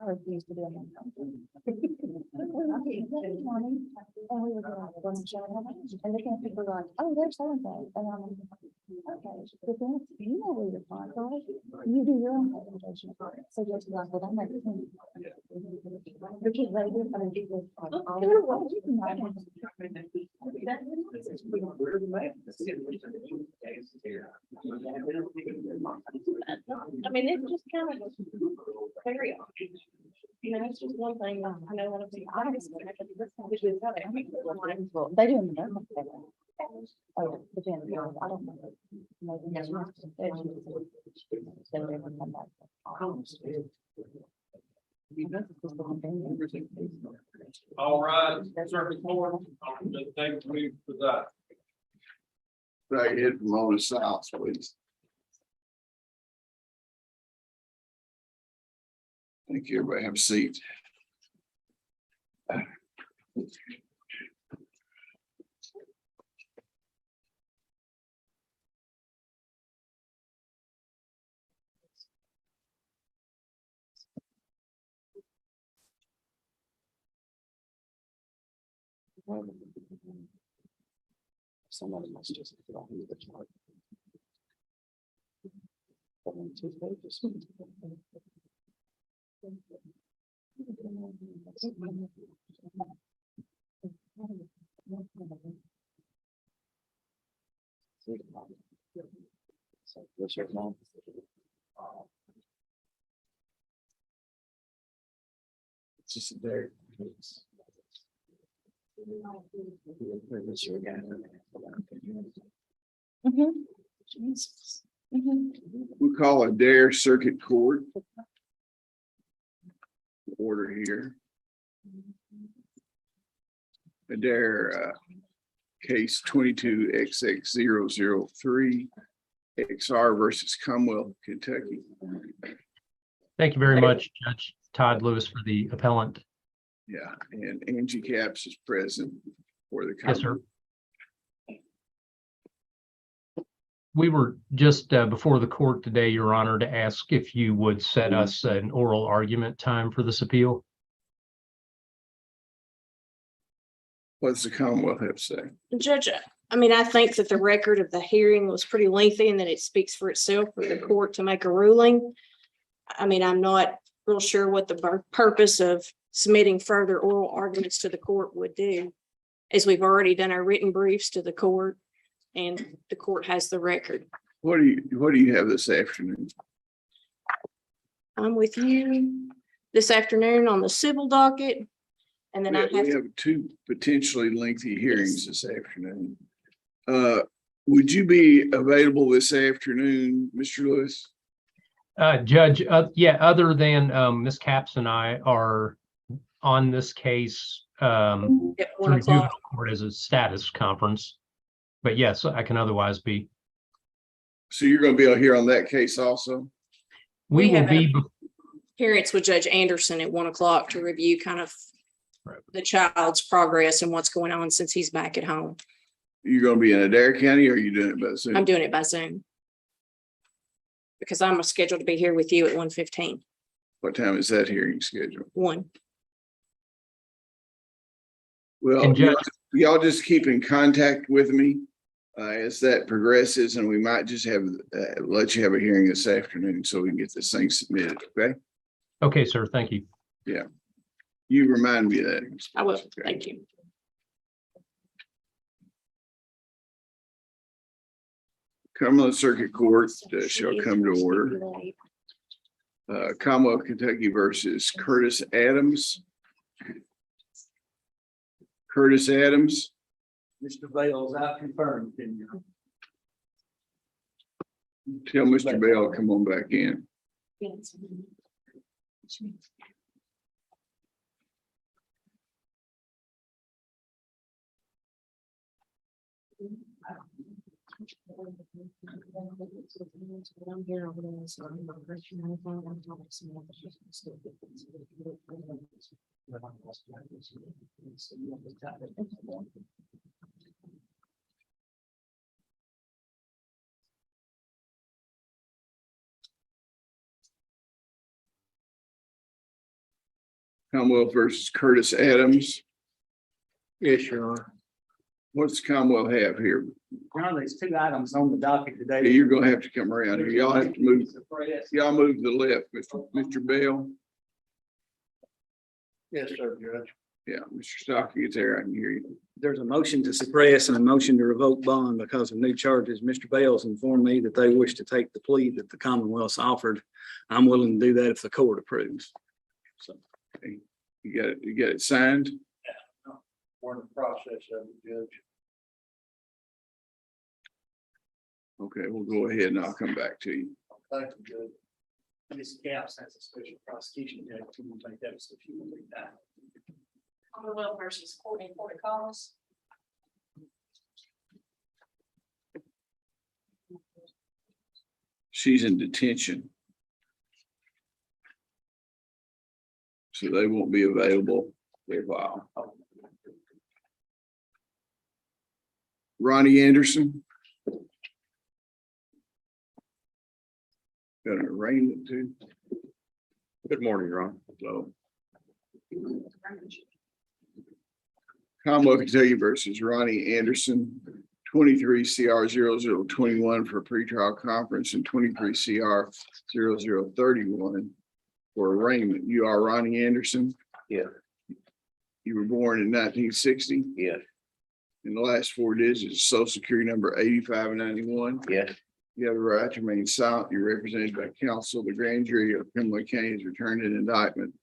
refuse to do it. And we were going to show them, and they can't people like, oh, there's so and so. And I'm like, okay, but then you know where you're from, right? You do your own presentation. So just like, well, that makes sense. Because they do, I mean, people. I mean, it's just kind of very odd. You know, it's just one thing. I know one of the honest. They do in the oh, the gender, I don't know. Maybe next month. All right, circuit court, thank you for that. Right, hit from on the south, please. Thank you. Everybody have a seat. Somebody must just put on the chart. 2 pages. So this right now. It's just a there. We call a Dare Circuit Court. Order here. Adair case 22XX003 XR versus Commonwealth, Kentucky. Thank you very much, Judge Todd Lewis, for the appellant. Yeah, and Angie Capps is present for the Yes, sir. Commonwealth. We were just before the court today, Your Honor, to ask if you would set us an oral argument time for this appeal. What's the Commonwealth have to say? Judge, I mean, I think that the record of the hearing was pretty lengthy and that it speaks for itself for the court to make a ruling. I mean, I'm not real sure what the purpose of submitting further oral arguments to the court would do, as we've already done our written briefs to the court and the court has the record. What do you have this afternoon? I'm with you this afternoon on the civil docket. And then We have 2 potentially lengthy hearings this afternoon. Would you be available this afternoon, Mr. Lewis? Judge, yeah, other than Ms. Capps and I are on this case at 1 through juvenile o'clock. court as a status conference. But yes, I can otherwise be. So you're going to be able to hear on that case also? We will have be. Hearings with Judge Anderson at 1 o'clock to review kind of the child's progress and what's going on since he's back at home. You're going to be in Adair County, or are you doing it by Zoom? I'm doing it by Zoom. Because I'm scheduled to be here with you at 1:15. What time is that hearing scheduled? 1. Well, And Judge- y'all just keep in contact with me as that progresses, and we might just have let you have a hearing this afternoon so we can get this thing submitted. Okay. Okay, sir. Thank you. Yeah. You remind me of that. I will. Okay. Thank you. Cumberland Circuit Court shall come to order. Commonwealth, Kentucky versus Curtis Adams. Curtis Adams. Mr. Bales, I confirmed, didn't you? Tell Mr. Bell to come on back in. Commonwealth versus Curtis Adams. Yes, Your Honor. What's Commonwealth have here? Your Honor, there's two items on the docket today. Hey, you're gonna have to come around here. Y'all have to move. Y'all move to the left, Mr. Bell. Yes, sir, Judge. Yeah, Mr. Stocky, it's there. I can hear you. There's a motion to suppress and a motion to revoke bond because of new charges. Mr. Bales informed me that they wish to take the plea that the Commonwealth's offered. I'm willing to do that if the court approves. So. You got it signed? We're in the process of it, Judge. Okay, we'll go ahead and I'll come back to you. Thank you, Judge. Ms. Gaps has a special prosecution judge. We'll take that as if you will read that. Commonwealth versus Courtney Porter-Collins. She's in detention. So they won't be available for a while. Ronnie Anderson. Got an arraignment too. Good morning, Ron. So. Commonwealth Kentucky versus Ronnie Anderson, 23 CR 0021 for a pretrial conference and 23 CR 0031 for arraignment. You are Ronnie Anderson? Yeah. You were born in 1960? Yeah. In the last four digits, social security number 8591. Yeah. You have the right to remain silent. You're represented by counsel. The grand jury of Cumberland County has returned an indictment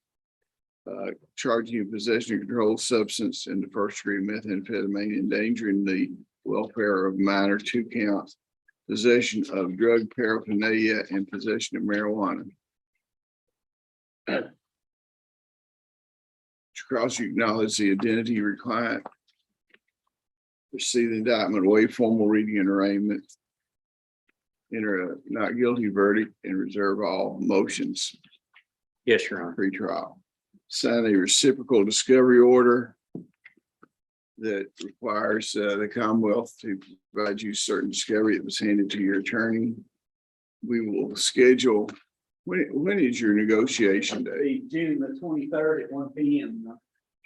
charging you possession of controlled substance in the first degree methamphetamine, endangering the welfare of minor, 2 counts, possession of drug paraphernalia, and possession of marijuana. To cross, you acknowledge the identity of your client. Receive the indictment, waive formal reading and arraignment. Enter a not guilty verdict and reserve all motions. Yes, Your Honor. Pre-trial. Sign a reciprocal discovery order that requires the Commonwealth to provide you certain discovery that was handed to your attorney. We will schedule, when is your negotiation day? June the 23rd at 1 p.m.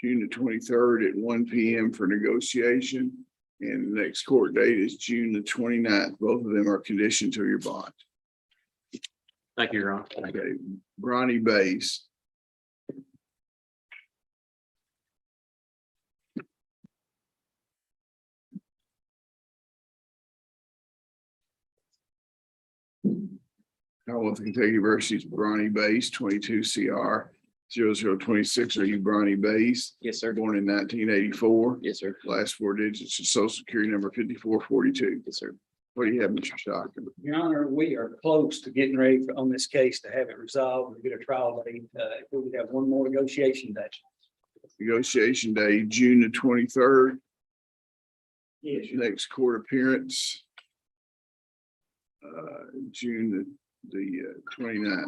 June the 23rd at 1 p.m. for negotiation. And the next court date is June the 29th. Both of them are conditioned to your bond. Thank you, Your Honor. Okay, Bronny Bays. Commonwealth of Kentucky versus Bronny Bays, 22 CR 0026. Are you Bronny Bays? Yes, sir. Born in 1984. Yes, sir. Last four digits of social security number 5442. Yes, sir. What do you have, Mr. Stockton? Your Honor, we are close to getting ready on this case to have it resolved and get a trial date. If we would have one more negotiation day. Negotiation day, June the 23rd. Yes, Next court appearance. June the 29th.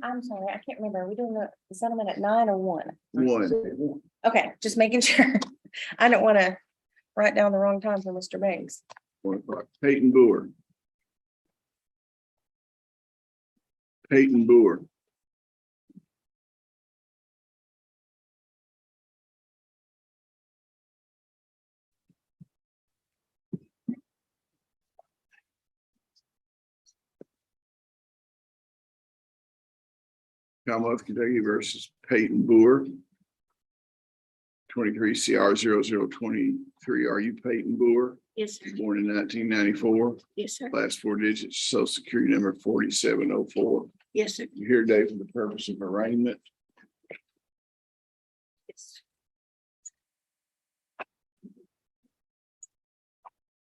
I'm sorry, I can't remember. Are we doing the settlement at 9 or 1? 1. Okay, just making sure. I don't want to write down the wrong time for Mr. Banks. 1 o'clock. Peyton Boer. Peyton Boer. Commonwealth Kentucky versus Peyton Boer. 23 CR 0023. Are you Peyton Boer? Yes, sir. Born in 1994. Yes, sir. Last four digits, social security number 4704. Yes, sir. You're here today for the purpose of arraignment. Yes.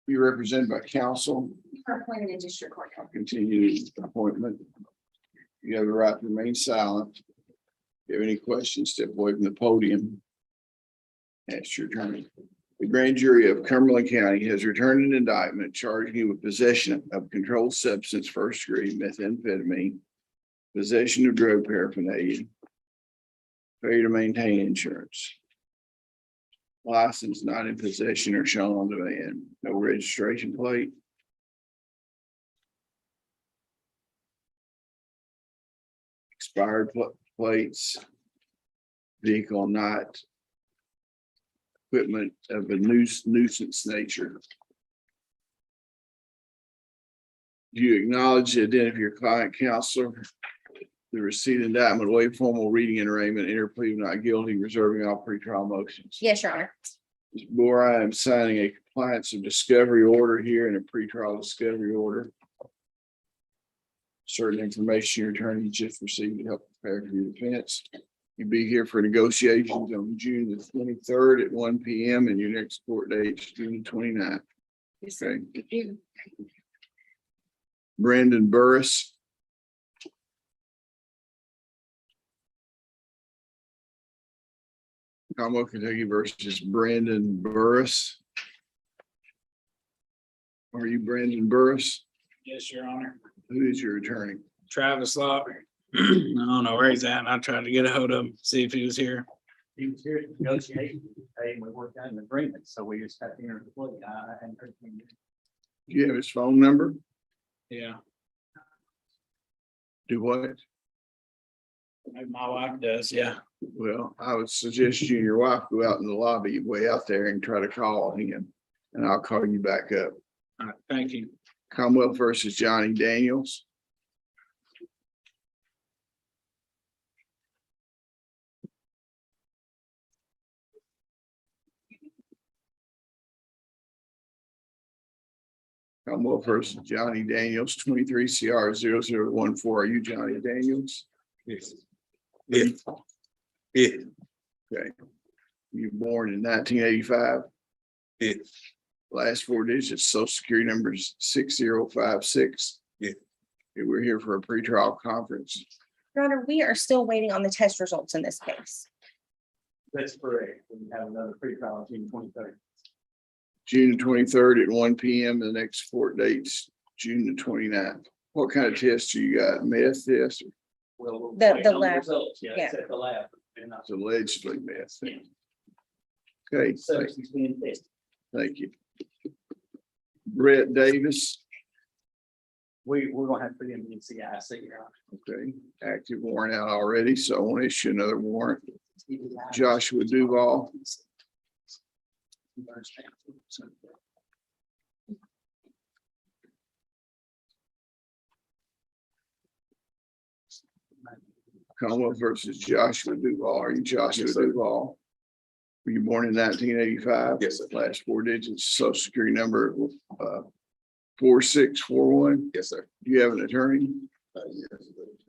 You're represented by counsel. Appointed in district court. I'll continue the appointment. You have the right to remain silent. If you have any questions, step away from the podium. Ask your attorney. The grand jury of Cumberland County has returned an indictment charging you with possession of controlled substance, first degree methamphetamine, possession of drug paraphernalia, failure to maintain insurance, license not in possession or shown on demand, no registration plate, expired plates, vehicle, not equipment of a nuisance nature. Do you acknowledge the identity of your client, counselor? The receipt indictment, waive formal reading and arraignment, enter plea of not guilty, reserving all pretrial motions. Yes, Your Honor. Ms. Moore, I am signing a compliance of discovery order here and a pretrial discovery order. Certain information your attorney just received to help prepare for your defense. You'll be here for negotiations on June the 23rd at 1 p.m. and your next court date is June 29th. Okay. Brandon Burris. Commonwealth of Kentucky versus Brandon Burris. Are you Brandon Burris? Yes, Your Honor. Who is your attorney? Travis Locke. I don't know where he's at. And I tried to get a hold of him, see if he was here. He was here to negotiate, and we worked out an agreement, so we just had to enter the plea. Do you have his phone number? Yeah, Do what? maybe my wife does. Yeah. Well, I would suggest you and your wife go out in the lobby way out there and try to call him, and I'll call you back up. All right. Thank you. Commonwealth versus Johnny Daniels. Commonwealth versus Johnny Daniels, 23 CR 0014. Are you Johnny Daniels? Yes. Yeah. Yeah. Okay. You were born in 1985. Yeah. Last four digits, social security numbers 6056. Yeah. Okay, we're here for a pretrial conference. Your Honor, we are still waiting on the test results in this case. That's correct. We have another pre-trial June 23rd. June 23rd at 1 p.m. The next court date's June the 29th. What kind of test you got? Meth test? Well, The lab. results, yeah, Yeah. it's at the lab. And It's allegedly meth. Okay, substance being tested. thank you. Brett Davis, We're gonna have to put him in CIC, Your Honor. okay, active warrant out already, so I want to issue another warrant. Joshua Duval, Commonwealth versus Joshua Duval. Are you Joshua Yes, sir. Duval? Were you born in 1985? Yes, sir. Last four digits, social security number 4641. Yes, sir. Do you have an attorney? Yes.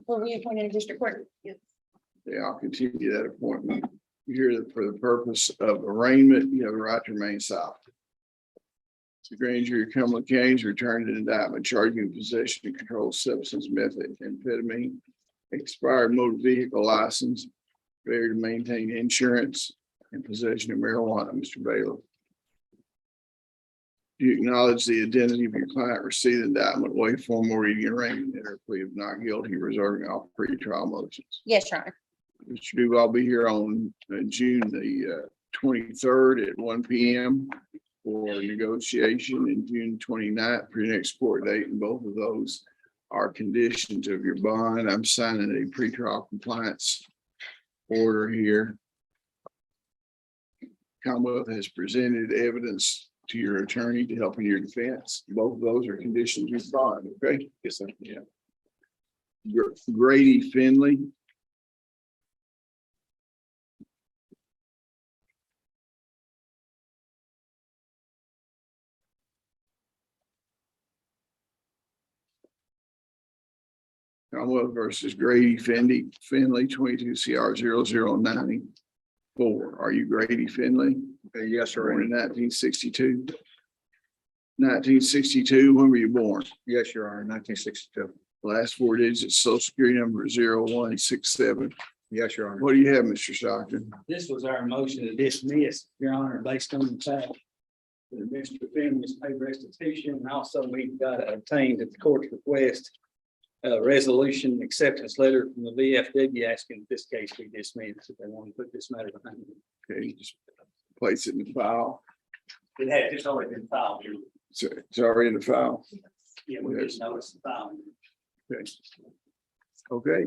Will we appoint in a district court? Yeah, I'll continue that appointment. You're here for the purpose of arraignment. You have a right to remain silent. The grand jury of Cumberland County has returned an indictment charging possession of controlled substance, methamphetamine, expired motor vehicle license, failure to maintain insurance, and possession of marijuana. Mr. Baylor. Do you acknowledge the identity of your client, receive the indictment, waive formal reading and arraignment, enter plea of not guilty, reserving all pre-trial motions? Yes, Your Honor. Mr. Duval, I'll be here on June the 23rd at 1 p.m. for negotiation, and June 29th for your next court date, and both of those are conditions of your bond. I'm signing a pretrial compliance order here. Commonwealth has presented evidence to your attorney to help in your defense. Both of those are conditions of bond, okay? Yes, sir. Yeah. Grady Finley. Commonwealth versus Grady Finley, 22 CR 0094. Are you Grady Finley? Yes, sir. Born in 1962. 1962, when were you born? Yes, Your Honor, 1962. Last four digits, social security number 0167. Yes, Your Honor. What do you have, Mr. Stockton? This was our motion to dismiss, Your Honor, based on the fact that Mr. Finley's paid restitution, and also we've got obtained at the court's request a resolution acceptance letter from the VFW asking that this case be dismissed if they want to put this matter behind them. Okay, just place it in the file. It's already been filed. It's already in the file. Yeah, we just noticed the file. Okay. Okay,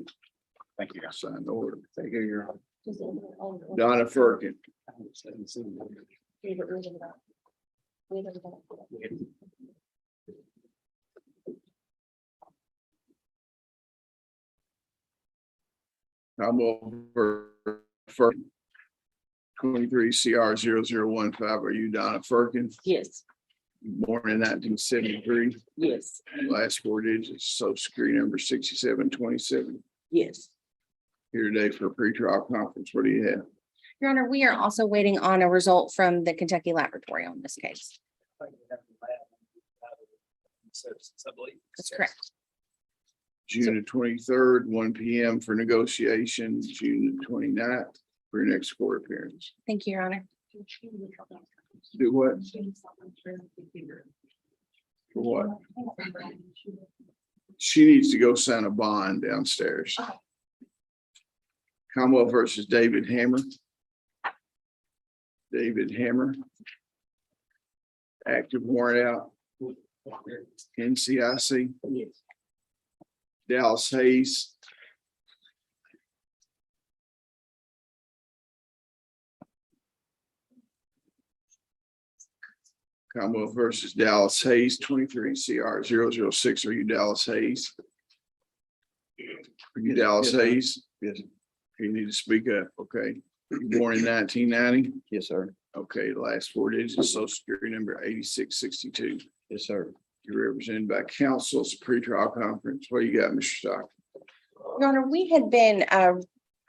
Thank you. sign the order. Thank you, Your Honor. Donna Firkin, I'm over for 23 CR 0015. Are you Donna Firkin? Yes. Born in 1973, Yes. last four digits, social security number 6727. Yes. Here today for a pretrial conference. What do you have? Your Honor, we are also waiting on a result from the Kentucky laboratory on this case. That's correct. June the 23rd, 1 PM for negotiation, June the 29th for your next court appearance. Thank you, Your Honor. Do what? For what? She needs to go sign a bond downstairs. Commonwealth versus David Hammer. David Hammer. Active warrant out. NCIC. Dallas Hayes. Commonwealth versus Dallas Hayes, 23 CR 006. Are you Dallas Hayes? Are you Dallas Hayes? Yes. You need to speak up, okay? You born in 1990? Yes, sir. Okay, the last four digits, social security number 8662. Yes, sir. You're represented by counsel, it's a pretrial conference. What do you got, Mr. Stockton? Your Honor, we had been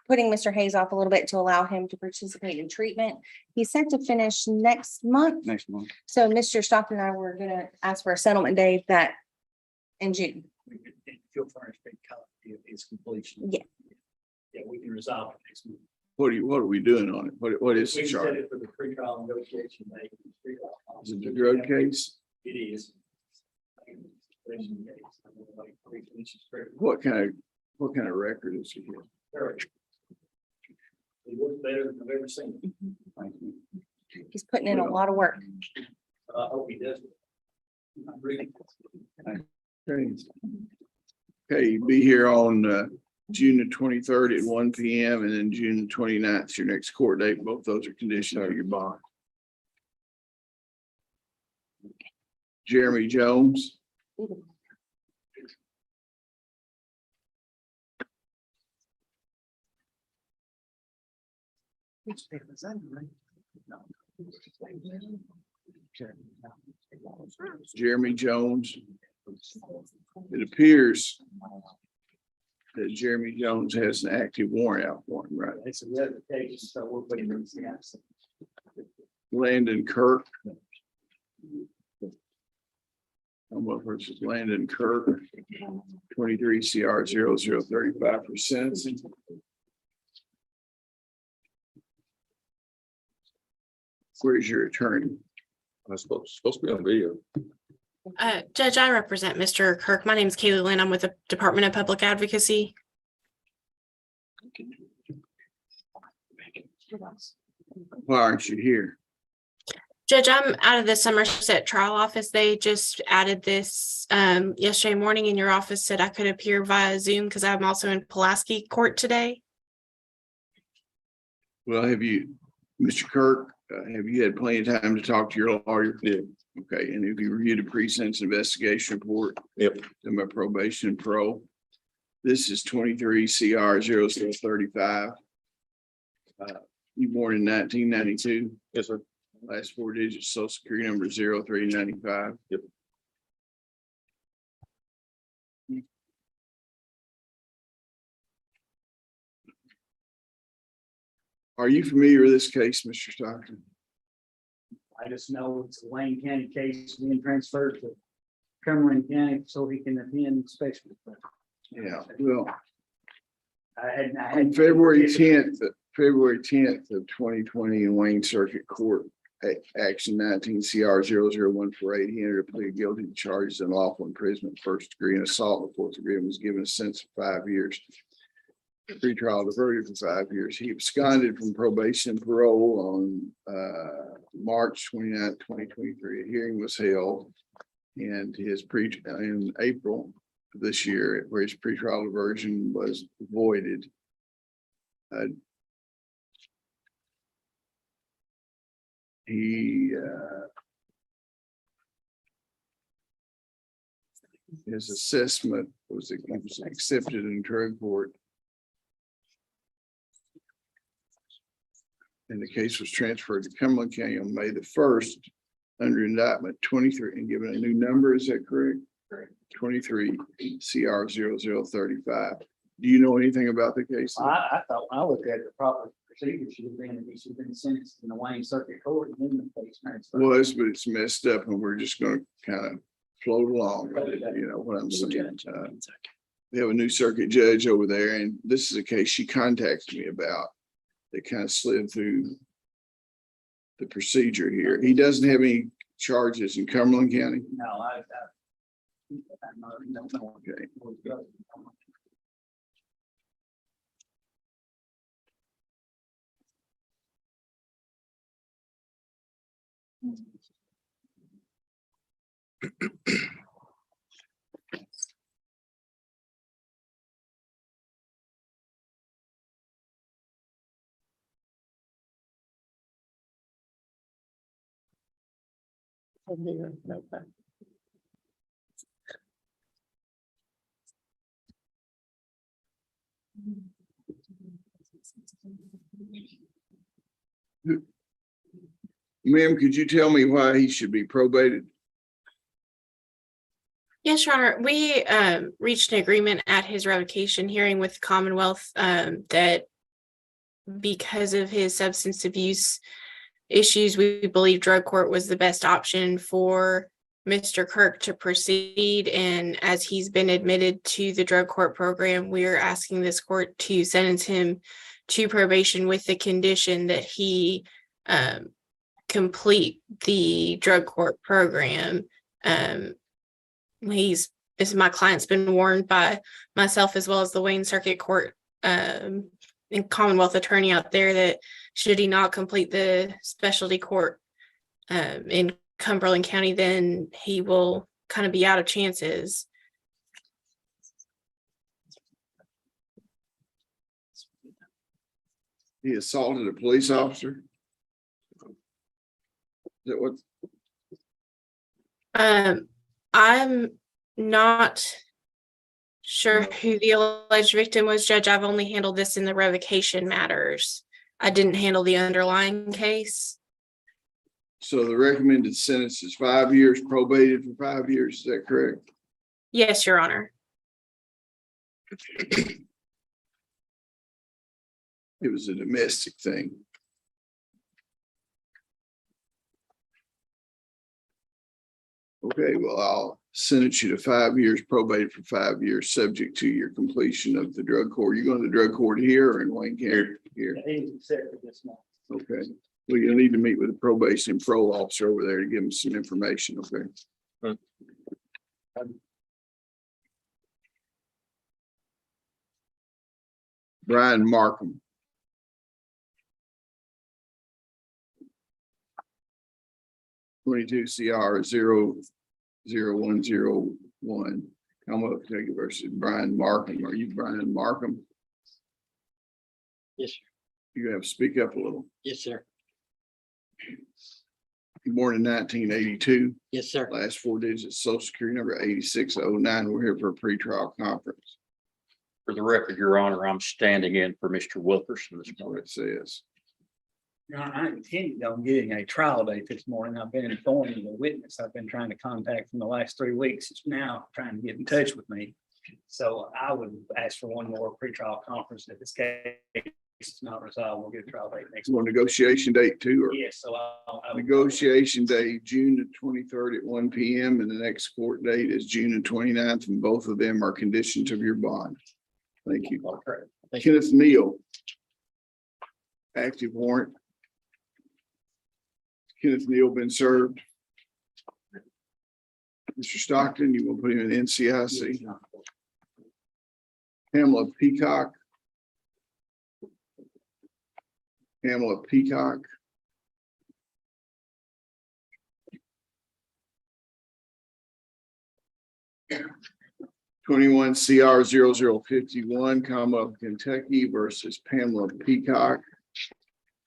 putting Mr. Hayes off a little bit to allow him to participate in treatment. He's set to finish next month. Next month. So Mr. Stockton and I were gonna ask for a settlement date that in June. If you'll furnish a copy of his completion. Yeah. Yeah, we can resolve it next month. What are we doing on it? What is We the can set charge? it for the pretrial negotiation date. Is it the drug case? It is. What kind of record is he here? It looks better than I've ever seen. He's putting in a lot of work. I hope he does. I'm really- Okay, be here on June the 23rd at 1 PM and then June the 29th is your next court date. Both those are conditions of your bond. Jeremy Jones. Jeremy Jones. It appears that Jeremy Jones has an active warrant out for him, right? It's a other case, so we're putting it in. Landon Kirk. What versus Landon Kirk, 23 CR 0035 for sentencing. Where's your attorney? I'm supposed to be on video. Judge, I represent Mr. Kirk. My name is Kaylee Lynn. I'm with the Department of Public Advocacy. Why aren't you here? Judge, I'm out of the Somerset trial office. They just added this yesterday morning, and your office said I could appear via Zoom because I'm also in Pulaski Court today. Well, have you, Mr. Kirk, have you had plenty of time to talk to your lawyer? Yeah. Okay, and have you reviewed the pre-sentence investigation report? Yep. To my probation and parole. This is 23 CR 0035. You born in 1992? Yes, sir. Last four digits, social security number 0395. Yep. Are you familiar with this case, Mr. Stockton? I just know it's a Wayne County case being transferred to Cumberland County so he can attend special. Yeah, well, I on had. February 10th of 2020 in Wayne Circuit Court, action 19 CR 00148, he entered a plea of guilty to charges of unlawful imprisonment, first degree and assault. The fourth degree was given a sentence of 5 years. Pretrial diverted for 5 years. He absconded from probation and parole on March 29th, 2023. A hearing was held and in April of this year, where his pretrial diversion was voided. He, his assessment was accepted in drug court. And the case was transferred to Cumberland County on May the 1st under indictment 23 and given a new number. Is that correct? 23 CR 0035. Do you know anything about the case? I thought when I looked at the proper procedure, should have been sentenced in the Wayne Circuit Court and then the case transferred. Was, but it's messed up and we're just gonna kind of float along with it, you know what I'm saying? We have a new circuit judge over there, and this is a case she contacted me about. That kind of slid through the procedure here. He doesn't have any charges in Cumberland County. No, I don't know. Okay. Ma'am, could you tell me why he should be probated? Yes, Your Honor, we reached an agreement at his revocation hearing with Commonwealth that because of his substance abuse issues, we believe drug court was the best option for Mr. Kirk to proceed. And as he's been admitted to the drug court program, we are asking this court to sentence him to probation with the condition that he complete the drug court program. My client's been warned by myself as well as the Wayne Circuit Court and Commonwealth attorney out there that should he not complete the specialty court in Cumberland County, then he will kind of be out of chances. He assaulted a police officer? Is that what? I'm not sure who the alleged victim was, Judge. I've only handled this in the revocation matters. I didn't handle the underlying case. So the recommended sentence is 5 years, probated for 5 years. Is that correct? Yes, Your Honor. It was a domestic thing. Okay, well, I'll sentence you to 5 years, probated for 5 years, subject to your completion of the drug court. You're going to the drug court here or in Wayne County? Here. He's accepted this month. Okay. Well, you'll need to meet with the probation and parole officer over there to give them some information, okay? Brian Markham. (22 CR 00101). Commonwealth Kentucky versus Brian Markham. Are you Brian Markham? Yes, sir. You have to speak up a little. Yes, sir. Born in 1982. Yes, sir. Last 4 digits, social security number 8609. We're here for a pretrial conference. For the record, Your Honor, I'm standing in for Mr. Wilkerson this That's what morning. it says. Your Honor, I intended on getting a trial date this morning. I've been informed of the witness I've been trying to contact from the last 3 weeks. It's now trying to get in touch with me. So I would ask for one more pretrial conference. If this case is not resolved, we'll get a trial date next Well, month. negotiation date too, or Yes, so I negotiation day, June the 23rd at 1 PM. And the next court date is June the 29th. And both of them are conditions of your bond. Thank you. Okay. Thank you. Kenneth Neal. Active warrant. Kenneth Neal been served. Mr. Stockton, you will put him in NCIC. Pamela Peacock. Pamela Peacock. (21 CR 0051), Commonwealth of Kentucky versus Pamela Peacock.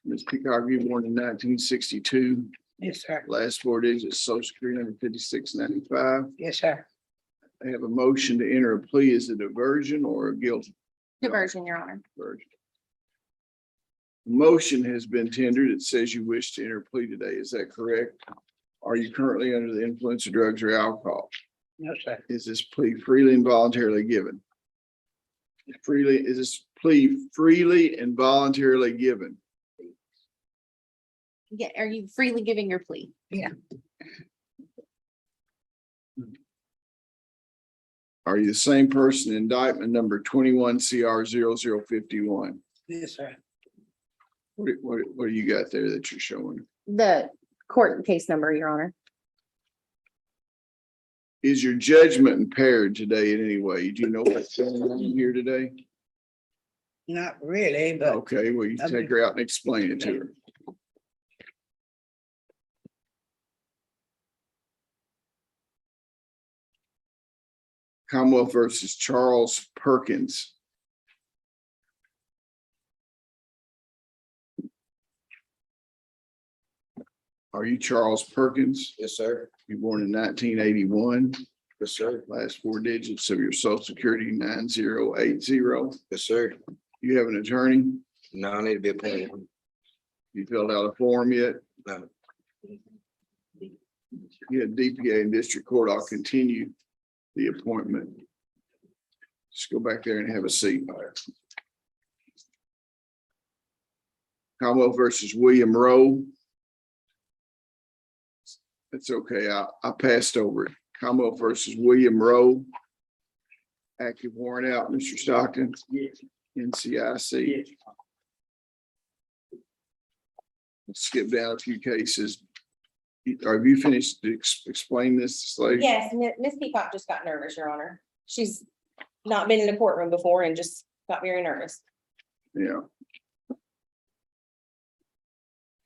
Ms. Peacock, you were born in 1962. Yes, sir. Last four digits, social security number 5695. Yes, sir. I have a motion to enter a plea as a diversion or a guilty Diversion, Your Honor. version. Motion has been tendered. It says you wish to enter a plea today. Is that correct? Are you currently under the influence of drugs or alcohol? No, sir. Is this plea freely and voluntarily given? Is this plea freely and voluntarily given? Yeah, are you freely giving your plea? Are you the same person in indictment number 21 CR 0051? Yes, sir. What do you got there that you're showing? The court case number, Your Honor. Is your judgment impaired today in any way? Do you know what's going on here today? Not really, but Okay, well, you take her out and explain it to her. Commonwealth versus Charles Perkins. Are you Charles Perkins? Yes, sir. You were born in 1981. Yes, sir. Last four digits of your social security 9080. Yes, sir. You have an attorney? No, I need to be appointed. You filled out a form yet? No. You had DPA in district court. I'll continue the appointment. Just go back there and have a seat. Commonwealth versus William Rowe. That's okay. I passed over it. Commonwealth versus William Rowe. Active warrant out, Mr. Stockton. Yes. NCIC. Yes. Let's skip down a few cases. Have you finished to explain this, lady? Yes, Miss Peacock just got nervous, Your Honor. She's not been in a courtroom before and just got very nervous. Yeah.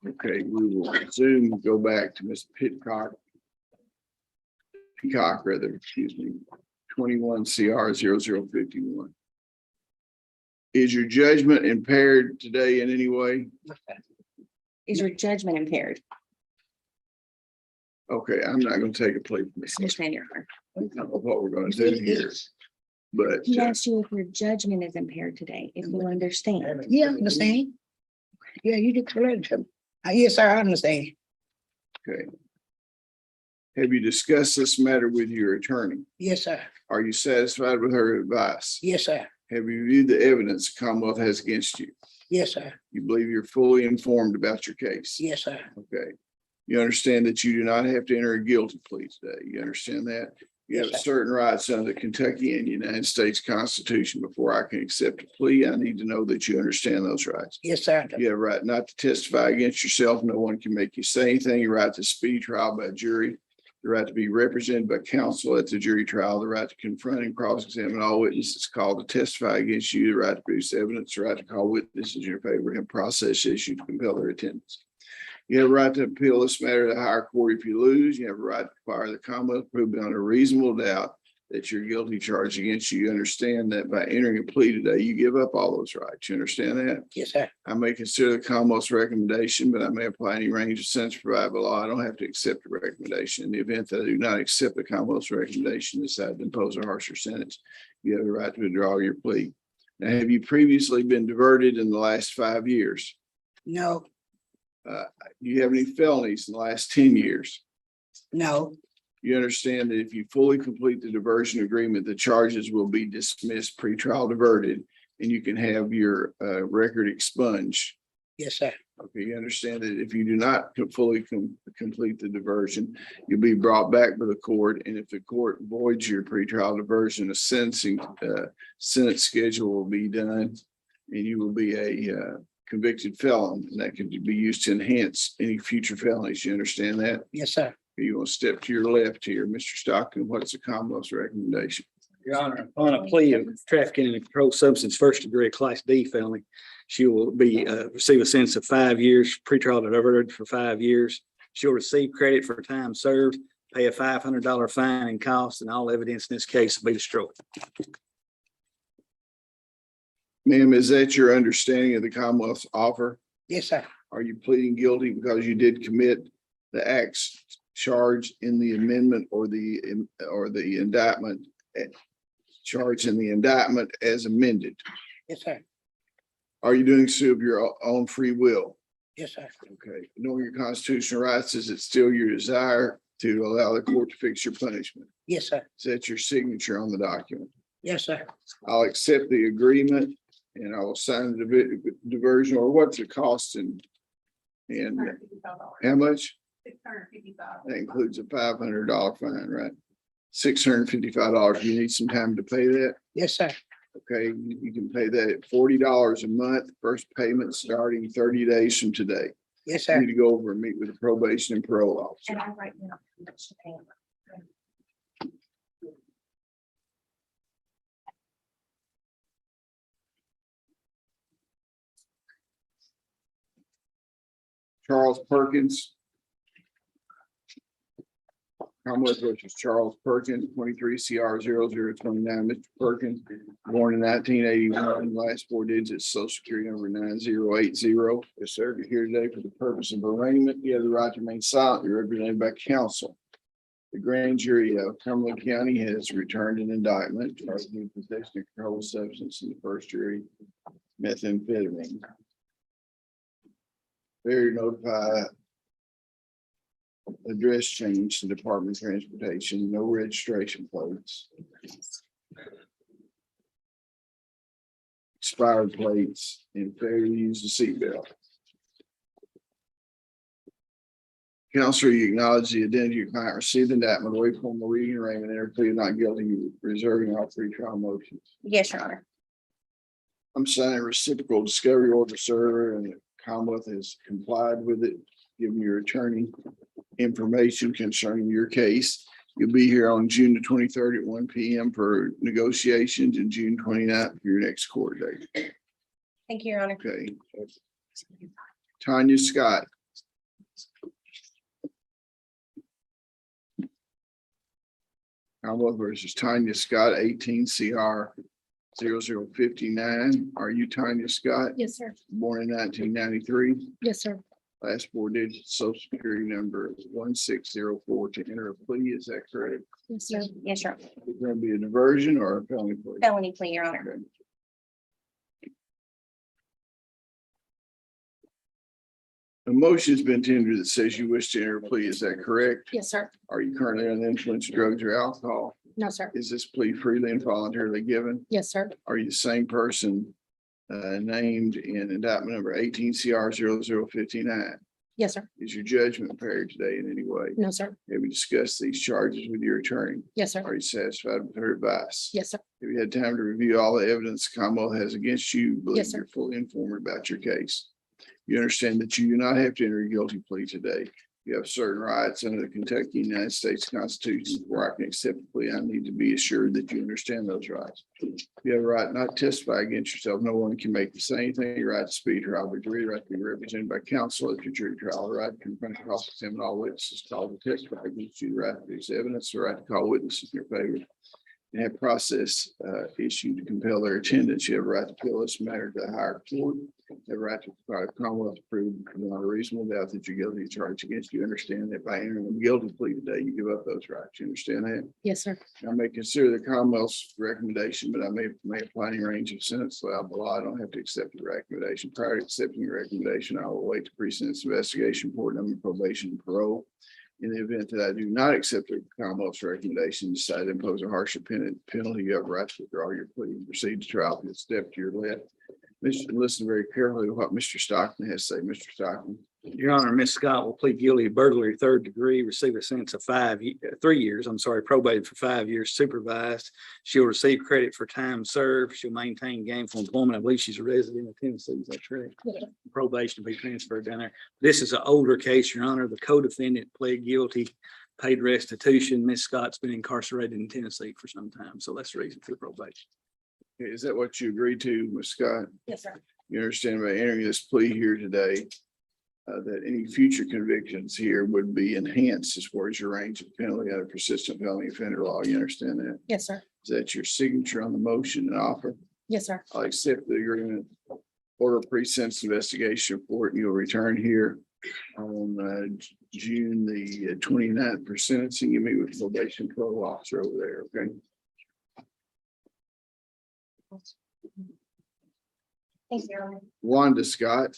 Okay, we will resume, go back to Ms. Peacock, excuse me, 21 CR 0051. Is your judgment impaired today in any way? Is your judgment impaired? Okay, I'm not going to take a plea from this. Understand, Your Honor. I don't know what we're going to do here, but He asked you if your judgment is impaired today, if you understand. yeah, I understand. Yeah, you just correct him. Yes, sir, I understand. okay. Have you discussed this matter with your attorney? Yes, sir. Are you satisfied with her advice? Yes, sir. Have you viewed the evidence the Commonwealth has against you? Yes, sir. You believe you're fully informed about your case? Yes, sir. Okay. You understand that you do not have to enter a guilty plea today. You understand that? You have Yes, sir. certain rights under the Kentucky and United States Constitution. Before I can accept a plea, I need to know that you understand those rights. Yes, sir. You have a right not to testify against yourself. No one can make you say anything. Your right to speedy trial by jury, the right to be represented by counsel at the jury trial, the right to confront and cross-examine all witnesses called to testify against you, the right to produce evidence, the right to call witnesses in your favor and process issues to compel their attendance. You have a right to appeal this matter to the higher court if you lose. You have a right to require the Commonwealth prove beyond a reasonable doubt that you're guilty charged against you. You understand that by entering a plea today, you give up all those rights. You understand that? Yes, sir. I may consider the Commonwealth's recommendation, but I may apply any range of sentence provided by law. I don't have to accept the recommendation. In the event that I do not accept the Commonwealth's recommendation, decide to impose a harsher sentence, you have the right to withdraw your plea. Now, have you previously been diverted in the last 5 years? No, Do you have any felonies in the last 10 years? no. You understand that if you fully complete the diversion agreement, the charges will be dismissed, pretrial diverted, and you can have your record expunged. Yes, sir. Okay, you understand that if you do not fully complete the diversion, you'll be brought back to the court, and if the court voids your pretrial diversion, a sentencing sentence schedule will be done, and you will be a convicted felon, and that can be used to enhance any future felonies. You understand that? Yes, sir. You want to step to your left here, Mr. Stockton. What's the Commonwealth's recommendation? Your Honor, upon a plea of trafficking in a controlled substance, first degree class D felony, she will be receive a sentence of 5 years, pretrial diverted for 5 years. She'll receive credit for time served, pay a $500 fine and costs, and all evidence in this case will be destroyed. Ma'am, is that your understanding of the Commonwealth's offer? Yes, sir. Are you pleading guilty because you did commit the acts charged in the amendment or the indictment? Charged in the indictment as amended? Yes, sir. Are you doing so of your own free will? Yes, sir. Okay, knowing your constitutional rights, is it still your desire to allow the court to fix your punishment? Yes, sir. Is that your signature on the document? Yes, sir. I'll accept the agreement and I will sign the diversion, or what's it cost and how much? That includes a $500 fine, right? $655. You need some time to pay that? Yes, sir. Okay, you can pay that at $40 a month, first payment starting 30 days from today. Yes, You sir. need to go over and meet with the probation and parole officer. And I write now. Charles Perkins. Commonwealth versus Charles Perkins, 23 CR 0029. Mr. Perkins, born in 1981, last four digits, social security number 9080. Yes, sir. You're here today for the purpose of arraignment. You have the right to remain silent. You're represented by counsel. The grand jury of Cumberland County has returned an indictment charging possession of controlled substance in the first degree methamphetamine. Failure to notify address change to Department of Transportation, no registration plates. Expired plates and failure to use the seatbelt. Counselor, you acknowledge the identity of your client, received the indictment, away from the reading, arraignment, and plea not guilty, reserving all pre-trial motions. Yes, Your Honor. I'm signing a reciprocal discovery order, sir, and the Commonwealth has complied with it, giving your attorney information concerning your case. You'll be here on June the 23rd at 1 p.m. for negotiations and June 29th for your next court date. Thank you, Your Honor. Okay. Tanya Scott. Commonwealth versus Tanya Scott, 18 CR 0059. Are you Tanya Scott? Yes, sir. Born in 1993. Yes, sir. Last four digits, social security number 1604 to enter a plea. Is that correct? Yes, sir. Yes, Your Honor. Is there going to be a diversion or a felony plea? Felony plea, Your Honor. Okay. A motion's been tendered that says you wish to enter a plea. Is that correct? Yes, sir. Are you currently under the influence of drugs or alcohol? No, sir. Is this plea freely and voluntarily given? Yes, sir. Are you the same person named in indictment number 18 CR 0059? Yes, sir. Is your judgment impaired today in any way? No, sir. Have you discussed these charges with your attorney? Yes, sir. Are you satisfied with her advice? Yes, sir. Have you had time to review all the evidence the Commonwealth has against you? Believe Yes, sir. you're fully informed about your case. You understand that you do not have to enter a guilty plea today. You have certain rights under the Kentucky United States Constitution. Where I can accept the plea, I need to be assured that you understand those rights. You have a right not to testify against yourself. No one can make you say anything. Your right to speed trial, but your right to be represented by counsel at your jury trial. The right to confront and cross-examine all witnesses called to testify against you. The right to produce evidence. The right to call witnesses in your favor. And have process issued to compel their attendance. You have a right to appeal this matter to the higher court. You have a right to provide a Commonwealth prove beyond a reasonable doubt that you're guilty of charge against you. Understand that by entering a guilty plea today, you give up those rights. You understand that? Yes, sir. I may consider the Commonwealth's recommendation, but I may apply any range of sentence allowed by law. I don't have to accept the recommendation. Prior to accepting your recommendation, I will await the pre-sentence investigation report on your probation and parole. In the event that I do not accept the Commonwealth's recommendation, decide to impose a harsher penalty, you have a right to withdraw your plea and proceed to trial with a step to your left. Listen very carefully to what Mr. Stockton has to say. Mr. Stockton. Your Honor, Ms. Scott will plead guilty of burglary, third degree, receive a sentence of 3 years, probated for 5 years, supervised. She'll receive credit for time served. She'll maintain gainful employment. I believe she's a resident of Tennessee. Is that correct? Yeah. Probation will be transferred down there. This is an older case, Your Honor. The co-defendant pled guilty, paid restitution. Ms. Scott's been incarcerated in Tennessee for some time, so that's the reason for the probation. Is that what you agreed to, Ms. Scott? Yes, sir. You understand by entering this plea here today, that any future convictions here would be enhanced as far as your range of penalty out of persistent felony offender law. You understand that? Yes, sir. Is that your signature on the motion and offer? Yes, sir. I'll accept the agreement order pre-sentence investigation report, and you'll return here on June the 29th for sentencing. You meet with probation parole officer over there, okay? Thanks, Carolyn. Wanda Scott.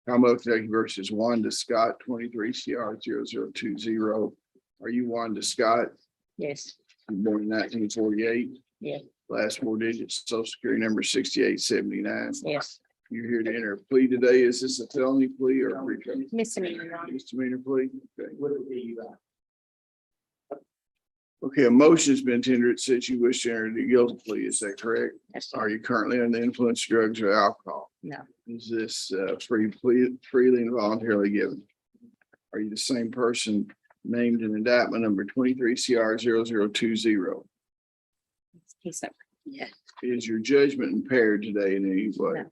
Commonwealth Kentucky versus Wanda Scott, 23 CR 0020. Are you Wanda Scott? Yes. Born in 1948? Yeah. Last four digits, social security number 6879. Yes. You're here to enter a plea today. Is this a felony plea or a Misdemeanor, Your Honor. misdemeanor plea? Okay. Okay, a motion's been tendered since you wish to enter the guilty plea. Is that correct? Yes, sir. Are you currently under the influence of drugs or alcohol? No. Is this freely and voluntarily given? Are you the same person named in indictment number 23 CR 0020? He's not. Yeah. Is your judgment impaired today in any way? No.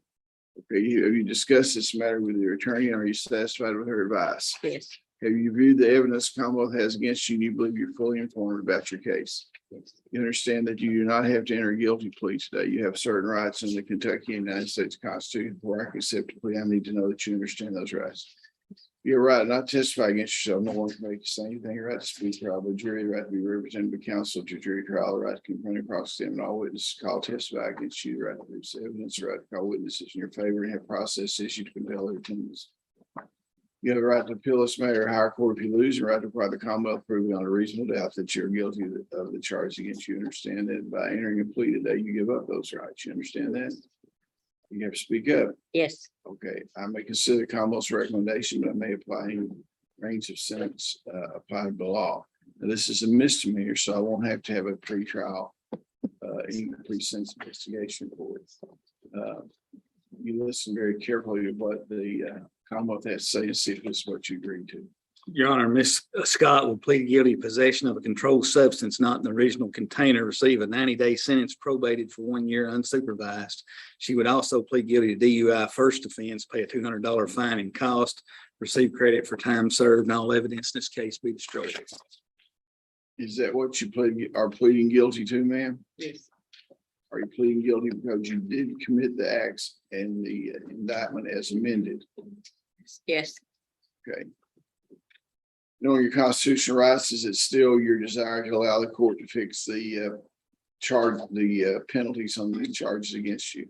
Okay, have you discussed this matter with your attorney? And are you satisfied with her advice? Yes. Have you viewed the evidence Commonwealth has against you and you believe you're fully informed about your case? You understand that you do not have to enter a guilty plea today. You have certain rights in the Kentucky and United States Constitution. Before I can accept a plea, I need to know that you understand those rights. You're right, not testify against yourself. No one can make you say anything. Your right to speak trial by jury, right to be represented by counsel to jury trial, the right to confront and cross-examine all witnesses, call testify against you, the right to produce evidence, the right to call witnesses in your favor and have process issued to compel their attendance. You have a right to appeal this matter at higher court if you lose, and right to require the Commonwealth prove beyond a reasonable doubt that you're guilty of the charge against you. Understand that by entering a plea today, you give up those rights. You understand that? You have to speak up. Yes. Okay, I may consider Commonwealth's recommendation, but I may apply any range of sentence applied by law. Now, this is a misdemeanor, so I won't have to have a pre-trial, any pre-sentence investigation report. You listen very carefully to what the Commonwealth has to say and see if this is what you agree to. Your Honor, Ms. Scott will plead guilty to possession of a controlled substance not in the original container, receive a 90-day sentence probated for 1 year unsupervised. She would also plead guilty to DUI first offense, pay a $200 fine and cost, receive credit for time served, and all evidence in this case be destroyed. Is that what you are pleading guilty to, ma'am? Yes. Are you pleading guilty because you did commit the acts and the indictment as amended? Yes. Okay. Knowing your constitutional rights, is it still your desire to allow the court to fix the penalties on the charges against you?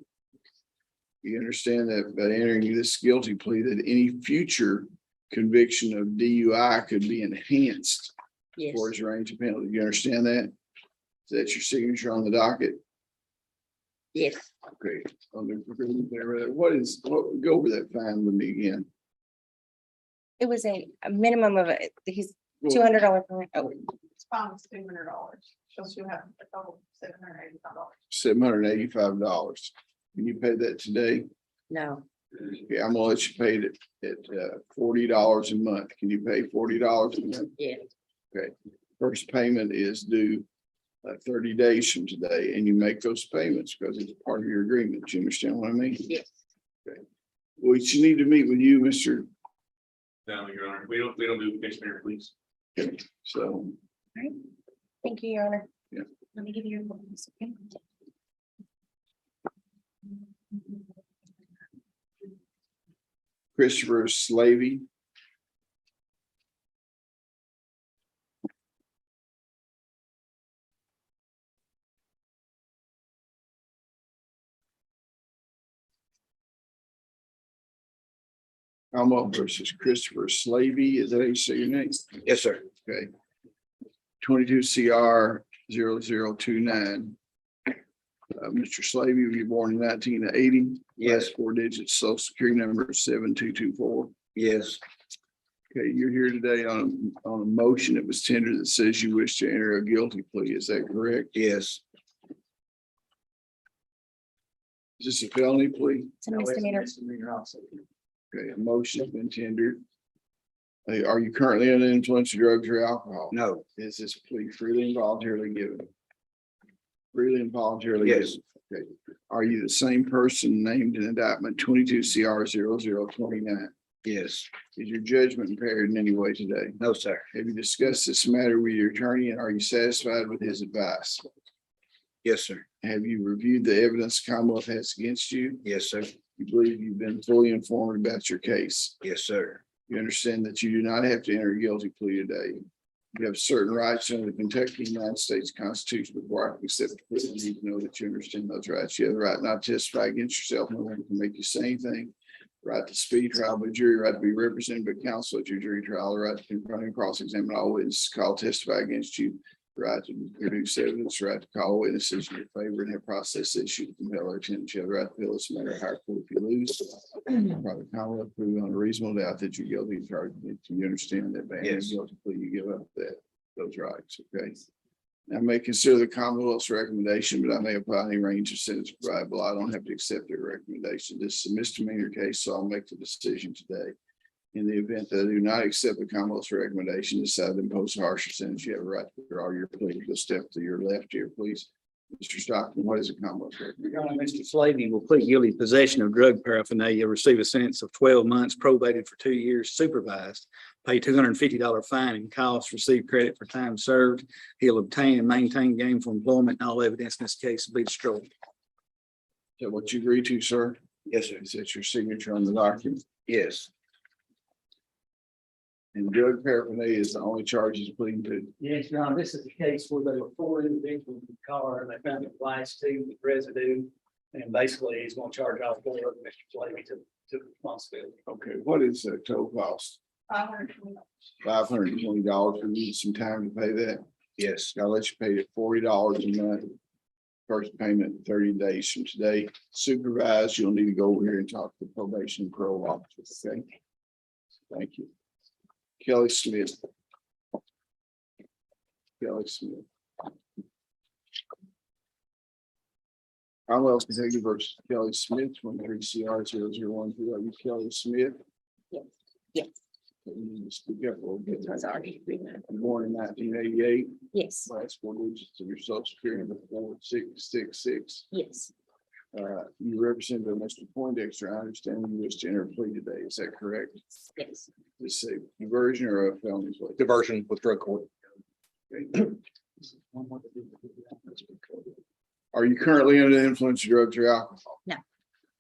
You understand that by entering this guilty plea, that any future conviction of DUI could be enhanced Yes. for his range of penalty. You understand that? Is that your signature on the docket? Yes. Okay. Go over that fine with me again? It was a minimum of he's $200 fine. Oh, It's fine, it's $200. She'll have a total of $785. $785. Can you pay that today? no. Okay, I'm gonna let you pay it at $40 a month. Can you pay $40 a month? Yeah. First payment is due 30 days from today, and you make those payments because it's part of your agreement. You understand what I mean? Yes. Well, you need to meet with you, Mr. No, Your Honor, we don't do commissioner, please. So, Thank you, Your Honor. Yeah. Let me give you your photos, okay? Christopher Slavey. Commonwealth versus Christopher Slavey. Is that how you say your name? Yes, sir. Okay. 22 CR 0029. Mr. Slavey, were you born in 1980? Yes. Last four digits, social security number 7224. Yes. Okay, you're here today on a motion that was tendered that says you wish to enter a guilty plea. Is that correct? Yes. Is this a felony plea? It's a misdemeanor. Okay, a motion has been tendered. Are you currently under the influence of drugs or alcohol? No. Is this plea freely and voluntarily given? Freely and voluntarily given? Yes. Okay. Are you the same person named in indictment 22 CR 0029? Yes. Is your judgment impaired in any way today? No, sir. Have you discussed this matter with your attorney and are you satisfied with his advice? Yes, sir. Have you reviewed the evidence Commonwealth has against you? Yes, sir. You believe you've been fully informed about your case? Yes, sir. You understand that you do not have to enter a guilty plea today. You have certain rights under the Kentucky United States Constitution before I can accept the plea. You need to know that you understand those rights. You have the right not to testify against yourself. No one can make you say anything. Right to speed trial by jury, right to be represented by counsel at your jury trial, the right to confront and cross-examine all witnesses called to testify against you, the right to produce evidence, the right to call witnesses in your favor and have process issued to compel their attention. You have the right to appeal this matter higher court if you lose. Probably Commonwealth prove on a reasonable doubt that you're guilty of charge. You understand that by any Yes. guilty plea, you give up those rights, okay? I may consider the Commonwealth's recommendation, but I may apply any range of sentence provided below. I don't have to accept their recommendation. This is a misdemeanor case, so I'll make the decision today. In the event that I do not accept the Commonwealth's recommendation, decide to impose a harsher sentence, you have a right to withdraw your plea. Go step to your left here, please. Mr. Stockton, what is the Commonwealth's recommendation? Your Honor, Mr. Slavy will plead guilty to possession of drug paraphernalia, receive a sentence of 12 months, probated for 2 years, supervised, pay $250 fine and costs, receive credit for time served. He'll obtain and maintain gainful employment, and all evidence in this case will be destroyed. Is that what you agree to, sir? Yes, sir. Is that your signature on the document? Yes. And drug paraphernalia is the only charge he's pleading to. Yes, Your Honor, this is the case where there were 4 individuals in the car, and they found the glass tube with residue. And basically, he's going to charge all 4 of them, Mr. Slavy, to responsibility. Okay, what is the total cost? $520. $520. We need some time to pay that. Yes. I'll let you pay it $40 a month. First payment 30 days from today. Supervised, you'll need to go over here and talk to the probation and parole officer. Okay. Thank you. Kelly Smith. Kelly Smith. Commonwealth Kentucky versus Kelly Smith, 23 CR 0012. Are you Kelly Smith? Yes. Yes. You need to speak up a little bit. Sorry. Born in 1988. Yes, Last 4 digits of your social security number 4666. yes, You represent by Mr. Poindexter. I understand you wish to enter a plea today. Is that correct? yes. This is a conversion or a felony plea? Diversion with drug court. Okay. Are you currently under the influence of drugs or alcohol? No.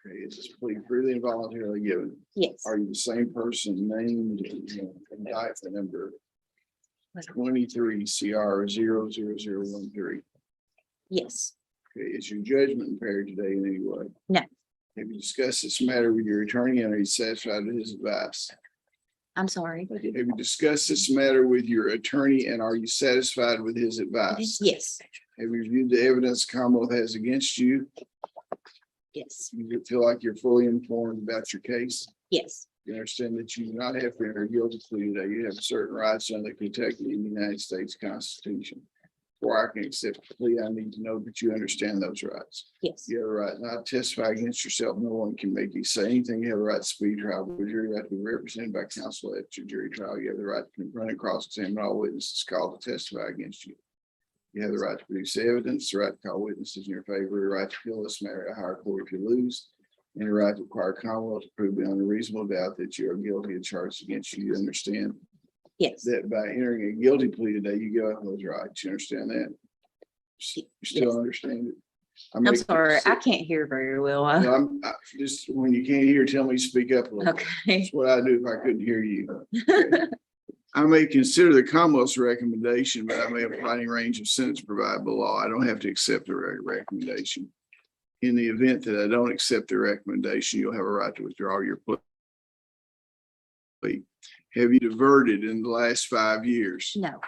Okay, is this plea freely and voluntarily given? Yes, Are you the same person named in the indictment number 23 CR 00013? yes, Okay, is your judgment impaired today in any way? No. Have you discussed this matter with your attorney and are you satisfied with his advice? I'm sorry. Have you discussed this matter with your attorney and are you satisfied with his advice? Yes, Have you reviewed the evidence Commonwealth has against you? yes, You feel like you're fully informed about your case? yes, You understand that you do not have to enter a guilty plea today. You have certain rights under the Kentucky and United States Constitution. Before I can accept the plea, I need to know that you understand those rights. yes, You have a right not to testify against yourself. No one can make you say anything. You have a right to speed trial, but you have to be represented by counsel at your jury trial. You have the right to confront and cross-examine all witnesses called to testify against you. You have the right to produce evidence, the right to call witnesses in your favor, the right to appeal this matter at a higher court if you lose, and the right to require Commonwealth to prove beyond a reasonable doubt that you are guilty of charges against you. You understand yes, that by entering a guilty plea today, you give up those rights. You understand that? You still Yes. understand it? I'm sorry. I can't hear very well. Just when you can't hear, tell me to speak up a little. Okay. That's what I'd do if I couldn't hear you. I may consider the Commonwealth's recommendation, but I may apply any range of sentence provided by law. I don't have to accept the recommendation. In the event that I don't accept the recommendation, you'll have a right to withdraw your plea. Have you diverted in the last 5 years? No,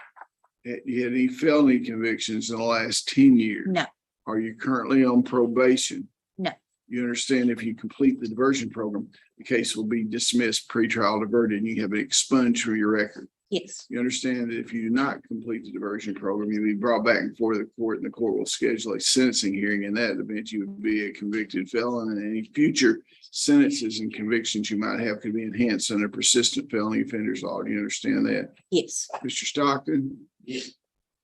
You had any felony convictions in the last 10 years? no, Are you currently on probation? No. You understand if you complete the diversion program, the case will be dismissed, pretrial diverted, and you have it expunged from your record. yes, You understand that if you do not complete the diversion program, you'll be brought back before the court and the court will schedule a sentencing hearing. In that event, you would be a convicted felon and any future sentences and convictions you might have could be enhanced under persistent felony offenders law. Do you understand that? yes. Mr. Stockton? Yes.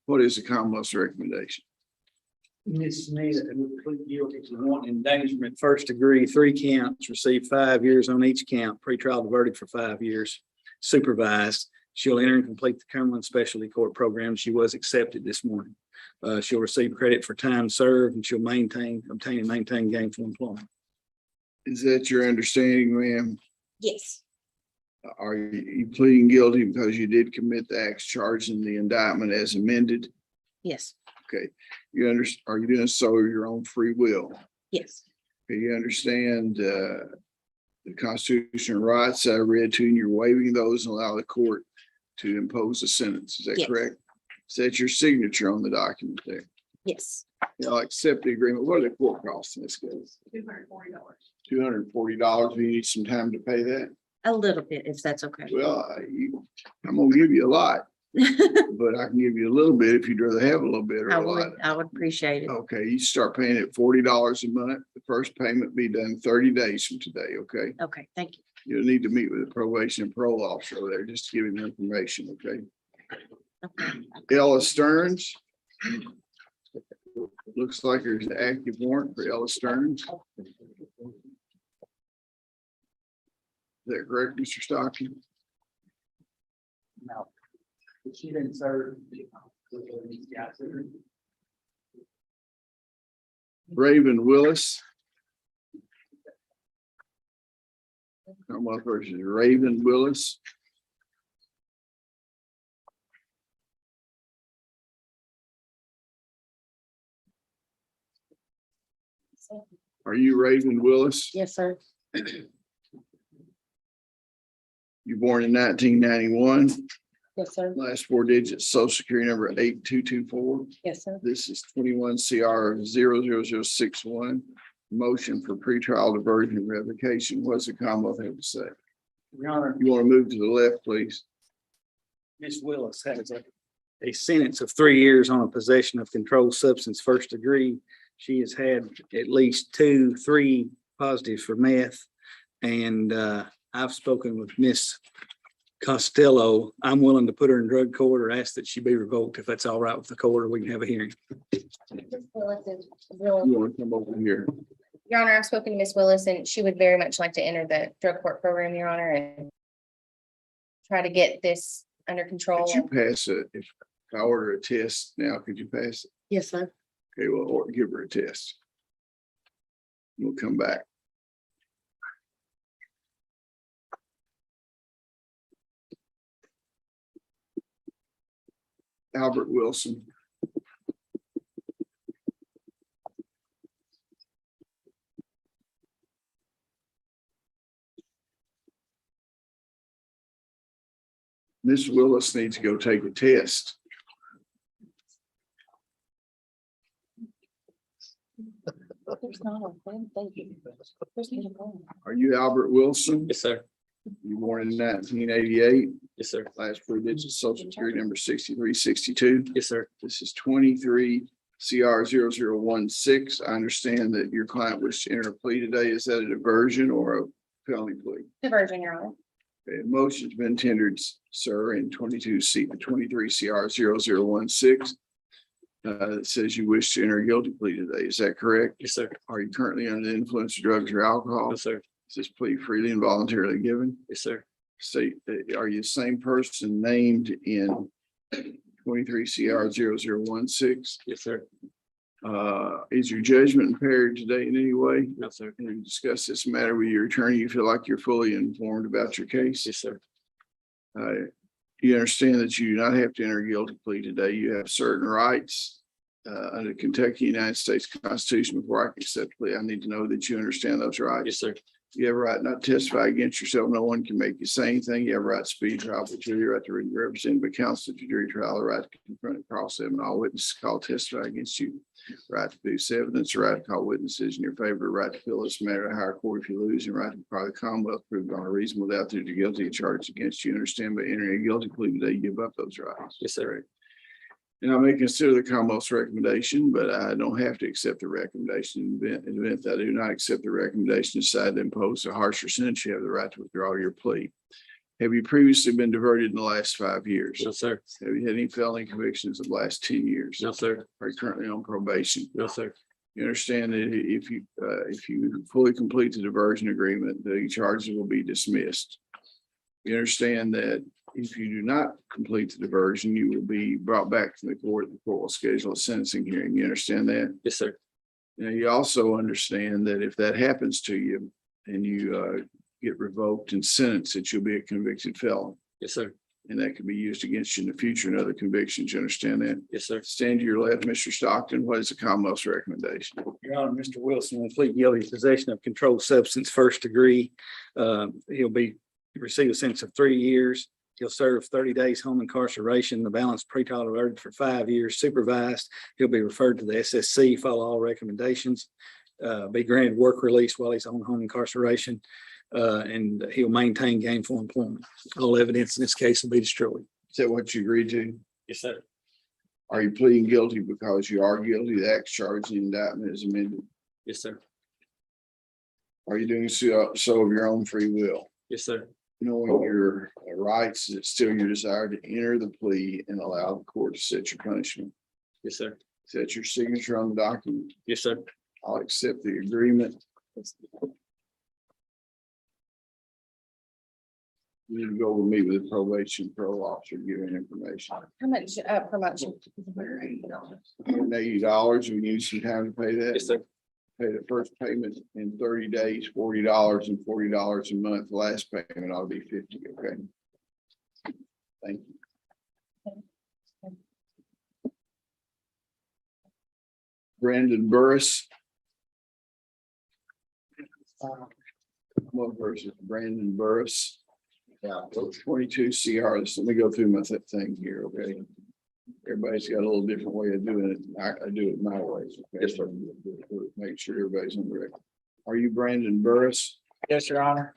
What is the Commonwealth's recommendation? Ms. Smith would plead guilty to wanton endangerment, first degree, 3 counts, received 5 years on each count, pretrial to verdict for 5 years, supervised. She'll enter and complete the Cumberland Specialty Court program. She was accepted this morning. She'll receive credit for time served, and she'll obtain and maintain gainful employment. Is that your understanding, ma'am? Yes. Are you pleading guilty because you did commit the acts charged in the indictment as amended? Yes, Okay, are you doing so of your own free will? yes, Do you understand the constitutional rights I read to you, and you're waiving those and allow the court to impose a sentence? Is that Yes. correct? Is that your signature on the document there? yes. I'll accept the agreement. What are the court costs in this case? $240. $240. Do you need some time to pay that? A little bit, if that's okay. Well, I'm gonna give you a lot, but I can give you a little bit if you'd rather have a little bit or a lot. I would appreciate it. Okay, you start paying it $40 a month. The first payment be done 30 days from today, okay? Okay, thank you. You'll need to meet with the probation and parole officer over there just to give him information, okay? Okay. Ella Stearns. Looks like there's an active warrant for Ella Stearns. Is that correct, Mr. Stockton? No. She didn't serve. Raven Willis. Commonwealth versus Raven Willis. Are you Raven Willis? Yes, sir. You born in 1991, Yes, sir. last 4 digits, social security number 8224. Yes, sir. This is 21 CR 00061. Motion for pretrial diversion and revocation. What's the Commonwealth have to say? Your Honor, You want to move to the left, please? Ms. Willis has a sentence of 3 years on a possession of controlled substance, first degree. She has had at least 2-3 positives for meth. And I've spoken with Miss Costello. I'm willing to put her in drug court or ask that she be revoked if that's all right with the court, or we can have a hearing. You want to come over here? Your Honor, I've spoken to Miss Willis and she would very much like to enter the drug court program, Your Honor, and try to get this under control. Could you pass it? If I order a test now, could you pass it? Yes, sir. Okay, well, or give her a test. We'll come back. Albert Wilson. Miss Willis needs to go take a test. There's not a thing, thank you. There's not a thing. Are you Albert Wilson? Yes, sir. You born in 1988, Yes, sir. last 4 digits, social security number 6362. Yes, sir. This is 23 CR 0016. I understand that your client wished to enter a plea today. Is that a diversion or a felony plea? Diversion, Your Honor. Okay, motion's been tendered, sir, in 23 CR 0016. It says you wish to enter a guilty plea today. Is that correct? Yes, sir. Are you currently under the influence of drugs or alcohol? Yes, sir. Is this plea freely and voluntarily given? Yes, sir. Say, are you the same person named in 23 CR 0016? Yes, sir. Is your judgment impaired today in any way? No, sir. Can you discuss this matter with your attorney? You feel like you're fully informed about your case? Yes, sir. You understand that you do not have to enter a guilty plea today. You have certain rights under Kentucky United States Constitution. Before I can accept the plea, I need to know that you understand those rights. Yes, sir. You have a right not to testify against yourself. No one can make you say anything. You have a right to speed trial, but you have the right to represent but counsel at your jury trial, the right to confront and cross-examine all witnesses called to testify against you, right to produce evidence, the right to call witnesses in your favor, right to appeal this matter to higher court if you lose, and right to deprive the Commonwealth proved on a reasonable doubt that you're guilty of charges against you. Understand, by entering a guilty plea today, you give up those rights. Yes, sir. And I may consider the Commonwealth's recommendation, but I don't have to accept the recommendation. In the event that I do not accept the recommendation, decide to impose a harsher sentence, you have the right to withdraw your plea. Have you previously been diverted in the last 5 years? No, sir. Have you had any felony convictions in the last 10 years? No, sir. Are you currently on probation? No, sir. You understand that if you fully complete the diversion agreement, the charges will be dismissed. You understand that if you do not complete the diversion, you will be brought back to the court. The court will schedule a sentencing hearing. You understand that? Yes, sir. Now, you also understand that if that happens to you and you get revoked and sentenced, that you'll be a convicted felon. Yes, sir. And that can be used against you in the future in other convictions. You understand that? Yes, sir. Stand to your left, Mr. Stockton. What is the Commonwealth's recommendation? Your Honor, Mr. Wilson will plead guilty to possession of controlled substance, first degree. He'll receive a sentence of 3 years. He'll serve 30 days home incarceration, the balance pretrial diverted for 5 years, supervised. He'll be referred to the SSC, follow all recommendations, be granted work release while he's on home incarceration, and he'll maintain gainful employment. All evidence in this case will be destroyed. Is that what you agreed to? Yes, sir. Are you pleading guilty because you are guilty? The act charged in the indictment is amended. Yes, sir. Are you doing so of your own free will? Yes, sir. Knowing your rights, is it still your desire to enter the plea and allow the court to set your punishment? Yes, sir. Is that your signature on the document? Yes, sir. I'll accept the agreement. You need to go with me with the probation parole officer giving information. How much promotion? $80. We need some time to pay that. Yes, sir. Pay the first payment in 30 days, $40 and $40 a month. The last payment ought to be 50. Okay. Thank you. Brandon Burris. What versus Brandon Burris? Yeah, 22 CR. Let me go through my thing here, okay? Everybody's got a little different way of doing it. I do it my way. Okay? Yes, sir. Make sure everybody's on the record. Are you Brandon Burris? Yes, Your Honor.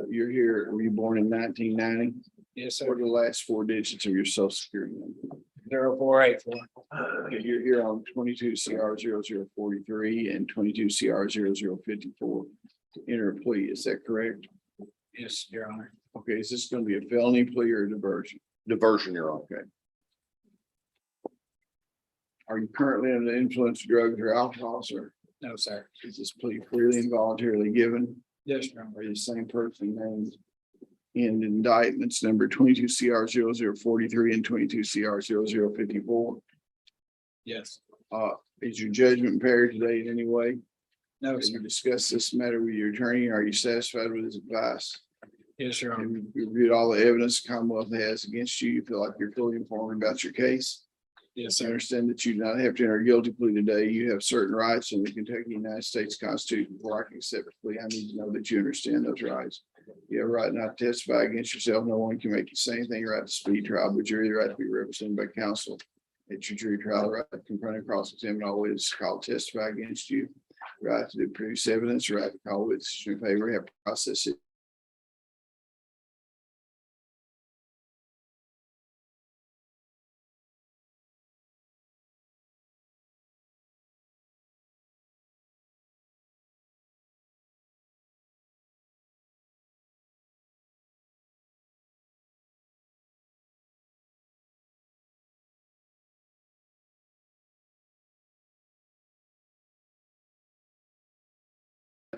You're here. Were you born in 1990? Yes, What are the last 4 digits of your social security number? 0484. Okay, you're here on 22 CR 0043 and 22 CR 0054 to enter a plea. Is that correct? Yes, Your Honor. Okay, is this going to be a felony plea or a diversion? Diversion, Your Honor. Okay. Are you currently under the influence of drugs or alcohol, sir? No, sir. Is this plea freely and voluntarily given? Yes, Your Honor. Are you the same person named in indictments number 22 CR 0043 and 22 CR 0054? Yes. Is your judgment impaired today in any way? No, Have sir. you discussed this matter with your attorney? Are you satisfied with his advice? Yes, Your Have Honor. you reviewed all the evidence the Commonwealth has against you? You feel like you're fully informed about your case? Yes, I sir. understand that you do not have to enter a guilty plea today. You have certain rights in the Kentucky United States Constitution. Before I can accept a plea, I need to know that you understand those rights. You have a right not to testify against yourself. No one can make you say anything. Your right to speed trial, but you're either right to be represented by counsel at your jury trial, right to confront and cross-examine all witnesses called to testify against you, right to produce evidence, right to call witnesses in favor, have to process it.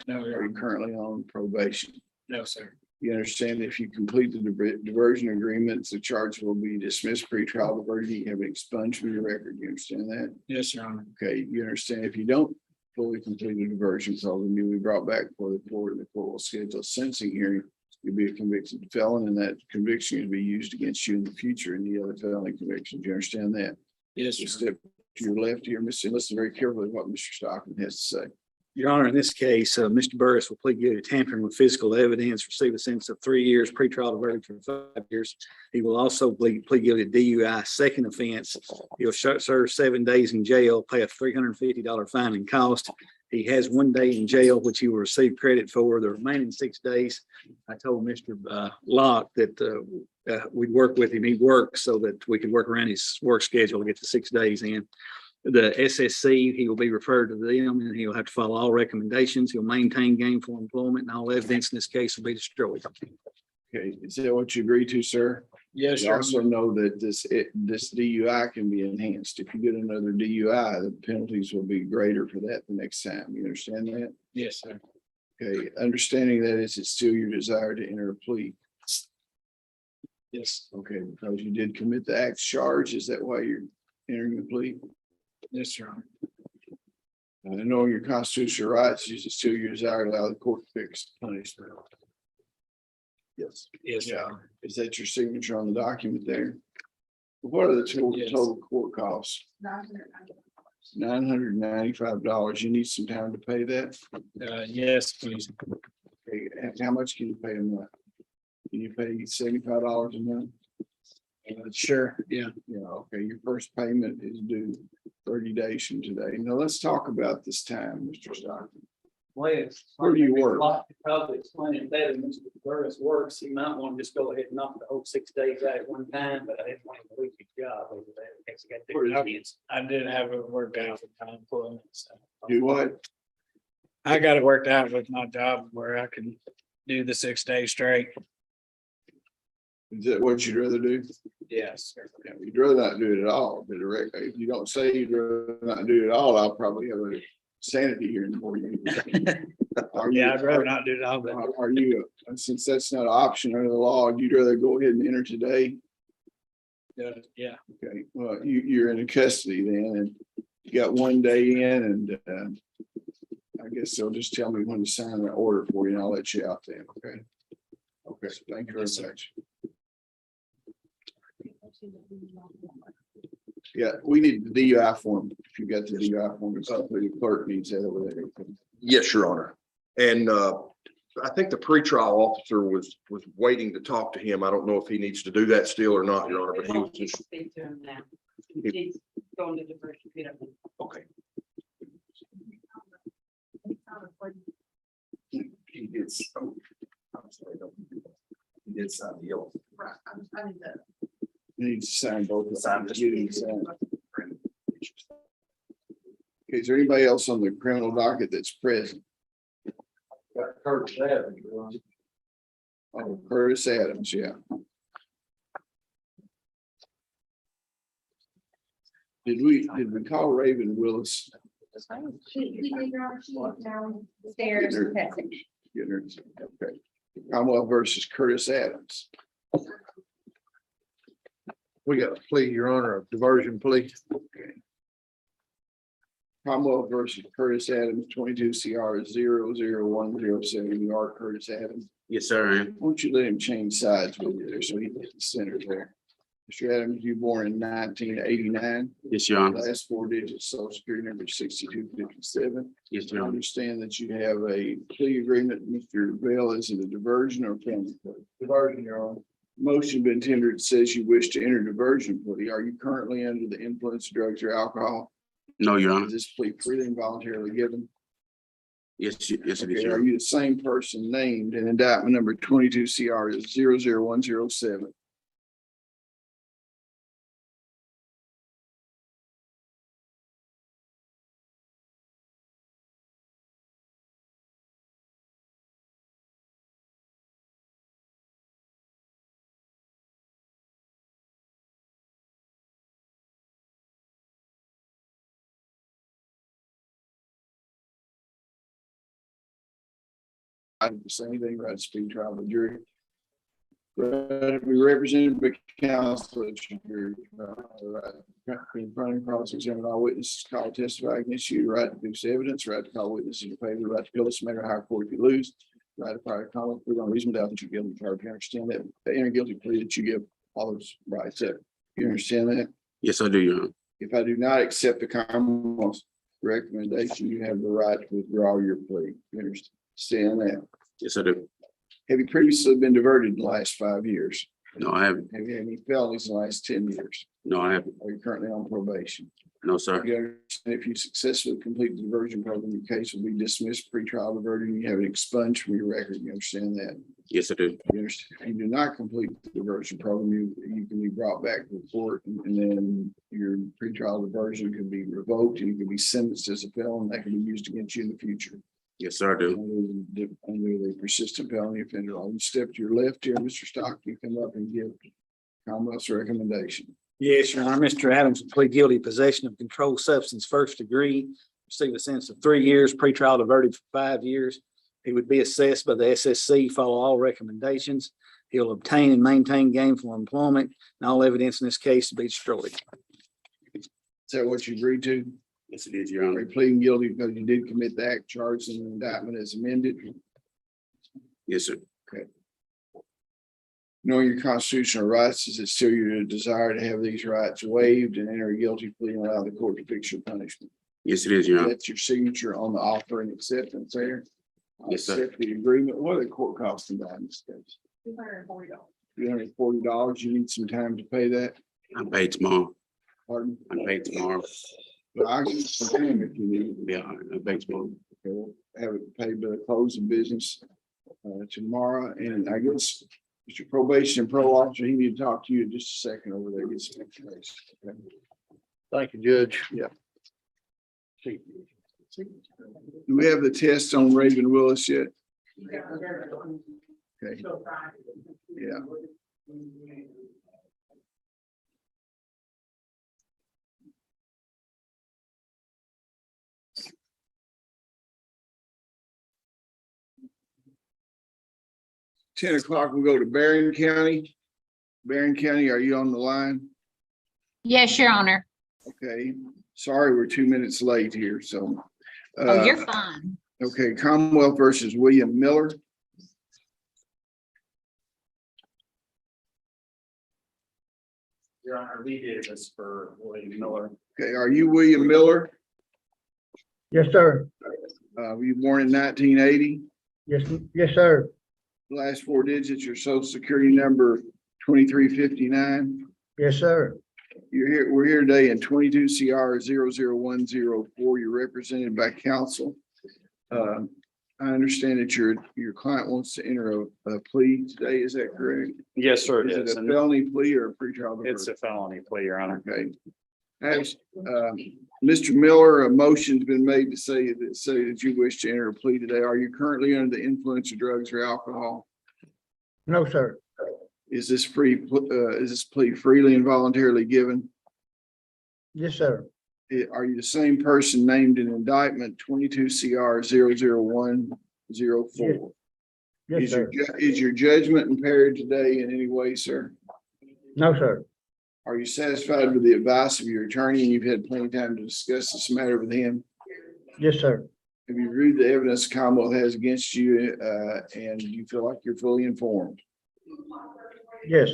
No, Your Are you Honor. currently on probation? No, sir. You understand if you complete the diversion agreements, the charge will be dismissed pre-trial diversion. You have it expunged from your record. You understand that? Yes, Your Honor. Okay, you understand if you don't fully complete the diversion, so then you'll be brought back for the court and the court will schedule a sentencing hearing. You'll be a convicted felon and that conviction will be used against you in the future in the other felony convictions. You understand that? Yes, You Your step to your left here, Mr. Listen very carefully to what Mr. Stockton has to say. Your Honor, in this case, Mr. Burris will plead guilty to tampering with physical evidence, receive a sentence of 3 years, pretrial diverted for 5 years. He will also plead guilty to DUI, second offense. He'll serve 7 days in jail, pay a $350 fine and cost. He has 1 day in jail, which he will receive credit for. The remaining 6 days, I told Mr. Locke that we'd work with him. He'd work so that we could work around his work schedule to get the 6 days in. The SSC, he will be referred to them and he'll have to follow all recommendations. He'll maintain gainful employment and all evidence in this case will be destroyed. Okay, is that what you agree to, sir? Yes, You sir. also know that this DUI can be enhanced. If you get another DUI, the penalties will be greater for that the next time. You understand that? Yes, sir. Okay, understanding that, is it still your desire to enter a plea? Yes, Okay, because you did commit the act charge, is that why you're entering the plea? yes, sir. And knowing your constitutional rights, is it still your desire to allow the court to fix punishment? Yes. Yes, Yeah. sir. Is that your signature on the document there? What are the total, Yes. total court costs? $995. You need some time to pay that? Yes, please. Okay, and how much can you pay a month? Can you pay $75 a month? Sure, yeah. Yeah, okay, your first payment is due 30 days from today. Now, let's talk about this time, Mr. Stockton. Well, Where do you work? Probably explain it better than Mr. Burris works. He might want to just go ahead and knock the whole 6 days out at one time, but I didn't want him to lose his job over there. Because he got Where is the he? kids. I did have it worked out with time employment, so. Do what? I got it worked out with my job where I can do the 6 days straight. Is that what you'd rather do? Yes, sir. Yeah, you'd rather not do it at all, but if you don't say you'd rather not do it at all, I'll probably have a sanity hearing for you. Are you- Yeah, I'd rather not do it all, but Are you, since that's not an option under the law, you'd rather go ahead and enter today? yeah, Okay, well, you're in custody then, and you got 1 day in, and I guess they'll just tell me when to sign the order for you, and I'll let you out then, okay? Okay, thank you very much. Yeah, we need the DUI form. If you got the DUI form, it's up the clerk needs that over there. Yes, Your Honor. And I think the pretrial officer was waiting to talk to him. I don't know if he needs to do that still or not, Your Honor, but he was just, Speak to him now. He's going to diversion. okay. He did. I'm sorry, don't do that. He did sign the oath. Right, I need that. You need to sign both. Sign this. You need to sign. Okay, is there anybody else on the criminal docket that's present? Curtis Adams, Your Honor. Oh, Curtis Adams, yeah. Did we call Raven Willis? He did your sheet downstairs. Get her, okay. Commonwealth versus Curtis Adams. We got a plea, Your Honor, a diversion plea. Okay. Commonwealth versus Curtis Adams, 22 CR 00107, New York, Curtis Adams. Yes, sir. Why don't you let him change sides with you there so he gets the center there? Mr. Adams, you born in 1989. Yes, Your Honor. Last 4 digits, social security number 6257. Yes, I Your Honor. understand that you have a plea agreement. Mr. Bell, is it a diversion or family plea? Diversion, Your Honor. Motion been tendered, says you wish to enter diversion plea. Are you currently under the influence of drugs or alcohol? No, Your Honor. Is this plea freely and voluntarily given? Yes, yes, it is, Okay, Your are Honor. you the same person named in indictment number 22 CR 00107? I didn't say anything about speed trial, but jury. We represented by counsel at your jury. In front of cross-examine all witnesses, call testify against you, right to produce evidence, right to call witnesses in your favor, right to appeal this matter higher court if you lose. Right to prior comment, prove on reasonable doubt that you're guilty, charged. You understand that? The inner guilty plea that you give all those rights up. You understand that? Yes, I do, Your Honor. If I do not accept the Commonwealth's recommendation, you have the right to withdraw your plea. You understand that? Yes, I do. Have you previously been diverted in the last 5 years? No, I haven't. Have you had any felonies in the last 10 years? No, I haven't. Are you currently on probation? No, sir. You understand if you successfully complete the diversion program, your case will be dismissed, pre-trial diverted, and you have it expunged from your record. You understand that? Yes, I do. You understand? If you do not complete the diversion program, you can be brought back to the court, and then your pre-trial diversion can be revoked, and you can be sentenced as a felon. That can be used against you in the future. Yes, sir, I do. Under the persistent felony offender law. You step to your left here, Mr. Stockton, you come up and give Commonwealth's recommendation. Yes, Your Honor, Mr. Adams will plead guilty possession of controlled substance first degree, receive a sentence of 3 years, pretrial diverted for 5 years. He would be assessed by the SSC, follow all recommendations. He'll obtain and maintain gainful employment, and all evidence in this case to be destroyed. Is that what you agreed to? Yes, it is, Your Are Honor. you pleading guilty because you did commit the act charged in the indictment as amended? Yes, sir. Knowing your constitutional rights, is it still your desire to have these rights waived and enter a guilty plea and allow the court to fix your punishment? Yes, it is, Your Honor. That's your signature on the offer and acceptance there. I Yes, sir. accept the agreement. What are the court costs involved in this case? $240. $340. You need some time to pay that. I'm paid tomorrow. Pardon? I'm paid tomorrow. But I can forgive if you need. Yeah, I'm paid tomorrow. Okay, we'll have it paid by the close of business tomorrow. And I guess Mr. Probation and Parole Officer, he need to talk to you in just a second over there. Get some information. Okay? Thank you, Judge. Yeah. Do we have the test on Raven Willis yet? Okay. Yeah. 10 o'clock, we'll go to Berrien County. Berrien County, are you on the line? Yes, Your Honor. Okay, sorry, we're 2 minutes late here, so. Oh, you're fine. Okay, Commonwealth versus William Miller. Your Honor, we did this for William Miller. Okay, are you William Miller? Yes, sir. Were you born in 1980? Yes, sir. Last 4 digits, your social security number 2359. Yes, sir. We're here today in 22 CR 00104. You're represented by counsel. I understand that your client wants to enter a plea today. Is that correct? Yes, sir. Is it a felony plea or a pretrial? It's a felony plea, Your Honor. Okay. Has, Mr. Miller, a motion's been made to say that you wish to enter a plea today. Are you currently under the influence of drugs or alcohol? No, sir. Is this plea freely and voluntarily given? Yes, sir. Are you the same person named in indictment 22 CR 00104? Yes, sir. Is your judgment impaired today in any way, sir? No, sir. Are you satisfied with the advice of your attorney and you've had plenty of time to discuss this matter with him? Yes, sir. Have you reviewed the evidence Commonwealth has against you and you feel like you're fully informed? Yes.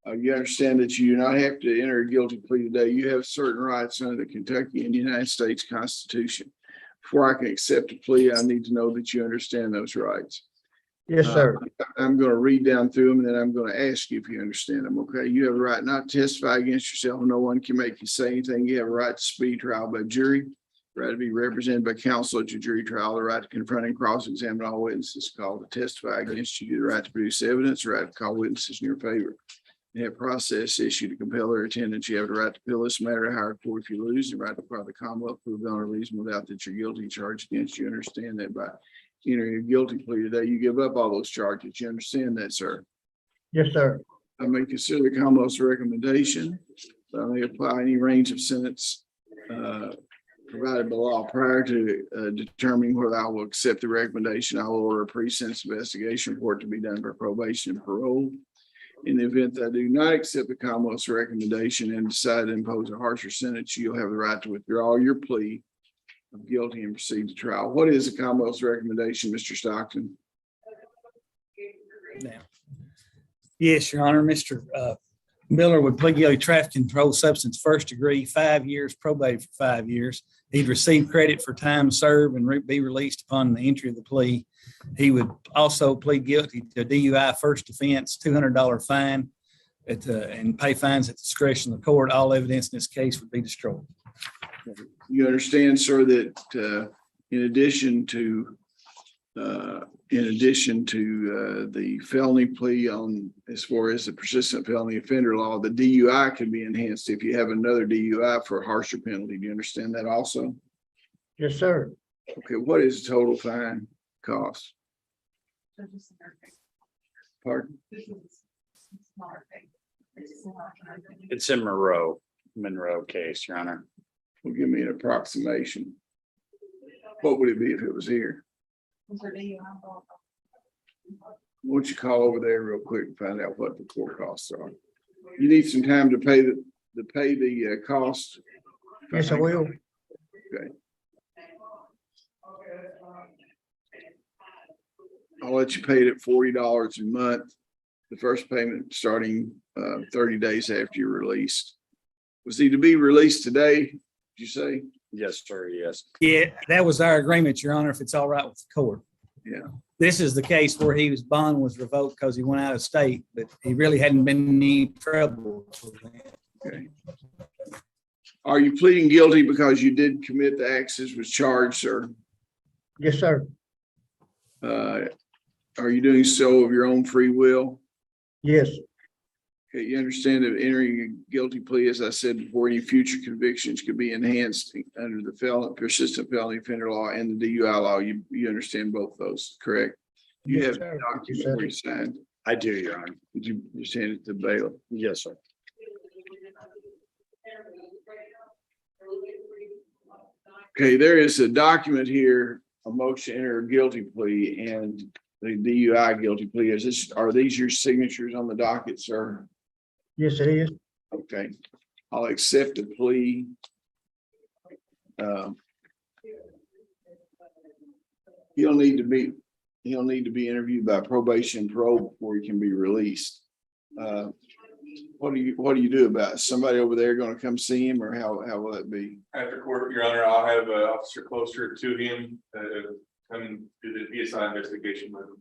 You understand that you do not have to enter a guilty plea today. You have certain rights under the Kentucky and United States Constitution. Before I can accept a plea, I need to know that you understand those rights. Yes, sir. I'm going to read down through them and then I'm going to ask you if you understand them. Okay. You have a right not to testify against yourself. No one can make you say anything. You have a right to speedy trial by jury, right to be represented by counsel at your jury trial, the right to confront and cross-examine all witnesses called to testify against you, the right to produce evidence, the right to call witnesses in your favor. You have process issue to compel their attendance. You have the right to appeal this matter to higher court if you lose, the right to file the Commonwealth prove beyond a reasonable doubt that you're guilty charged against you. Understand that by entering a guilty plea today, you give up all those charges. You understand that, sir? Yes, sir. I may consider the Commonwealth's recommendation. I may apply any range of sentence provided by law prior to determining whether I will accept the recommendation. I will order a pre-sentence investigation report to be done by probation and parole. In the event that I do not accept the Commonwealth's recommendation and decide to impose a harsher sentence, you'll have the right to withdraw your plea of guilty and proceed to trial. What is the Commonwealth's recommendation, Mr. Stockton? Now, yes, Your Honor, Mr. Miller would plead guilty to traffic controlled substance first degree, 5 years, probated for 5 years. He'd receive credit for time served and be released upon the entry of the plea. He would also plead guilty to DUI first offense, $200 fine and pay fines at the discretion of the court. All evidence in this case would be destroyed. You understand, sir, that in addition to the felony plea on as far as the persistent felony offender law, the DUI can be enhanced if you have another DUI for a harsher penalty. Do you understand that also? Yes, sir. Okay, what is the total fine cost? So just another thing. Pardon? This is smaller thing. It's smaller thing. It's in Monroe case, Your Honor. Well, give me an approximation. What would it be if it was here? Was there any, Why don't you call over there real quick and find out what the court costs are? You need some time to pay the cost. Yes, I will. Okay. I'll let you pay it at $40 a month. The first payment starting 30 days after you're released. Was he to be released today? Did you say? Yes, sir, yes. Yeah, that was our agreement, Your Honor, if it's all right with the court. Yeah. This is the case where his bond was revoked because he went out of state, but he really hadn't been in any trouble. Okay. Are you pleading guilty because you did commit the acts as was charged, sir? Yes, sir. Are you doing so of your own free will? Yes, Okay, you understand that entering a guilty plea, as I said before, any future convictions could be enhanced under the persistent felony offender law and the DUI law. You understand both those, correct? You Yes, have sir. a document where you signed. I do, Your Honor. Did you just hand it to bailiff? Yes, sir. Okay, there is a document here, a motion to enter a guilty plea and the DUI guilty plea. Are these your signatures on the docket, sir? yes, it is. Okay, I'll accept the plea. He'll need to be interviewed by probation and parole before he can be released. What do you do about it? Somebody over there going to come see him, or how will that be? After court, Your Honor, I'll have an officer closer to him, come and do the PSI investigation with him.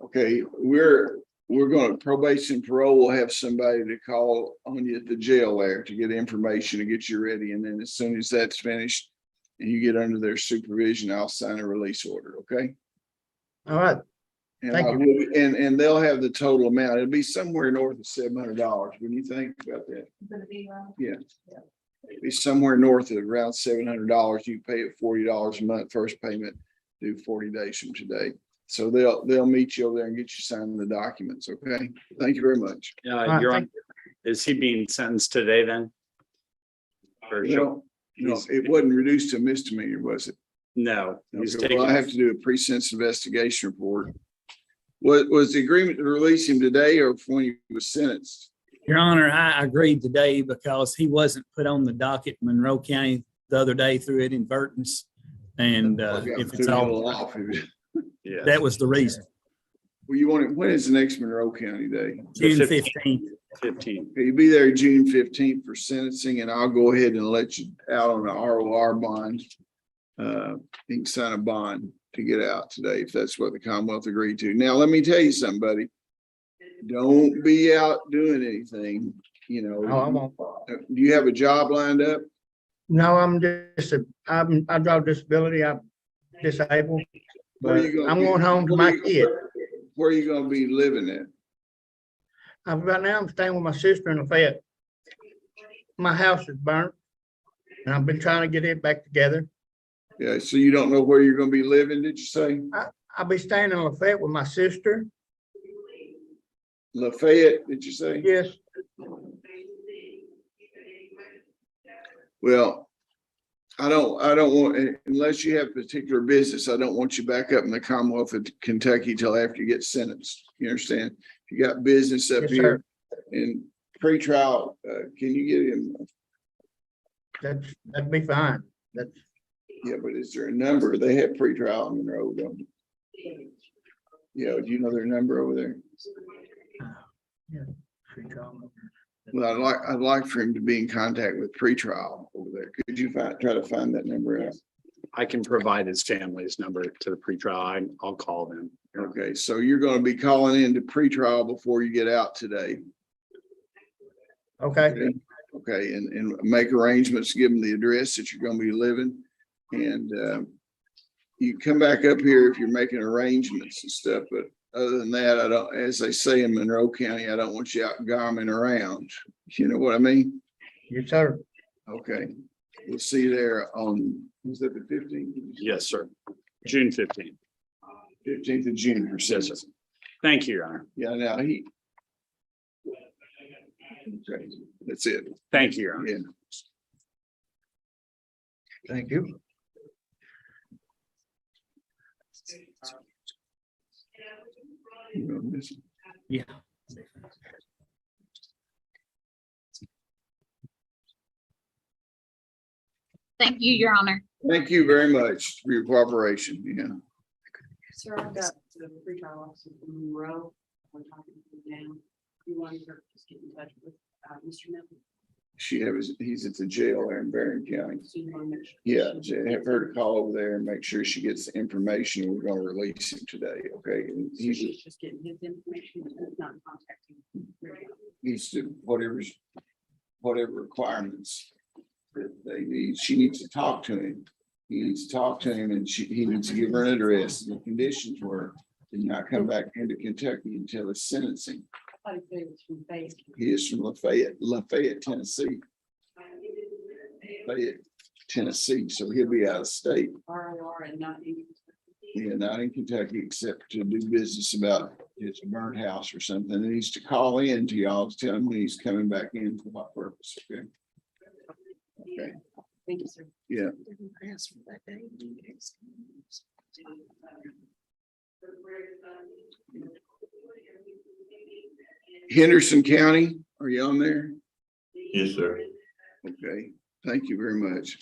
Okay, we're going to probation and parole. We'll have somebody to call on you at the jail there to get information and get you ready. And then as soon as that's finished and you get under their supervision, I'll sign a release order. Okay. All right. And Thank I will, and they'll have the total amount. It'll be somewhere north of $700. When you think about that, yeah, it'll be somewhere north of around $700. You pay it $40 a month, first payment due 40 days from today. So they'll meet you over there and get you signing the documents. Okay. Thank you very much. right, Your thank Honor, is he being sentenced today then? For sure. No, it wasn't reduced to a misdemeanor, was it? No. He's Okay, taking. well, I have to do a pre-sentence investigation report. Was the agreement to release him today or when he was sentenced? Your Honor, I agreed today because he wasn't put on the docket in Monroe County the other day through inadvertence. And if it's all, off. Yeah. that was the reason. Well, you want it, when is the next Monroe County Day? June 15th. 15th. 15. Okay, you'll be there June 15th for sentencing, and I'll go ahead and let you out on the ROR bond. You can sign a bond to get out today if that's what the Commonwealth agreed to. Now, let me tell you something, buddy. Don't be out doing anything, you know. Oh, I won't. Do you have a job lined up? No, I draw disability. I'm disabled, Where but you gonna I'm be? going home to my kid. Where are you gonna be living at? Right now I'm staying with my sister in Lafayette. My house is burnt and I've been trying to get it back together. Yeah, so you don't know where you're gonna be living, did you say? I'll be staying in Lafayette with my sister. Lafayette, did you say? Yes, Well, I don't want, unless you have particular business, I don't want you back up in the Commonwealth of Kentucky till after you get sentenced. You understand? If you got business up Yes, here and pretrial, can you get him? that'd be fine. That's, Yeah, but is there a number? They have pretrial in Monroe, don't they? Yeah, do you know their number over there? Well, I'd like for him to be in contact with pretrial over there. Could you try to find that number out? I can provide his family's number to the pretrial. I'll call them. Okay, so you're gonna be calling into pretrial before you get out today. okay, Okay, and make arrangements, give them the address that you're gonna be living. And you come back up here if you're making arrangements and stuff, but other than that, I don't, as they say in Monroe County, I don't want you out garming around. You know what I mean? yes, sir. Okay. We'll see you there on, was that the 15th? Yes, sir. June 15th. 15th of June for Yes, sir. Thank you, Your Honor. Yeah, now he. Okay, that's it. Thank you, Your Honor. Yeah. Thank you. Yeah. Thank you, Your Honor. Thank you very much for your cooperation. Yeah. Sir, I've got the pretrial officer from Monroe. We're talking to him now. You want to just get in touch with Mr. Milton? He's at the jail there in Barron County. So you want to make sure. Yeah, have her to call over there and make sure she gets the information. We're gonna release him today, okay? And So she's just getting his information, not contacting. he's to whatever requirements that they need. She needs to talk to him. He needs to talk to him and he needs to give her an address. The conditions were to not come back into Kentucky until his sentencing. He is from Lafayette, Tennessee. Lafayette, Tennessee, so he'll be out of state. ROR and not in. Yeah, not in Kentucky, except to do business about his burnt house or something. He needs to call in to y'all to tell him when he's coming back in for what purpose, okay? Okay, Thank you, sir. yeah. Henderson County, are you on there? Yes, sir. Okay, thank you very much.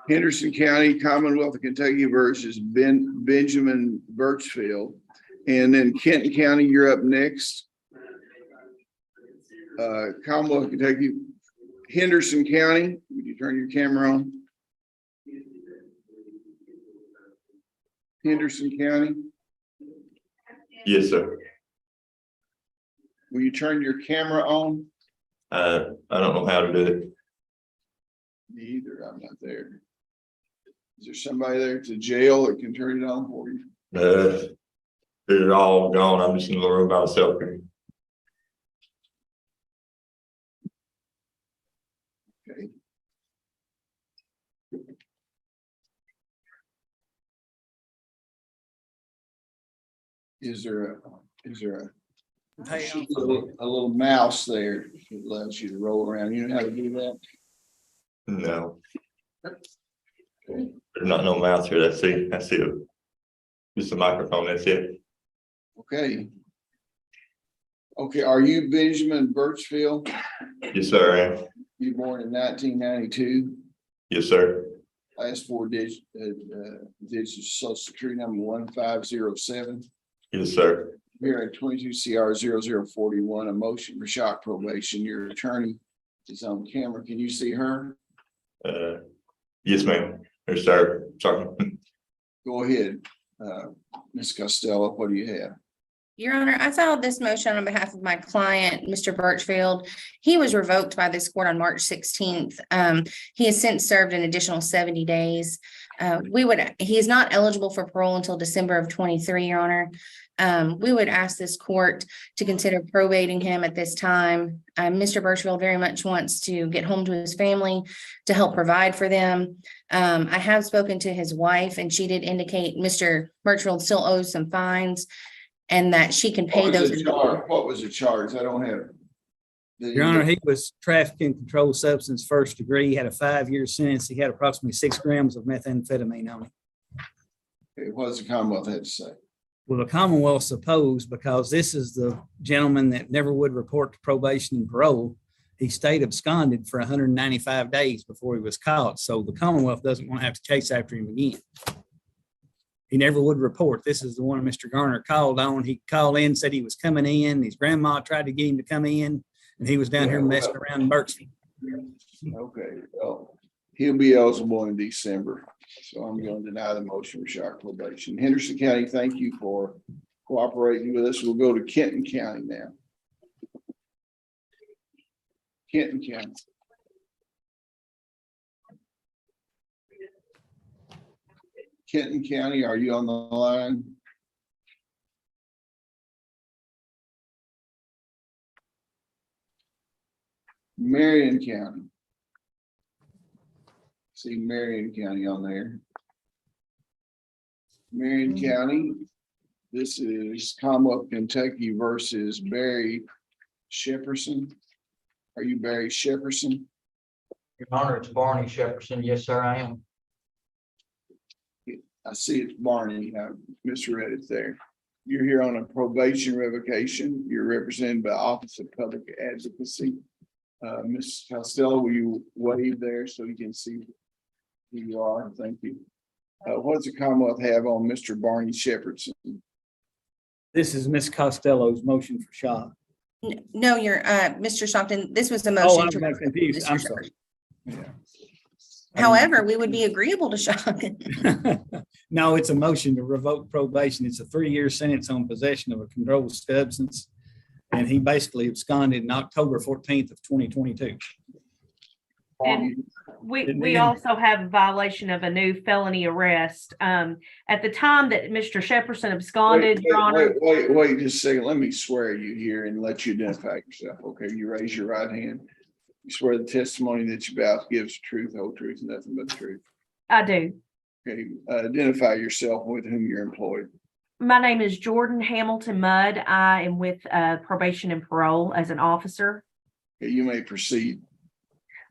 Henderson County, Commonwealth of Kentucky versus Benjamin Birchfield. And then Kenton County, you're up next. Commonwealth of Kentucky, Henderson County, would you turn your camera on? Henderson County, Yes, sir. will you turn your camera on? I don't know how to do it. Me either, I'm not there. Is there somebody there at the jail that can turn it on for you? They're all gone. I'm just in the room by myself here. Okay. Is there a little mouse there that allows you to roll around? You know how to do that? No. There's not no mouse here. That's it. Just a microphone. That's it. Okay. Okay, are you Benjamin Birchfield? Yes, sir. I am. You born in 1992? Yes, sir. Last four digits of social security number 1507. Yes, sir. Here at 22 CR 0041, a motion for shock probation. Your attorney is on camera. Can you see her? Yes, ma'am. Yes, sir. Sorry. Go ahead. Ms. Costello, what do you have? Your Honor, I filed this motion on behalf of my client, Mr. Birchfield. He was revoked by this court on March 16th. He has since served an additional 70 days. He is not eligible for parole until December of 23, Your Honor. We would ask this court to consider probating him at this time. Mr. Birchfield very much wants to get home to his family to help provide for them. I have spoken to his wife and she did indicate Mr. Birchfield still owes some fines and that she can pay those. What was the charge? I don't have. Your Honor, he was trafficking controlled substance first degree, had a 5-year sentence. He had approximately 6 grams of methamphetamine on him. Okay, what does the Commonwealth have to say? Well, the Commonwealth supposed, because this is the gentleman that never would report to probation and parole, he stayed absconded for 195 days before he was caught. So the Commonwealth doesn't want to have to chase after him again. He never would report. This is the one Mr. Garner called on. He called in, said he was coming in. His grandma tried to get him to come in, and he was down here messing around in Birchfield. Okay, well, he'll be eligible in December. So I'm going to deny the motion for shock probation. Henderson County, thank you for cooperating with us. We'll go to Kenton County now. Kenton County. Kenton County, are you on the line? Marion County. See Marion County on there. Marion County, this is Commonwealth, Kentucky versus Barry Shepperson. Are you Barry Shepperson? Your Honor, it's Barney Shepperson. Yes, sir, I am. I see it's Barney. I misread it there. You're here on a probation revocation. You're represented by Office of Public Advocacy. Ms. Costello, will you wave there so you can see who you are? Thank you. What does the Commonwealth have on Mr. Barney Shepperson? This is Ms. Costello's motion for shock. No, you're, Mr. Stockton, this was the Oh, motion. I'm to- confused. I'm Mr. sorry. Yeah. However, we would be agreeable to shock. No, it's a motion to revoke probation. It's a 3-year sentence on possession of a controlled substance. And he basically absconded in October 14th of 2022. And We also have a violation of a new felony arrest. At the time that Mr. Shepperson absconded, Your Honor. Wait just a second. Let me swear you here and let you identify yourself. Okay, you raise your right hand. You swear the testimony that you about to give is the truth, whole truth, and nothing but the truth. I do. Okay, identify yourself with whom you're employed. My name is Jordan Hamilton Mudd. I am with probation and parole as an officer. Okay, you may proceed.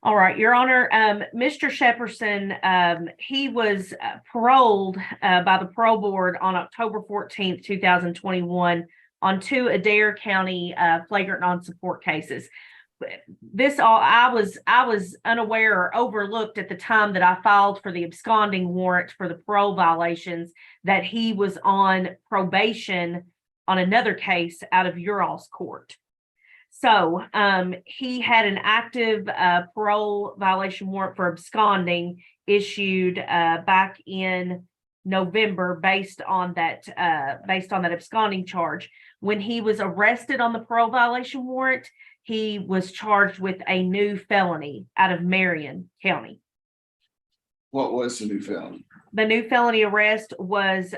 All right, Your Honor, Mr. Shepperson, he was paroled by the parole board on October 14th, 2021 on 2 Adair County flagrant non-support cases. I was unaware or overlooked at the time that I filed for the absconding warrant for the parole violations that he was on probation on another case out of your all's court. So he had an active parole violation warrant for absconding issued back in November based on that absconding charge. When he was arrested on the parole violation warrant, he was charged with a new felony out of Marion County. What was the new felony? The new felony arrest was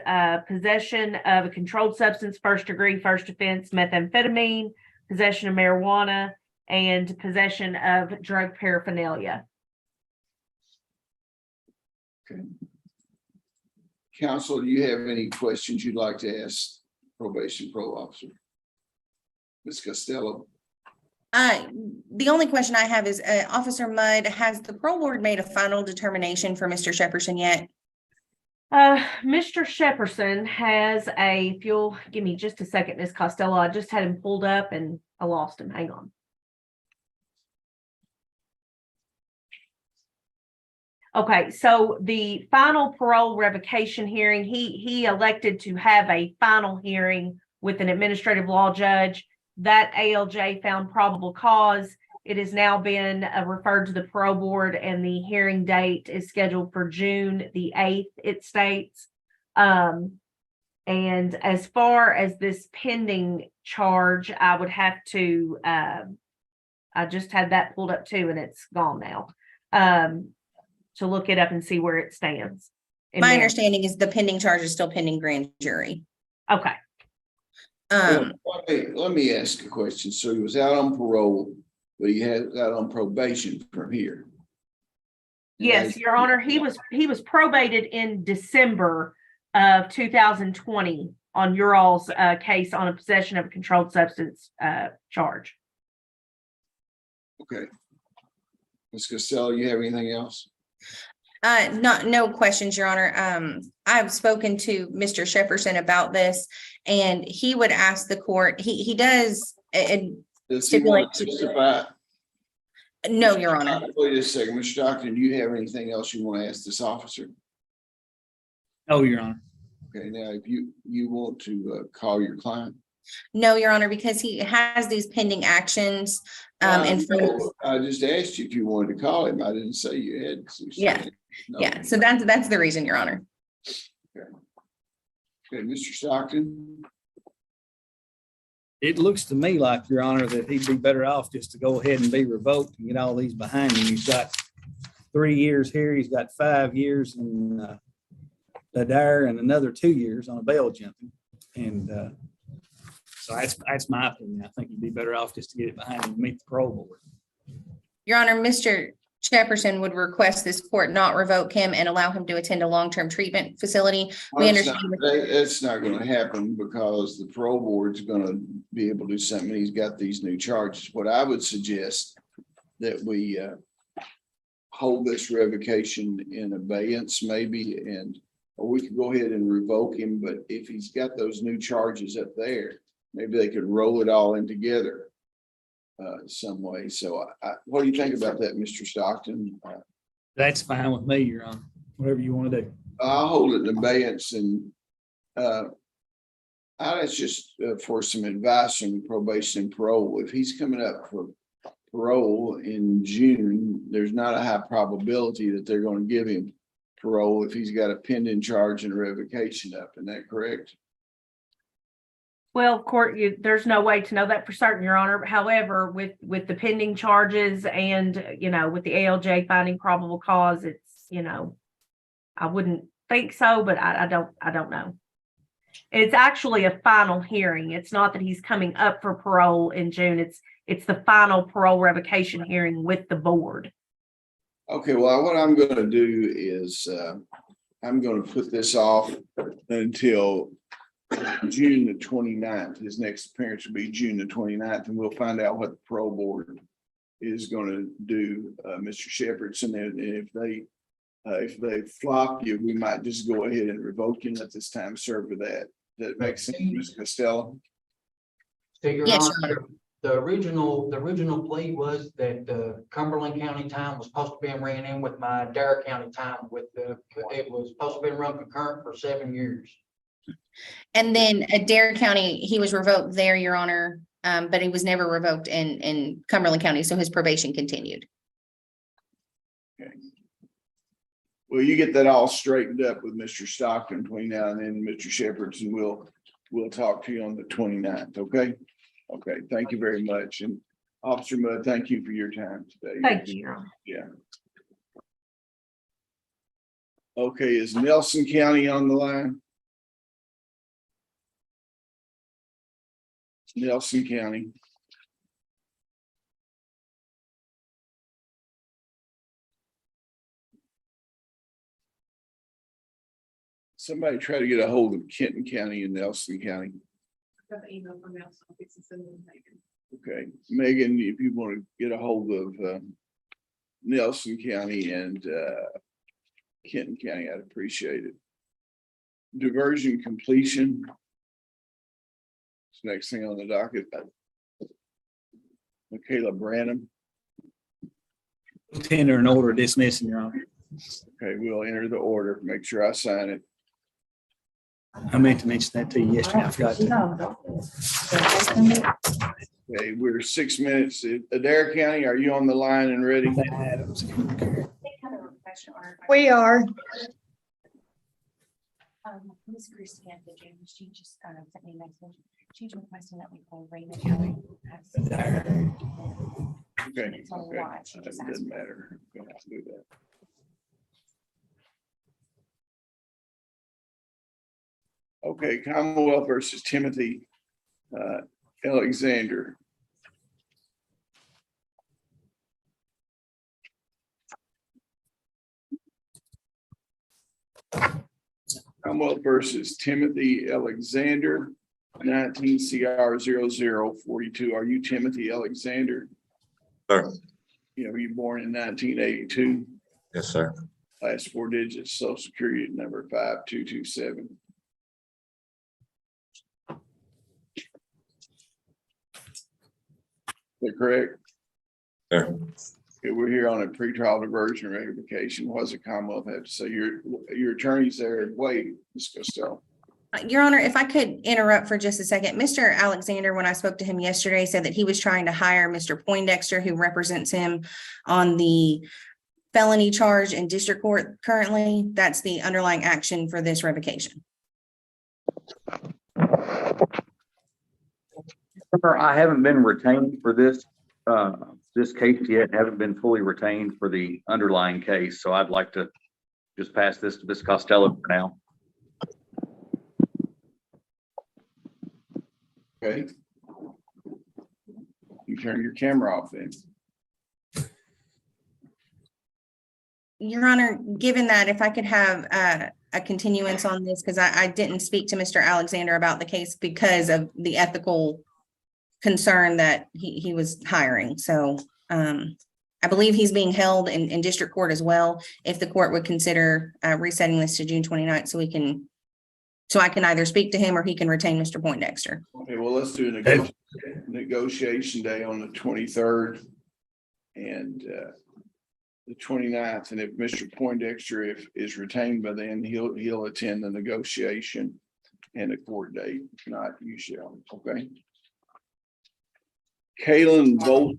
possession of a controlled substance, first degree, first offense, methamphetamine, possession of marijuana, and possession of drug paraphernalia. Okay. Counsel, do you have any questions you'd like to ask probation parole officer? Ms. Costello. The only question I have is, Officer Mudd, has the parole board made a final determination for Mr. Shepperson yet? Mr. Shepperson has if you'll give me just a second, Ms. Costello, I just had him pulled up and I lost him. Hang on. Okay, so the final parole revocation hearing, he elected to have a final hearing with an administrative law judge. That ALJ found probable cause. It has now been referred to the parole board, and the hearing date is scheduled for June the 8th, it states. And as far as this pending charge, I would have to, I just had that pulled up too, and it's gone now, to look it up and see where it stands. My understanding is the pending charge is still pending grand jury. Okay. Let me ask a question. So he was out on parole, but he had out on probation from here. Yes, Your Honor, he was probated in December of 2020 on your all's case on a possession of a controlled substance charge. Okay. Ms. Costello, you have anything else? No questions, Your Honor. I've spoken to Mr. Shepperson about this, and he would ask the court, he does stipulate. No, Your Honor. Wait a second, Mr. Stockton, do you have anything else you want to ask this officer? Oh, Your Honor. Okay, now if you want to call your client. No, Your Honor, because he has these pending actions. I just asked you if you wanted to call him. I didn't say you had. Yeah. No. Yeah, so that's the reason, Your Honor. Okay, Mr. Stockton. It looks to me like, Your Honor, that he'd be better off just to go ahead and be revoked and get all these behind him. He's got 3 years here. He's got 5 years in Adair and another 2 years on a bail jumping. And so that's my opinion. I think he'd be better off just to get it behind him and meet the parole board. Your Honor, Mr. Jefferson would request this court not revoke him and allow him to attend a long-term treatment facility. We understand. It's not gonna happen because the parole board's gonna be able to do something. He's got these new charges. What I would suggest that we hold this revocation in abeyance maybe, or we could go ahead and revoke him, but if he's got those new charges up there, maybe they could roll it all in together some way. So what do you think about that, Mr. Stockton? That's fine with me, Your Honor, whatever you want to do. I'll hold it in abeyance and that's just for some advice from probation and parole. If he's coming up for parole in June, there's not a high probability that they're going to give him parole if he's got a pending charge and a revocation up. Isn't that correct? Well, court, there's no way to know that for certain, Your Honor. However, with the pending charges and, with the ALJ finding probable cause, it's, I wouldn't think so, but I don't know. It's actually a final hearing. It's not that he's coming up for parole in June. It's the final parole revocation hearing with the board. Okay, well, what I'm going to do is I'm going to put this off until June the 29th. His next appearance will be June the 29th, and we'll find out what the parole board is going to do, Mr. Shepherdson. And if they flop you, we might just go ahead and revoke you and let this time serve with that. That makes sense, Ms. Costello? So Your Yes, Honor, Your Honor. the original plea was that Cumberland County time was supposed to be ran in with my Adair County time it was supposed to be run concurrent for 7 years. And then Adair County, he was revoked there, Your Honor, but he was never revoked in Cumberland County, so his probation continued. Okay. Well, you get that all straightened up with Mr. Stockton between now and then, Mr. Shepherdson. We'll talk to you on the 29th, okay? Okay, thank you very much. And Officer Mudd, thank you for your time today. Thank you, Your Honor. Yeah. Okay, is Nelson County on the line? Nelson County. Somebody try to get a hold of Kenton County and Nelson County. Got the email from Nelson. I'll fix it, send it to Megan. Okay, Megan, if you want to get a hold of Nelson County and Kenton County, I'd appreciate it. Diversion completion. Next thing on the docket. Michaela Branham. Tender an order dismissing, Your Honor. Okay, we'll enter the order. Make sure I sign it. I meant to mention that to you yesterday. I forgot to. Okay, we're 6 minutes. Adair County, are you on the line and ready? We are. Ms. Christie at the gym, she just sent me a message. She's requesting that we call Raymond County. Okay, It's on okay. why she It just asked. doesn't matter. We'll have to do that. Okay, Commonwealth versus Timothy Alexander. Commonwealth versus Timothy Alexander, 19 CR 0042. Are you Timothy Alexander? Sir. Were you born in 1982? Yes, sir. Last 4 digits, social security number 5227. Is that correct? Sir. Okay, we're here on a pretrial diversion ratification. What does the Commonwealth have to say? Your attorney's there. Wait, Ms. Costello. Your Honor, if I could interrupt for just a second. Mr. Alexander, when I spoke to him yesterday, said that he was trying to hire Mr. Poindexter, who represents him on the felony charge in district court currently. That's the underlying action for this revocation. Sir, I haven't been retained for this, this case yet, haven't been fully retained for the underlying case, so I'd like to just pass this to Ms. Costello for now. Okay. You turn your camera off then. Your Honor, given that, if I could have a continuance on this, because I didn't speak to Mr. Alexander about the case because of the ethical concern that he was hiring. So I believe he's being held in district court as well. If the court would consider resetting this to June 29th, so I can either speak to him or he can retain Mr. Poindexter. Okay, well, let's do a negotiation day on the 23rd and the 29th. And if Mr. Poindexter is retained by then, he'll attend the negotiation and a court date. If not, you shall. Okay. Kaylin Bolton.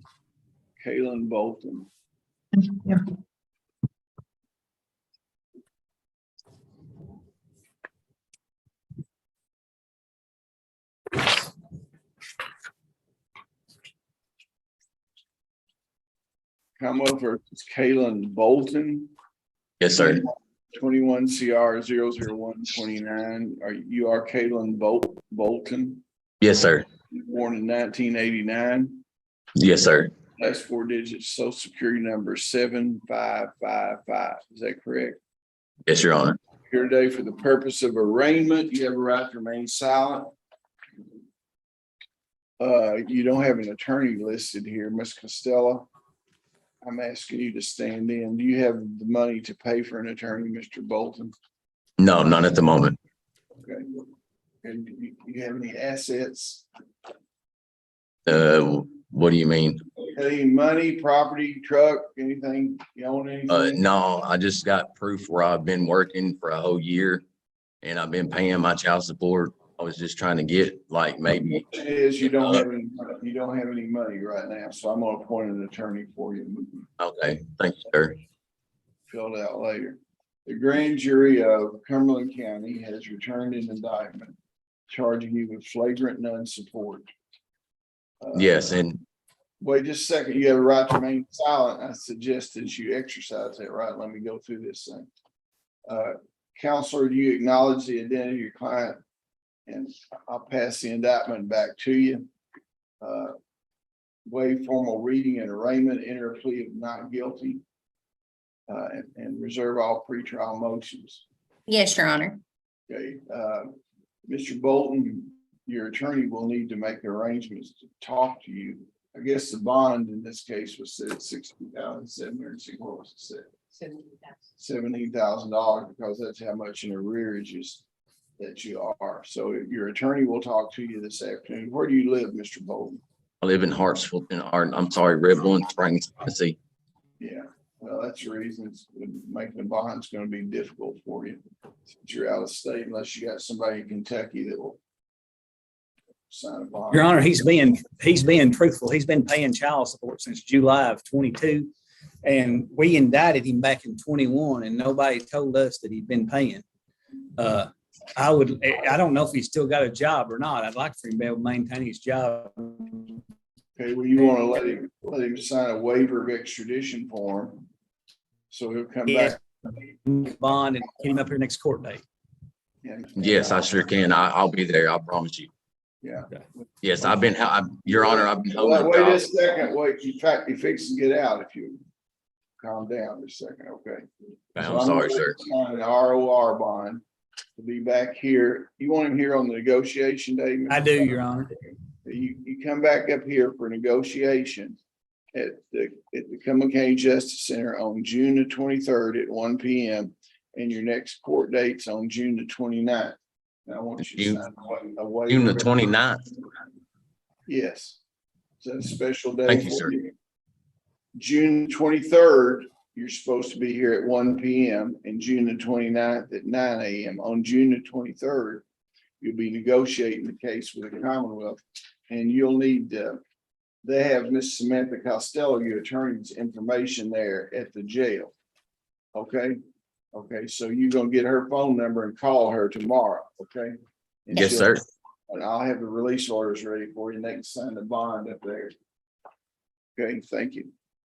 Come over, it's Kaylin Bolton. Yes, sir. 21 CR 00129. You are Kaylin Bolton, Yes, sir. born in 1989. Yes, sir. Last four digits, social security number 7555. Is that correct? Yes, Your Honor. Here today for the purpose of arraignment. You have a right to remain silent. You don't have an attorney listed here, Ms. Costello. I'm asking you to stand in. Do you have the money to pay for an attorney, Mr. Bolton? No, none at the moment. Okay. And do you have any assets? What do you mean? Any money, property, truck, anything? You own anything? No, I just got proof where I've been working for a whole year and I've been paying my child support. I was just trying to get like maybe. It is, you don't have any money right now, so I'm gonna appoint an attorney for you. Okay, thank you, sir. Filled out later. The grand jury of Cumberland County has returned an indictment charging you with flagrant non-support. Yes, and Wait just a second. You have a right to remain silent. I suggest that you exercise that right. Let me go through this thing. Counselor, do you acknowledge the identity of your client? And I'll pass the indictment back to you. Waive formal reading and arraignment, enter a plea of not guilty, and reserve all pretrial motions. Yes, Your Honor. Okay, Mr. Bolton, your attorney will need to make arrangements to talk to you. I guess the bond in this case was set at $60,760. What was it set? $17,000, because that's how much in arrearages that you are. So your attorney will talk to you this afternoon. Where do you live, Mr. Bolton? I live in Hartsville, Red One Springs, Tennessee. Yeah, well, that's the reason making the bond's going to be difficult for you since you're out of state, unless you got somebody in Kentucky that will sign a bond. Your Honor, he's being truthful. He's been paying child support since July of 22. And we indicted him back in 21 and nobody told us that he'd been paying. I don't know if he's still got a job or not. I'd like for him to be able to maintain his job. Okay, well, you want to let him sign a waiver of extradition form. So he'll come back. Bond and get him up here next court date. Yes, I sure can. I'll be there. I promise you. Yeah. Yes, Your Honor, I've been holding. Wait a second, wait, you fix and get out if you calm down just a second, okay? I'm sorry, sir. Sign an ROR bond to be back here. You want him here on the negotiation day? I do, Your Honor. You come back up here for negotiation at the Cumberland County Justice Center on June the 23rd at 1 p.m. and your next court date's on June the 29th. Now, I want you to sign a waiver. June the 29th. Yes. Is that a special day? Thank you, sir. June 23rd, you're supposed to be here at 1 p.m. and June the 29th at 9 a.m. On June the 23rd, you'll be negotiating the case with the Commonwealth, and you'll need they have Miss Samantha Costello, your attorney's information there at the jail. Okay. Okay, so you're gonna get her phone number and call her tomorrow, okay? And Yes, sir. And I'll have the release orders ready for you, and they can sign the bond up there. Okay, thank you.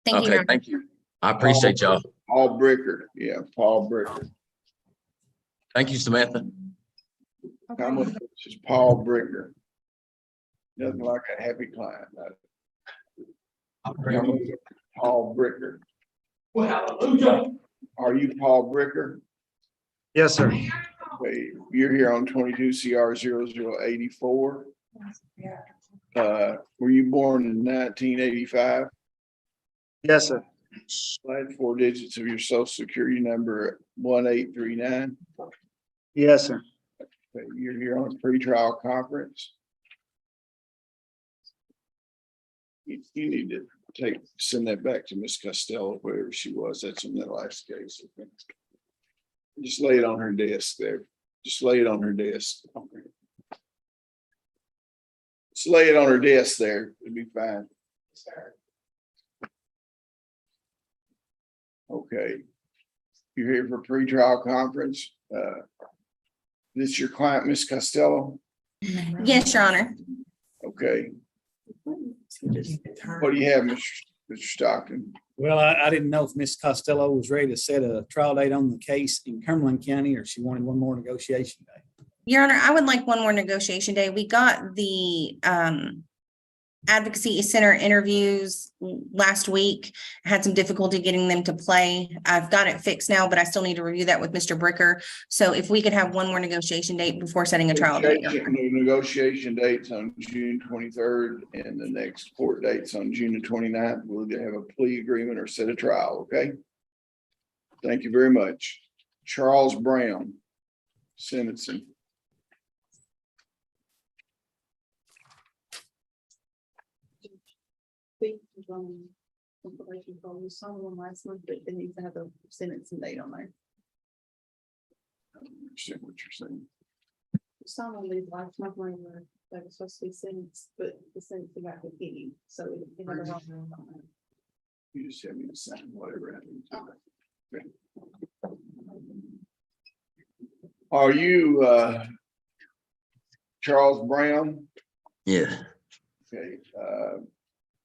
Thank you. Okay, Your Honor. thank you. I appreciate y'all. Paul Bricker, yeah, Paul Bricker. Thank you, Samantha. Come with, this is Paul Bricker. Nothing like a happy client. Come with Paul Bricker. Are you Paul Bricker? Yes, sir. Okay, you're here on 22 CR 0084. Were you born in 1985? Yes, sir. Last four digits of your social security number 1839. Yes, sir. Okay, you're here on a pretrial conference. You need to send that back to Miss Costello, wherever she was. That's in that last case. Just lay it on her desk there. Just lay it on her desk. Just lay it on her desk there. It'll be fine. Okay. You're here for pre-trial conference. This your client, Miss Costello? Yes, Your Honor. Okay. What do you have, Mr. Stockton? Well, I didn't know if Miss Costello was ready to set a trial date on the case in Cumberland County, or she wanted one more negotiation day. Your Honor, I would like one more negotiation day. We got the advocacy center interviews last week. I had some difficulty getting them to play. I've got it fixed now, but I still need to review that with Mr. Bricker. So if we could have one more negotiation date before setting a trial date. Negotiation dates on June 23rd and the next court dates on June 29th. We'll either have a plea agreement or set a trial, okay? Thank you very much. Charles Brown, sentencing. Information from someone last month, but it needs to have a sentencing date on there. I don't understand what you're saying. Someone leave last month when they were supposed to be sentenced, but the sentencing got continued, so it had a wrong number on it. You just have me to sign whatever happens. Okay. Are you Charles Brown? Yeah. Okay,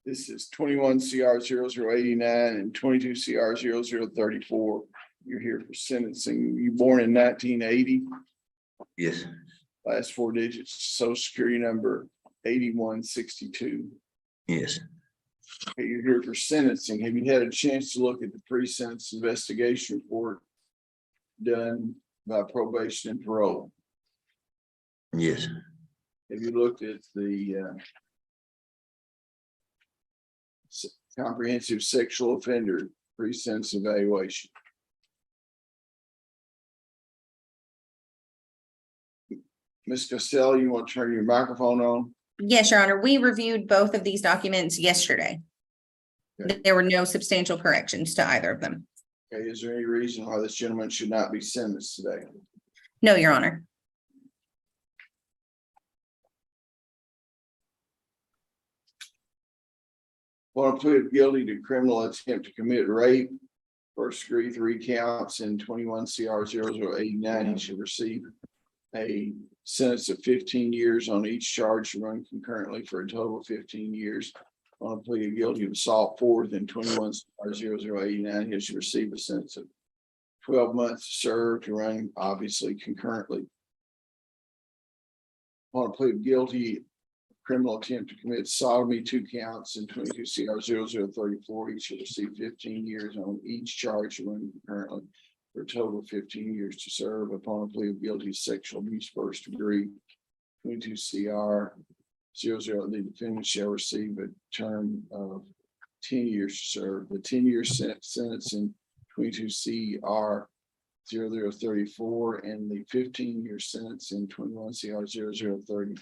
this is 21 CR 0089 and 22 CR 0034. You're here for sentencing. You born in 1980? Yes. Last four digits, social security number 8162. Yes. Okay, you're here for sentencing. Have you had a chance to look at the pre-sentence investigation report done by probation and parole? Yes. Have you looked at the comprehensive sexual offender pre-sentence evaluation? Ms. Costello, you want to turn your microphone on? Yes, Your Honor. We reviewed both of these documents yesterday. Okay. There were no substantial corrections to either of them. Okay, is there any reason why this gentleman should not be sentenced today? No, Your Honor. Well, pleaded guilty to criminal attempt to commit rape, first degree 3 counts in 21 CR 0089. He should receive a sentence of 15 years on each charge to run concurrently for a total of 15 years. On a plea of guilty of assault fourth in 21 CR 0089, he should receive a sentence of 12 months served to run obviously concurrently. On a plea of guilty criminal attempt to commit sodomy 2 counts in 22 CR 0034, he should receive 15 years on each charge to run concurrently for a total of 15 years to serve. Upon a plea of guilty sexual abuse first degree 22 CR 00, the defendant shall receive a term of 10 years to serve. The 10-year sentence in 22 CR 0034 and the 15-year sentence in 21 CR 0034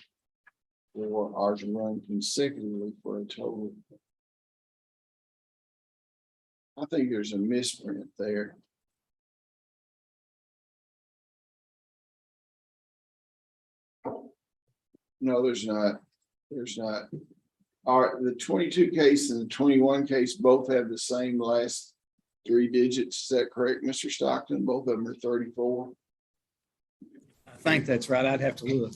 are to run consecutively for a total. I think there's a misprint there. No, there's not. There's not. All right, the 22 case and the 21 case both have the same last 3 digits. Is that correct, Mr. Stockton? Both of them are 34. I think that's right. I'd have to look.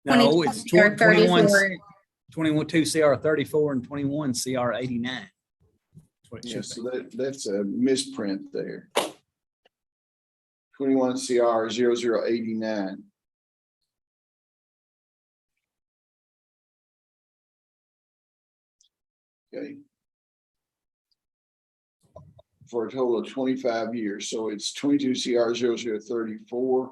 No, it's 2020 or 21, 34. 21, 2 CR 34 and 21 CR 89. That's what it Yeah, should so be. that's a misprint there. 21 CR 0089. Okay. For a total of 25 years. So it's 22 CR 0034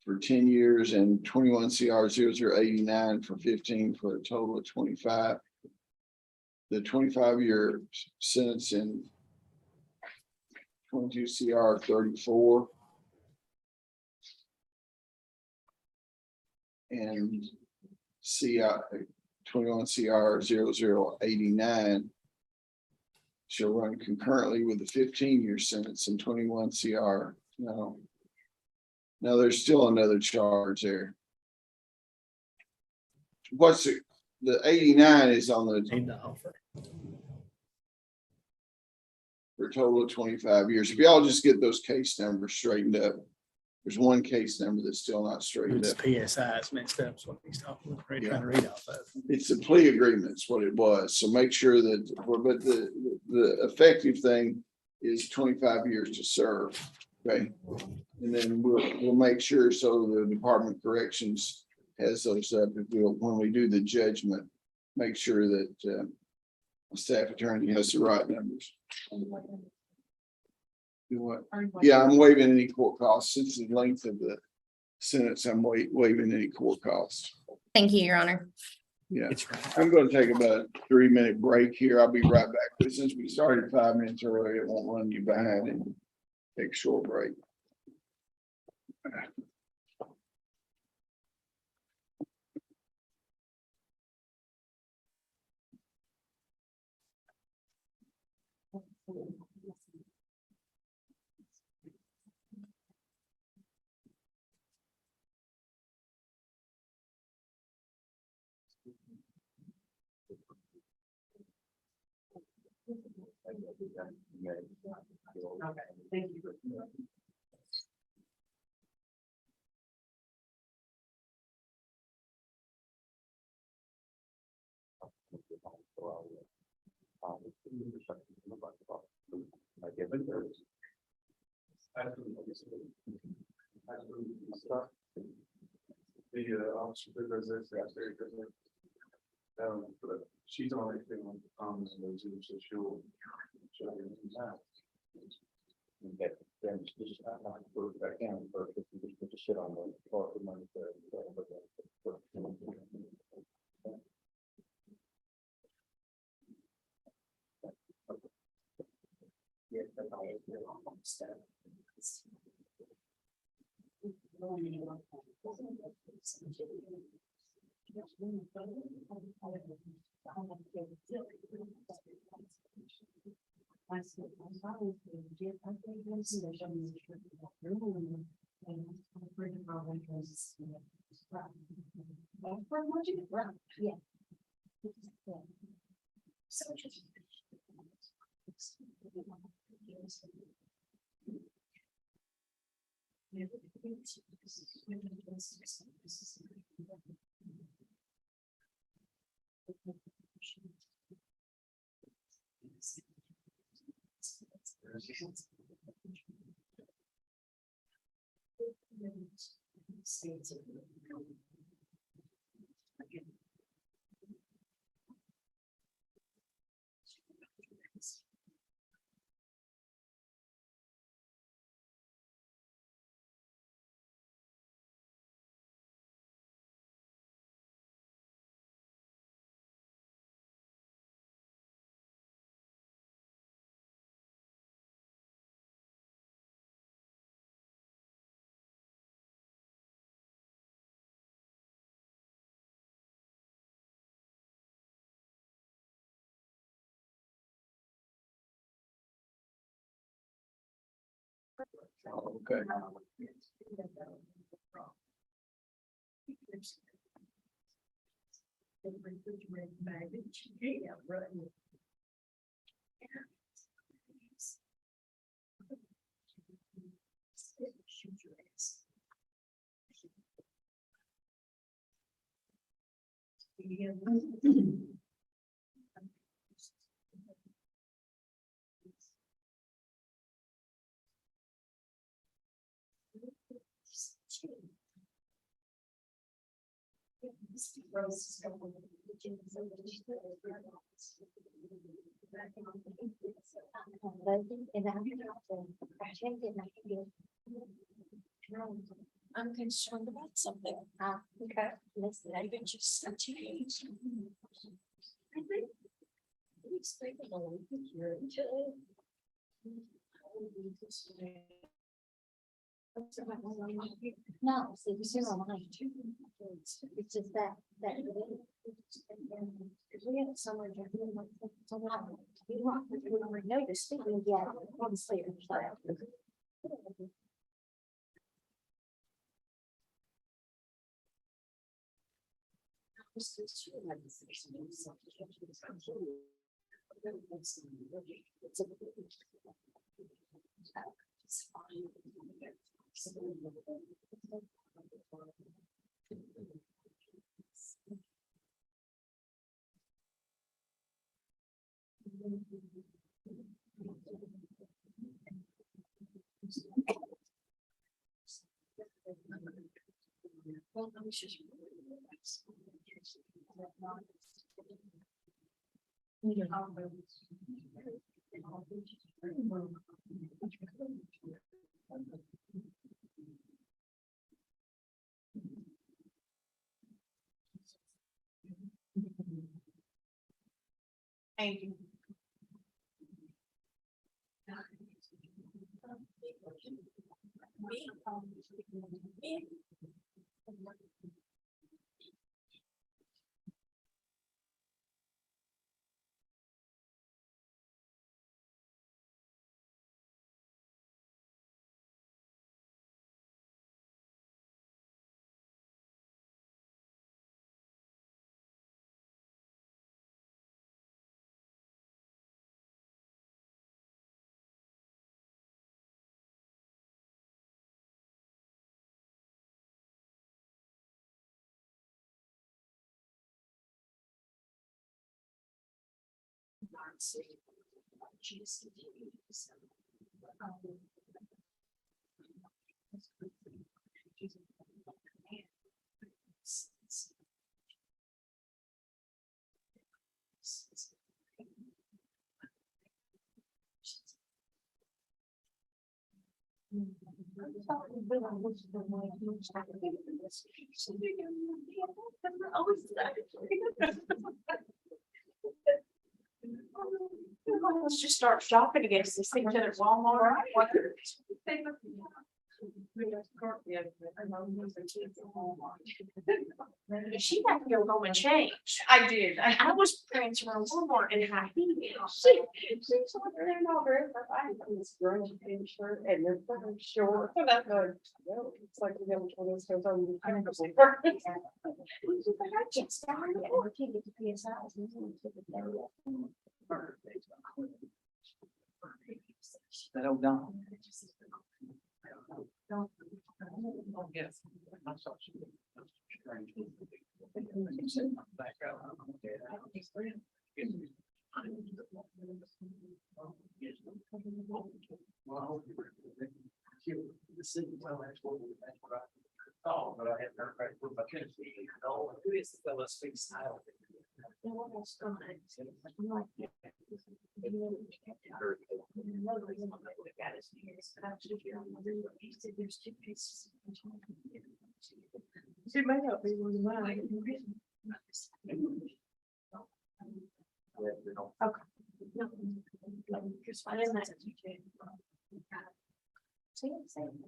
for 10 years and 21 CR 0089 for 15 for a total of 25. The 25-year sentence in 22 CR 34 and CI 21 CR 0089 shall run concurrently with the 15-year sentence in 21 CR. No. Now there's still another charge there. What's the 89 is on the Need to offer. for a total of 25 years. If y'all just get those case numbers straightened up. There's one case number that's still not straightened It's up. PSI, it's messed up, is what he's talking about. Trying to read off of. It's a plea agreement is what it was. So make sure that, but the effective thing is 25 years to serve. Okay. And then we'll make sure so the Department of Corrections has those up. If when we do the judgment, make sure that the staff attorney has the right numbers. Do what? Yeah, I'm waiving any court costs since the length of the sentence. I'm waiving any court costs. Thank you, Your Honor. Yeah, I'm going to take about a 3-minute break here. I'll be right back. But since we started 5 minutes early, it won't run you behind and take a short break. Okay, thank you. The officer that does this, she's only feeling comments and those, so she'll get some time. Then just not put it back in first, if you just put the shit on the floor for money there. Yeah. Okay. I'm concerned about something. Okay. Listen, I've been just changed. I think. It's like a little bit here. No, see, you see my mind. It's just that. Because we had somewhere. You want, we don't know you're speaking yet, obviously, you're Well, I was just. Thank you. Let's just start shopping against this thing at Walmart. She had to go home and change. I did. I was prancing around Walmart in high heels. She's over there and over. I have this grunge pink shirt and they're fucking short. It's like the other one goes on the campus. I just started. We're taking it to PSI. That old Don. Yes. Oh, but I hadn't heard right from my kids. No, who is the fellow speaks style? She may not be one of mine. Okay. No, just find that. See, same.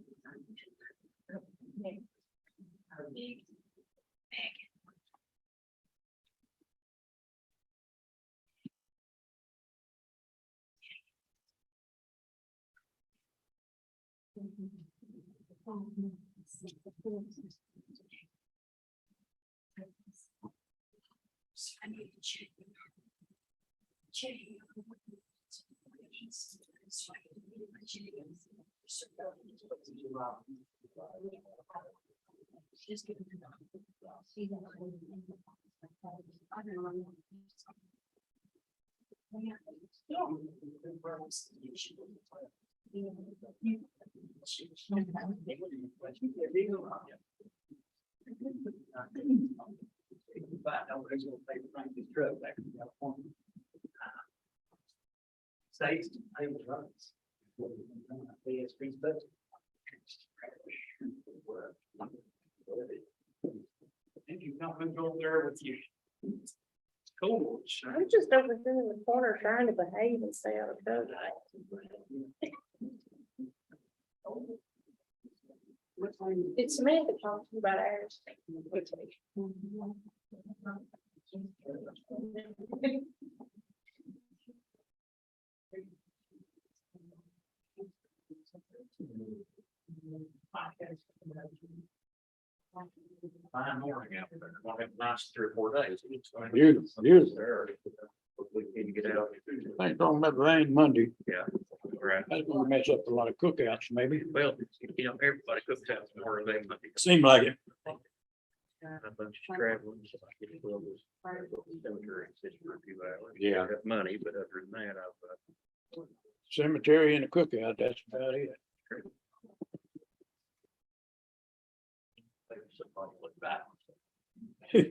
I need to check. Just give it to them. States, I was runs. Thank you, come over there with you. Cool. I'm just over here in the corner trying to behave and stay out of trouble. It's Samantha talking about ours. Fine morning out there. Gonna have a nice 3 or 4 days. Beautiful, beautiful. Hopefully we can get out. I ain't talking about rain Monday. Yeah, right. That's gonna mess up a lot of cookouts, maybe. Well, you know, everybody cooks out more than they. Seem like it. A bunch of traveling. So I get to go with cemetery and sit for a few hours. Yeah. I got money, but other than that, I've. Cemetery and a cookout, that's about it. Somebody look back. That's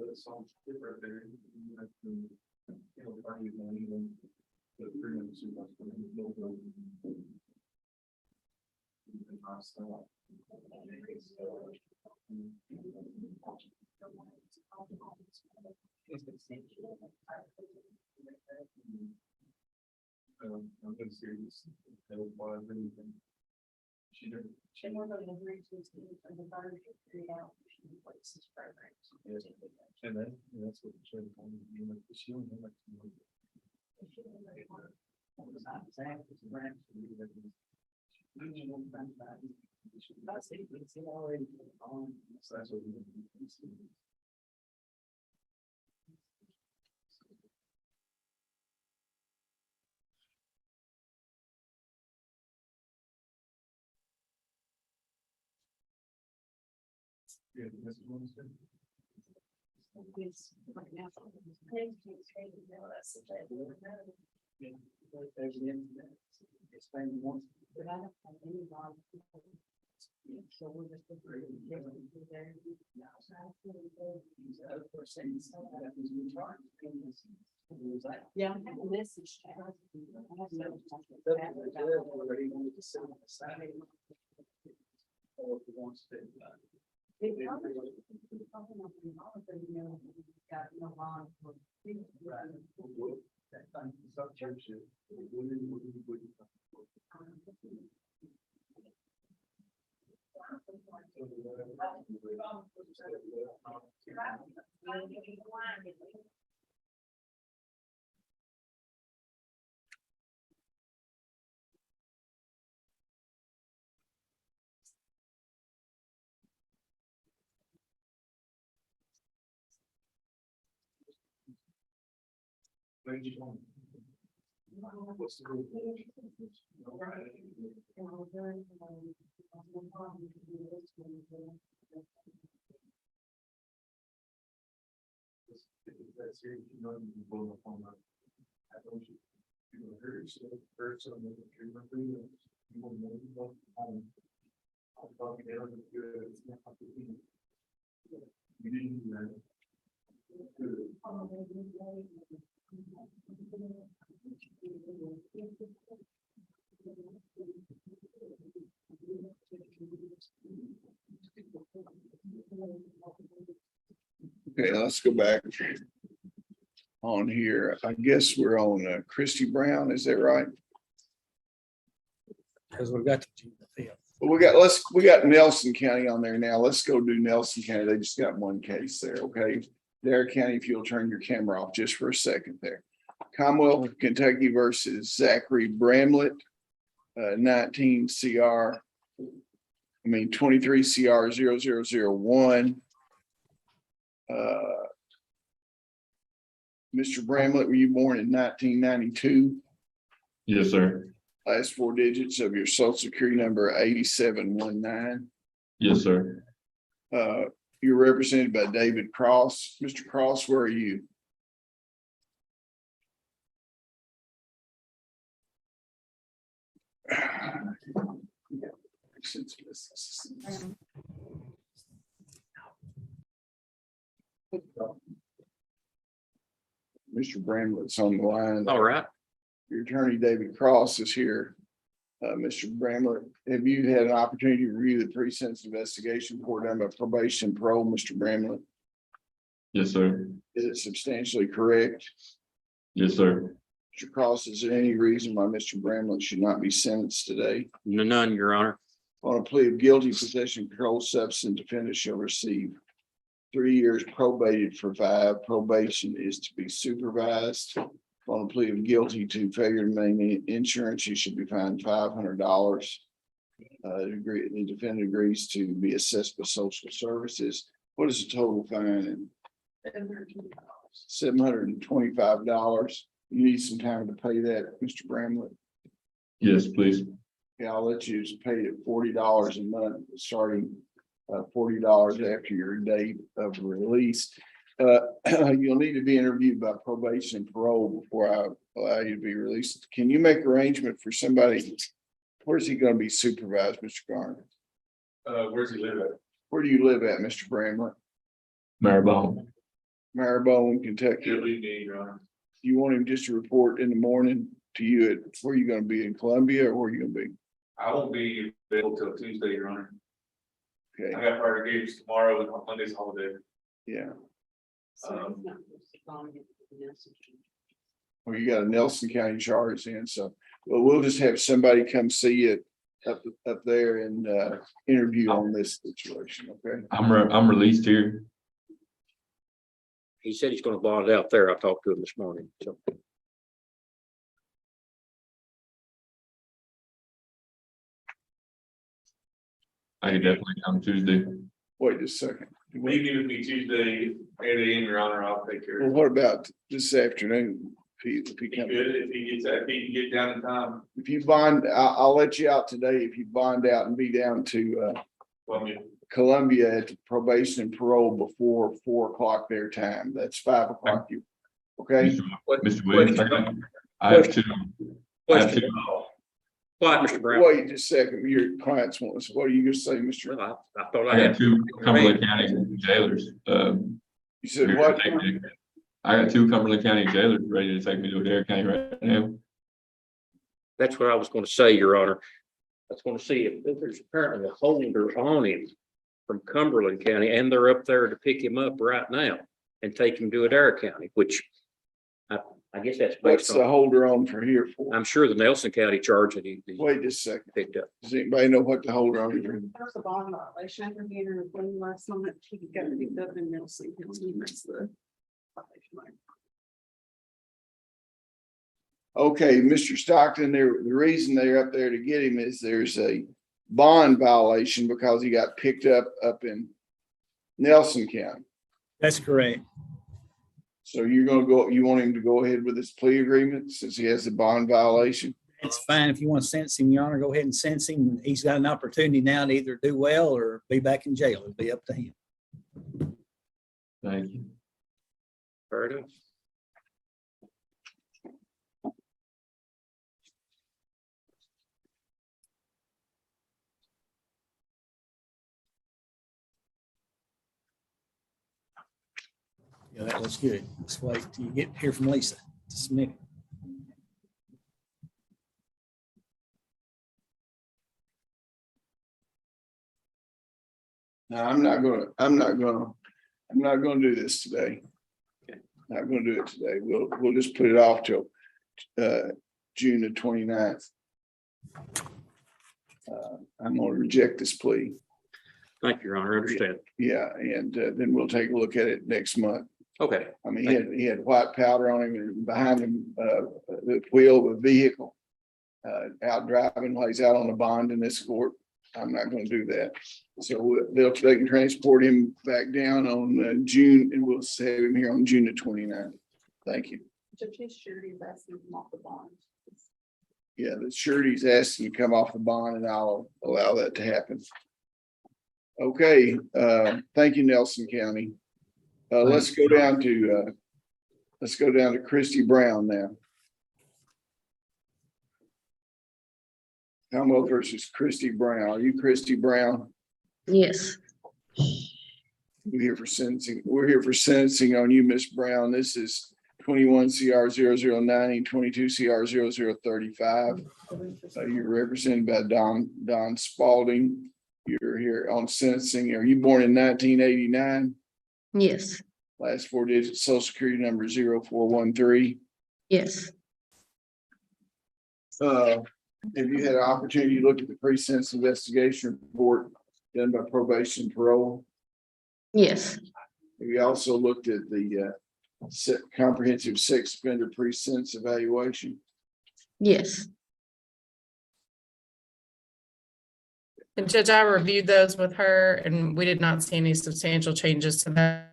a song right there. I'm gonna serious. She never. And then, that's what. She don't have Yeah, that's what I'm saying. Yeah, this is. What's the rule? That's here, you know, you can blow up on that. I don't you. You know, heard some of the treatment. You will know about home. I'm talking about it, it's not up to you. You didn't do that. Okay, let's go back on here. I guess we're on Christy Brown, is that right? Cause we got. Well, we got Nelson County on there now. Let's go do Nelson County. They just got one case there, okay? Dare County, if you'll turn your camera off just for a second there. Commonwealth of Kentucky versus Zachary Bramlett, 19 CR 23 CR 0001. Mr. Bramlett, were you born in 1992? Yes, sir. Last four digits of your social security number, 8719. Yes, sir. You're represented by David Cross. Mr. Cross, where are you? Mr. Bramlett's on the line. All right. Your attorney, David Cross, is here. Mr. Bramlett, have you had an opportunity to review the pre-sentence investigation report done by probation and parole, Mr. Bramlett? Yes, sir. Is it substantially correct? Yes, sir. Mr. Cross, is there any reason why Mr. Bramlett should not be sentenced today? None, Your Honor. On a plea of guilty, possession of controlled substance, defendant shall receive 3 years probated for 5. Probation is to be supervised. On a plea of guilty to failure to maintain insurance, you should be fined $500. The defendant agrees to be assessed by social services. What is the total fine? $725. You need some time to pay that, Mr. Bramlett. Yes, please. Yeah, I'll let you just pay it $40 a month, starting $40 after your date of release. You'll need to be interviewed by probation and parole before I allow you to be released. Can you make arrangement for somebody? Where's he going to be supervised, Mr. Garner? Where's he live at? Where do you live at, Mr. Bramlett? Maribon. Maribon, Kentucky. It'll be me, Your Honor. You want him just to report in the morning to you at where you going to be in Columbia, or where you going to be? I won't be available till Tuesday, Your Honor. Okay, I got prior games tomorrow and on Monday's holiday. yeah. Well, you got a Nelson County charge in, so well, we'll just have somebody come see you up there and interview on this situation. Okay. I'm released here. He said he's gonna bond out there. I talked to him this morning, so. I could definitely come Tuesday. Wait just a second. Meet with me Tuesday, 8 AM, Your Honor. I'll take care Well, of it. what about this afternoon? If he Be comes, good if he gets that, if he can get down in time. if you bond, I'll let you out today. If you bond out and be down to Well, I mean, Columbia at probation and parole before 4 o'clock their time. That's 5 o'clock. You okay? Mr. Williams, I have two. Quiet, Mr. Brown. Wait just a second. Your clients want us. What are you gonna say, Mr.? Well, I thought I got 2 Cumberland County jailers. You said what? I got 2 Cumberland County jailers ready to take me to Adair County right now. That's what I was gonna say, Your Honor. I was gonna see if there's apparently a holder on him from Cumberland County, and they're up there to pick him up right now and take him to Adair County, which I guess that's What's based the on, holder on for here for? I'm sure the Nelson County charge that he Wait just a second. picked up. Does anybody know what the holder on is? There's a bond violation after being in a plane last night. He got picked up in Nelson County. That's the violation. Okay, Mr. Stockton, the reason they're up there to get him is there's a bond violation because he got picked up in Nelson County. That's correct. So you're gonna go, you want him to go ahead with this plea agreement since he has a bond violation? It's fine. If you want to sentence him, Your Honor, go ahead and sentence him. He's got an opportunity now to either do well or be back in jail. It'll be up to him. Thank you. Fair enough. Yeah, that looks good. Let's wait till you get here from Lisa to submit it. No, I'm not gonna do this today. Not gonna do it today. We'll just put it off till June the 29th. I'm gonna reject this plea. Thank you, Your Honor. I understand. Yeah, and then we'll take a look at it next month. Okay. I mean, he had white powder on him and behind him, the wheel of a vehicle. Out driving while he's out on a bond in this court. I'm not gonna do that. So they can transport him back down on June, and we'll have him here on June the 29th. Thank you. Judge, his surety is asking him off the bond. Yeah, the surety's asking to come off the bond, and I'll allow that to happen. Okay, thank you, Nelson County. Let's go down to Christy Brown now. Commonwealth versus Christy Brown. Are you Christy Brown? Yes. We're here for sentencing. We're here for sentencing on you, Miss Brown. This is 21 CR 0090, 22 CR 0035. You're represented by Don Spalding. You're here on sentencing. Are you born in 1989? Yes. Last four digits, social security number 0413. Yes. Have you had an opportunity to look at the pre-sentence investigation report done by probation and parole? Yes. Have you also looked at the comprehensive sex offender pre-sentence evaluation? Yes. And Judge, I reviewed those with her and we did not see any substantial changes to that.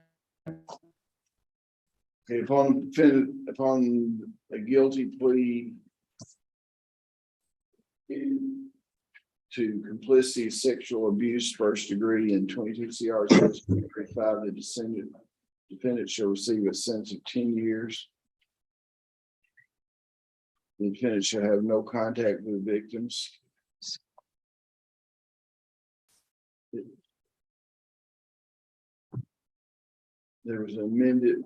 Okay, upon a guilty plea to complicity of sexual abuse first degree in 22 CR 35, the defendant shall receive a sentence of 10 years. The defendant shall have no contact with the victims. There was an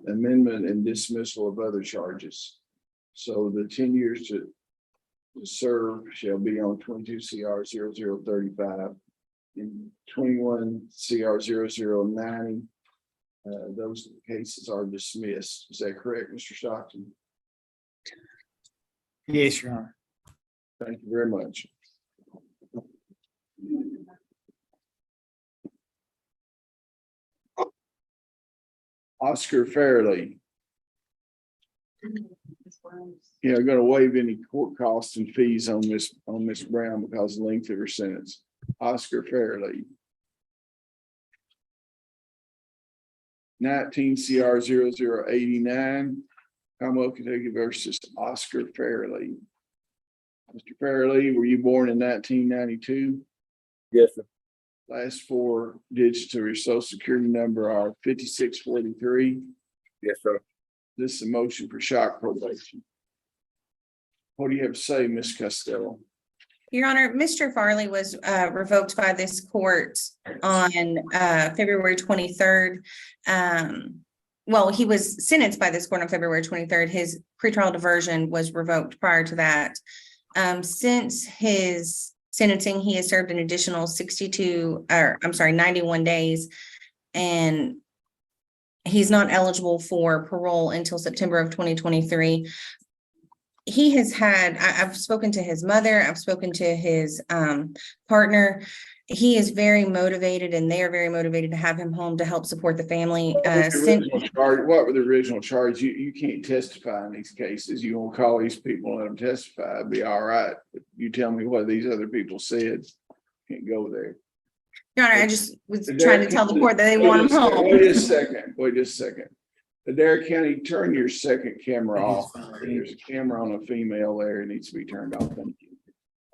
amendment and dismissal of other charges. So the 10 years to serve shall be on 22 CR 0035 and 21 CR 0090. Those cases are dismissed. Is that correct, Mr. Stockton? Yes, Your Honor. Thank you very much. Oscar Fairley. Yeah, I'm gonna waive any court costs and fees on Miss Brown because of the length of her sentence. Oscar Fairley. 19 CR 0089, Commonwealth Kentucky versus Oscar Fairley. Mr. Fairley, were you born in 1992? Yes, sir. Last four digits of your social security number are 5643. Yes, sir. This is a motion for shock probation. What do you have to say, Ms. Costello? Your Honor, Mr. Farley was revoked by this court on February 23rd. Well, he was sentenced by this court on February 23rd. His pretrial diversion was revoked prior to that. Since his sentencing, he has served an additional 91 days, and he's not eligible for parole until September of 2023. He has had, I've spoken to his mother, I've spoken to his partner. He is very motivated and they are very motivated to have him home to help support the family. What were the original charges? You can't testify in these cases. You won't call these people and let them testify. It'd be all right. But you tell me what these other people said. Can't go there. Your Honor, I just was trying to tell the court that they want him home. Wait just a second. Adair County, turn your second camera off. There's a camera on a female there. It needs to be turned off. Thank you.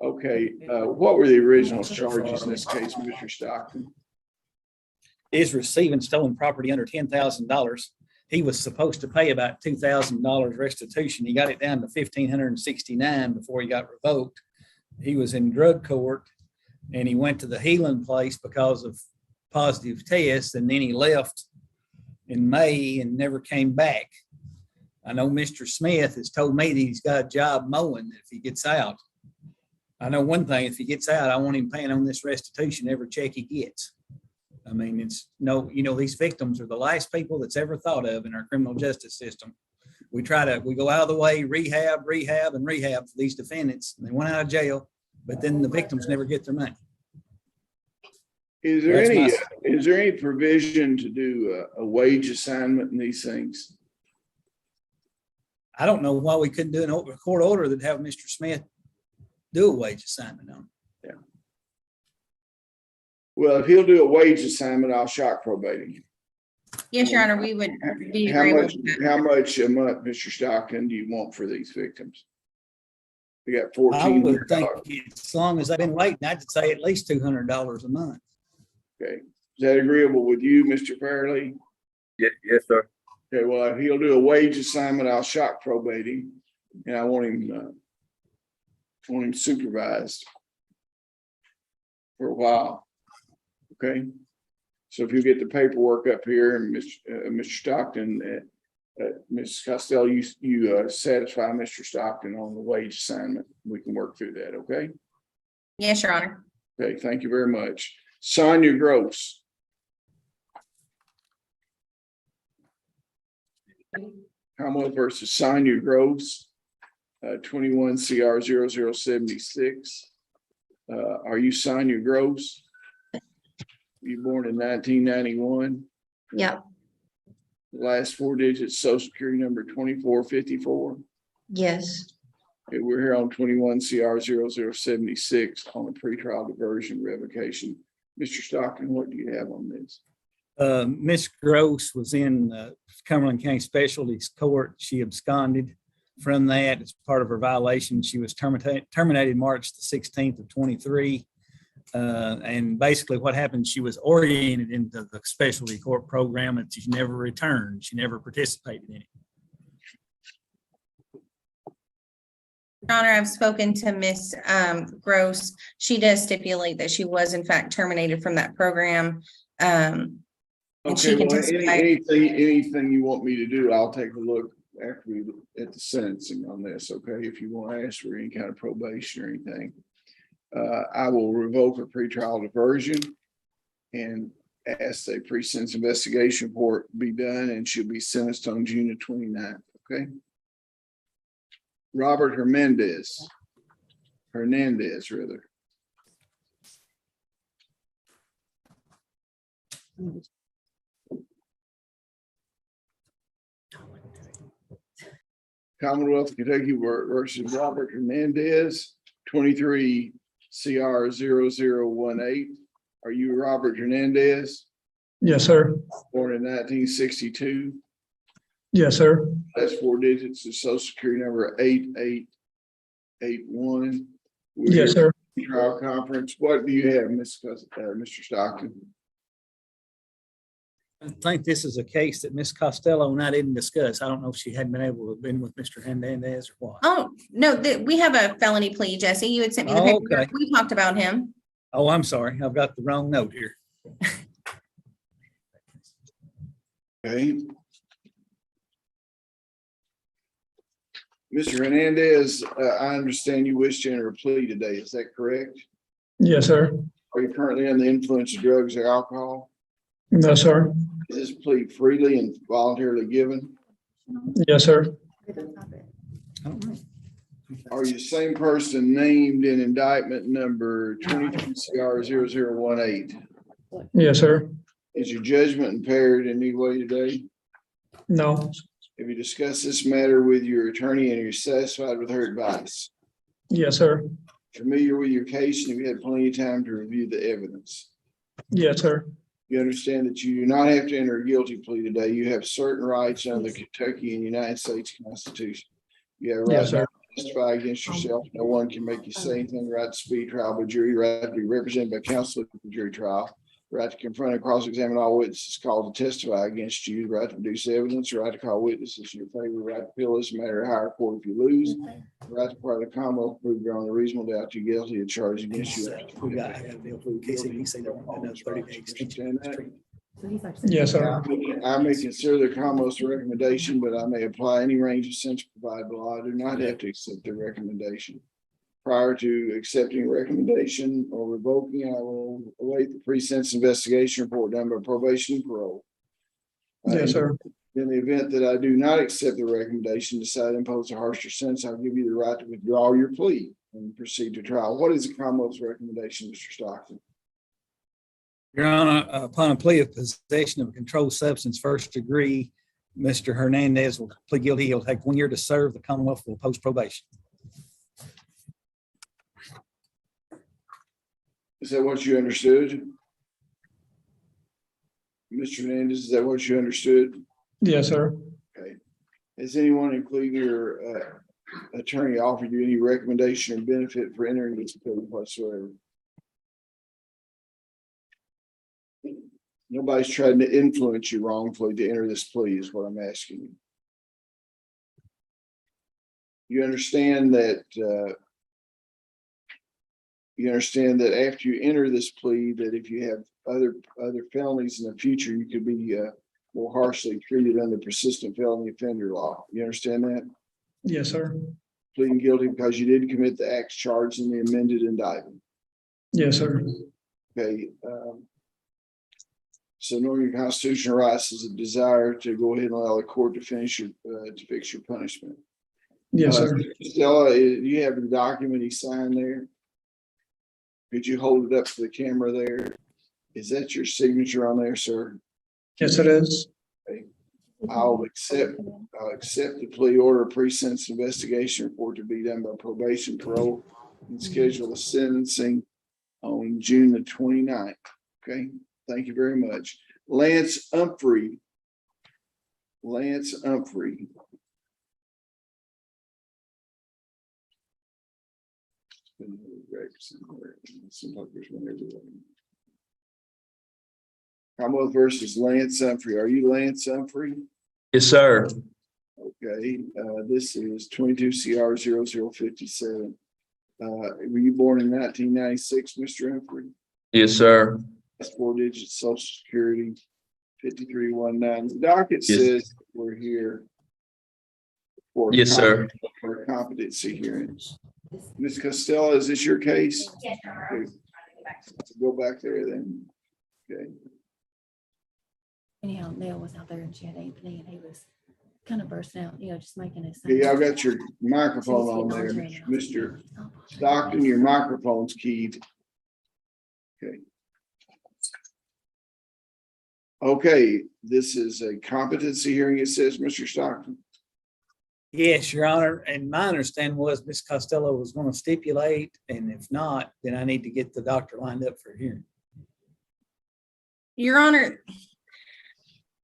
Okay, what were the original charges in this case, Mr. Stockton? Is receiving stolen property under $10,000. He was supposed to pay about $2,000 restitution. He got it down to $1,569 before he got revoked. He was in drug court and he went to the healing place because of positive tests, and then he left in May and never came back. I know Mr. Smith has told me that he's got a job mowing if he gets out. I know one thing, if he gets out, I want him paying on this restitution every check he gets. I mean, these victims are the last people that's ever thought of in our criminal justice system. We go out of the way, rehab for these defendants. They went out of jail, but then the victims never get their money. Is there any provision to do a wage assignment in these things? I don't know why we couldn't do a court order that have Mr. Smith do a wage assignment on. Yeah. Well, if he'll do a wage assignment, I'll shock probate him. Yes, Your Honor, we would be How agreeable. much, to that. how much a month, Mr. Stockton, do you want for these victims? We got I $1,400. would think as long as I've been waiting, I'd say at least $200 a month. Okay, is that agreeable with you, Mr. Fairley? Yes, sir. Okay, well, if he'll do a wage assignment, I'll shock probate him, and I want him supervised for a while. Okay, so if you get the paperwork up here, and Mr. Stockton, Ms. Costello, you satisfy Mr. Stockton on the wage assignment, we can work through that, okay? Yes, Your Honor. Okay, thank you very much. Sonia Gross. Commonwealth versus Sonia Gross, 21 CR 0076. Are you Sonia Gross? You born in 1991? Yep. Last four digits, social security number 2454. Yes. Okay, we're here on 21 CR 0076 on a pretrial diversion revocation. Mr. Stockton, what do you have on this? Miss Gross was in Cumberland County Specialties Court. She absconded from that. It's part of her violation. She was terminated March the 16th of 23. And basically what happened, she was oriented into the specialty court program and she never returned. She never participated in it. Your Honor, I've spoken to Miss Gross. She does stipulate that she was in fact terminated from that program. And she Okay, can well, testify. anything you want me to do, I'll take a look after we look at the sentencing on this, okay? If you want to ask for any kind of probation or anything. I will revoke her pretrial diversion and ask a pre-sentence investigation report be done, and she'll be sentenced on June the 29th, okay? Robert Hernandez, rather. Commonwealth of Kentucky versus Robert Hernandez, 23 CR 0018. Are you Robert Hernandez? Yes, sir. Born in 1962. Yes, sir. Last four digits of social security number 8881. Yes, sir. Trial conference. What do you have, Mr. Stockton? I think this is a case that Miss Costello and I didn't discuss. I don't know if she hadn't been able to have been with Mr. Hernandez or what. Oh, no, we have a felony plea, Jesse. You had sent me the Oh, paper. okay. We talked about him. Oh, I'm sorry. I've got the wrong note here. Okay. Mr. Hernandez, I understand you wish to enter a plea today. Is that correct? Yes, sir. Are you currently under the influence of drugs or alcohol? No, sir. Is this plea freely and voluntarily given? Yes, sir. I don't know. Are you the same person named in indictment number 22 CR 0018? Yes, sir. Is your judgment impaired in any way today? No. Have you discussed this matter with your attorney and you're satisfied with her advice? Yes, sir. Familiar with your case and have you had plenty of time to review the evidence? Yes, sir. You understand that you do not have to enter a guilty plea today. You have certain rights under the Kentucky and United States Constitution. You have a right Yes, sir. to testify against yourself. No one can make you say anything. Right to speed trial by jury, right to be represented by counsel at the jury trial, right to confront and cross-examine all witnesses called to testify against you, right to produce evidence, right to call witnesses in your favor, right to appeal this matter to higher court if you lose, right to require the Commonwealth to prove beyond a reasonable doubt you're guilty of charge against you. We got, I got a bill for the case. He said another 30 days. Understand that? Yes, sir. I may consider the Commonwealth's recommendation, but I may apply any range of sentence provided by law. I do not have to accept the recommendation. Prior to accepting a recommendation or revoking, I will await the pre-sentence investigation report done by probation and parole. Yes, sir. In the event that I do not accept the recommendation, decide to impose a harsher sentence, I'll give you the right to withdraw your plea and proceed to trial. What is the Commonwealth's recommendation, Mr. Stockton? Your Honor, upon a plea of possession of a controlled substance, first degree, Mr. Hernandez will plead guilty. He'll take 1 year to serve. The Commonwealth will post probation. Is that what you understood? Mr. Hernandez, is that what you understood? Yes, sir. Okay. Has anyone, including your attorney, offered you any recommendation or benefit for entering this plea whatsoever? Nobody's trying to influence you wrongfully to enter this plea is what I'm asking you. You understand that after you enter this plea, that if you have other felonies in the future, you could be more harshly treated under persistent felony offender law. You understand that? Yes, sir. Pleading guilty because you did commit the acts charged in the amended indictment. Yes, sir. Okay. So knowing your constitutional rights is a desire to go ahead and allow the court to fix your punishment. Yes, sir. Stella, do you have the document he signed there? Could you hold it up to the camera there? Is that your signature on there, sir? Yes, it is. Okay. I'll accept the plea order, pre-sentence investigation report to be done by probation, parole, and schedule a sentencing on June the 29th. Okay, thank you very much. Lance Humphrey. Commonwealth versus Lance Humphrey. Are you Lance Humphrey? Yes, sir. Okay, this is 22 CR 0057. Were you born in 1996, Mr. Humphrey? Yes, sir. That's 4 digits Social Security, 5319. The docket Yes. says we're here for Yes, sir. for a competency hearing. Ms. Costello, is this your case? Yes, Okay. Go back there then. Okay. Anyhow, Neil was out there and she had Anthony and he was kind of bursting out, just making his. Okay, y'all got your microphone on there, Mr. Stockton, your microphone's keyed. Okay. Okay, this is a competency hearing, it says, Mr. Stockton. Yes, Your Honor, and my understanding was Ms. Costello was going to stipulate, and if not, then I need to get the doctor lined up for a hearing. Your Honor,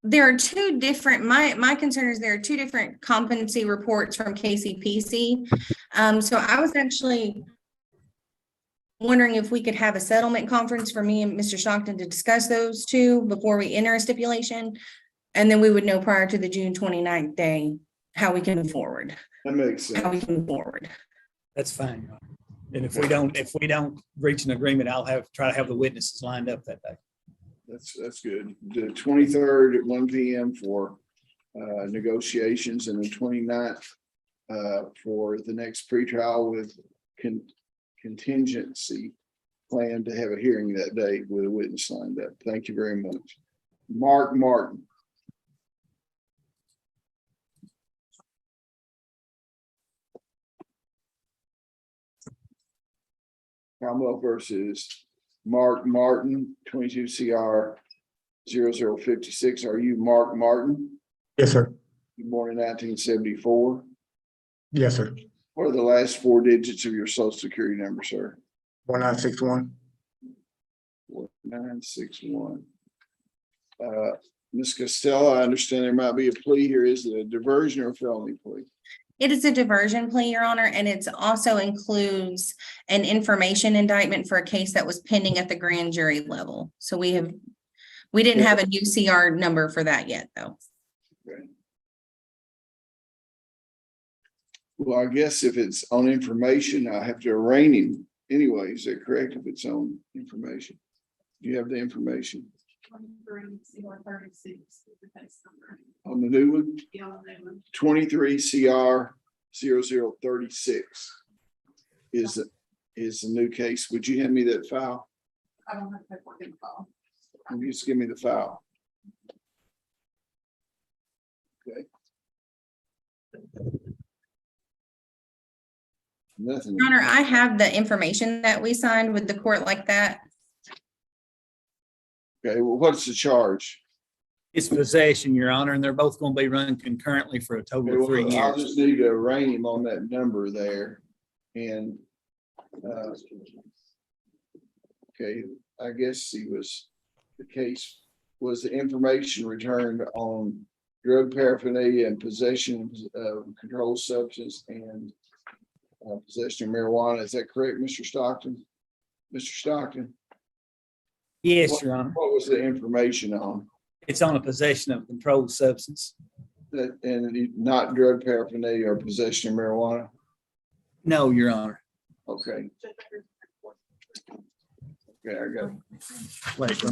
there are two different, my concern is there are two different competency reports from KCPC. So I was actually wondering if we could have a settlement conference for me and Mr. Stockton to discuss those two before we enter a stipulation. And then we would know prior to the June 29th day, how we can move forward. That makes sense. How we can move forward. That's fine, Your Honor. And if we don't reach an agreement, I'll try to have the witnesses lined up that day. That's good. The 23rd at 1 p.m. for negotiations, and the 29th for the next pretrial with contingency plan to have a hearing that day with a witness lined up. Thank you very much. Mark Martin. Commonwealth versus Mark Martin, 22 CR 0056. Are you Mark Martin? Yes, sir. You born in 1974. Yes, sir. What are the last 4 digits of your social security number, sir? 1961. 4961. Ms. Costello, I understand there might be a plea here. Is it a diversion or a felony plea? It is a diversion plea, Your Honor, and it also includes an information indictment for a case that was pending at the grand jury level. So we didn't have a new CR number for that yet, though. Okay. Well, I guess if it's on information, I have to arraign him anyway. Is that correct? If it's on information, do you have the information? 23 CR 36 is the case number. On the new one? Yeah, on that one. 23 CR 0036 is the new case. Would you hand me that file? I don't have paperwork in the file. Can you just give me the file? Okay. Nothing. Your Honor, I have the information that we signed with the court like that. Okay, well, what's the charge? It's possession, Your Honor, and they're both going to be run concurrently for a total of 3 I'll years. just need to arraign him on that number there. And okay, I guess the case was the information returned on drug paraphernalia and possession of controlled substance and possession of marijuana. Is that correct, Mr. Stockton? Mr. Stockton? Yes, Your Honor. What was the information on? It's on a possession of controlled substance. That, and not drug paraphernalia or possession of marijuana? No, Your Honor. Okay. Okay, I got it. Wait,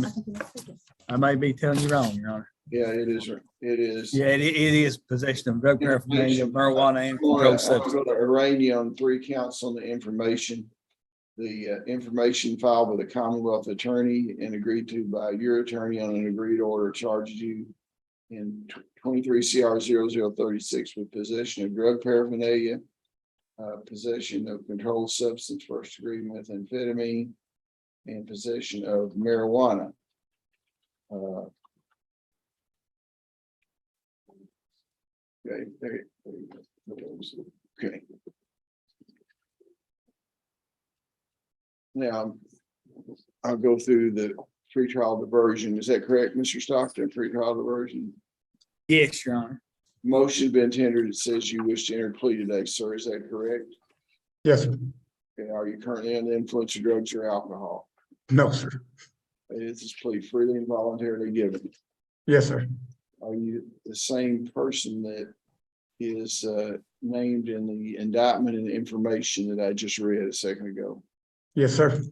I might be telling you wrong, Your Honor. Yeah, it is. It is. Yeah, it is possession of drug paraphernalia, marijuana, and I'm controlled substance. going to arraign you on 3 counts on the information. The information filed with the Commonwealth attorney and agreed to by your attorney on an agreed order charges you in 23 CR 0036 with possession of drug paraphernalia, possession of controlled substance, first degree methamphetamine, and possession of marijuana. Okay, there you go. Okay. Now, I'll go through the pretrial diversion. Is that correct, Mr. Stockton? Pretrial diversion? Yes, Your Honor. Motion been tendered. It says you wish to enter plea today, sir. Is that correct? Yes, sir. Okay, are you currently under the influence of drugs or alcohol? No, sir. Is this plea freely and voluntarily given? Yes, sir. Are you the same person that is named in the indictment and information that I just read a second ago? Yes, sir.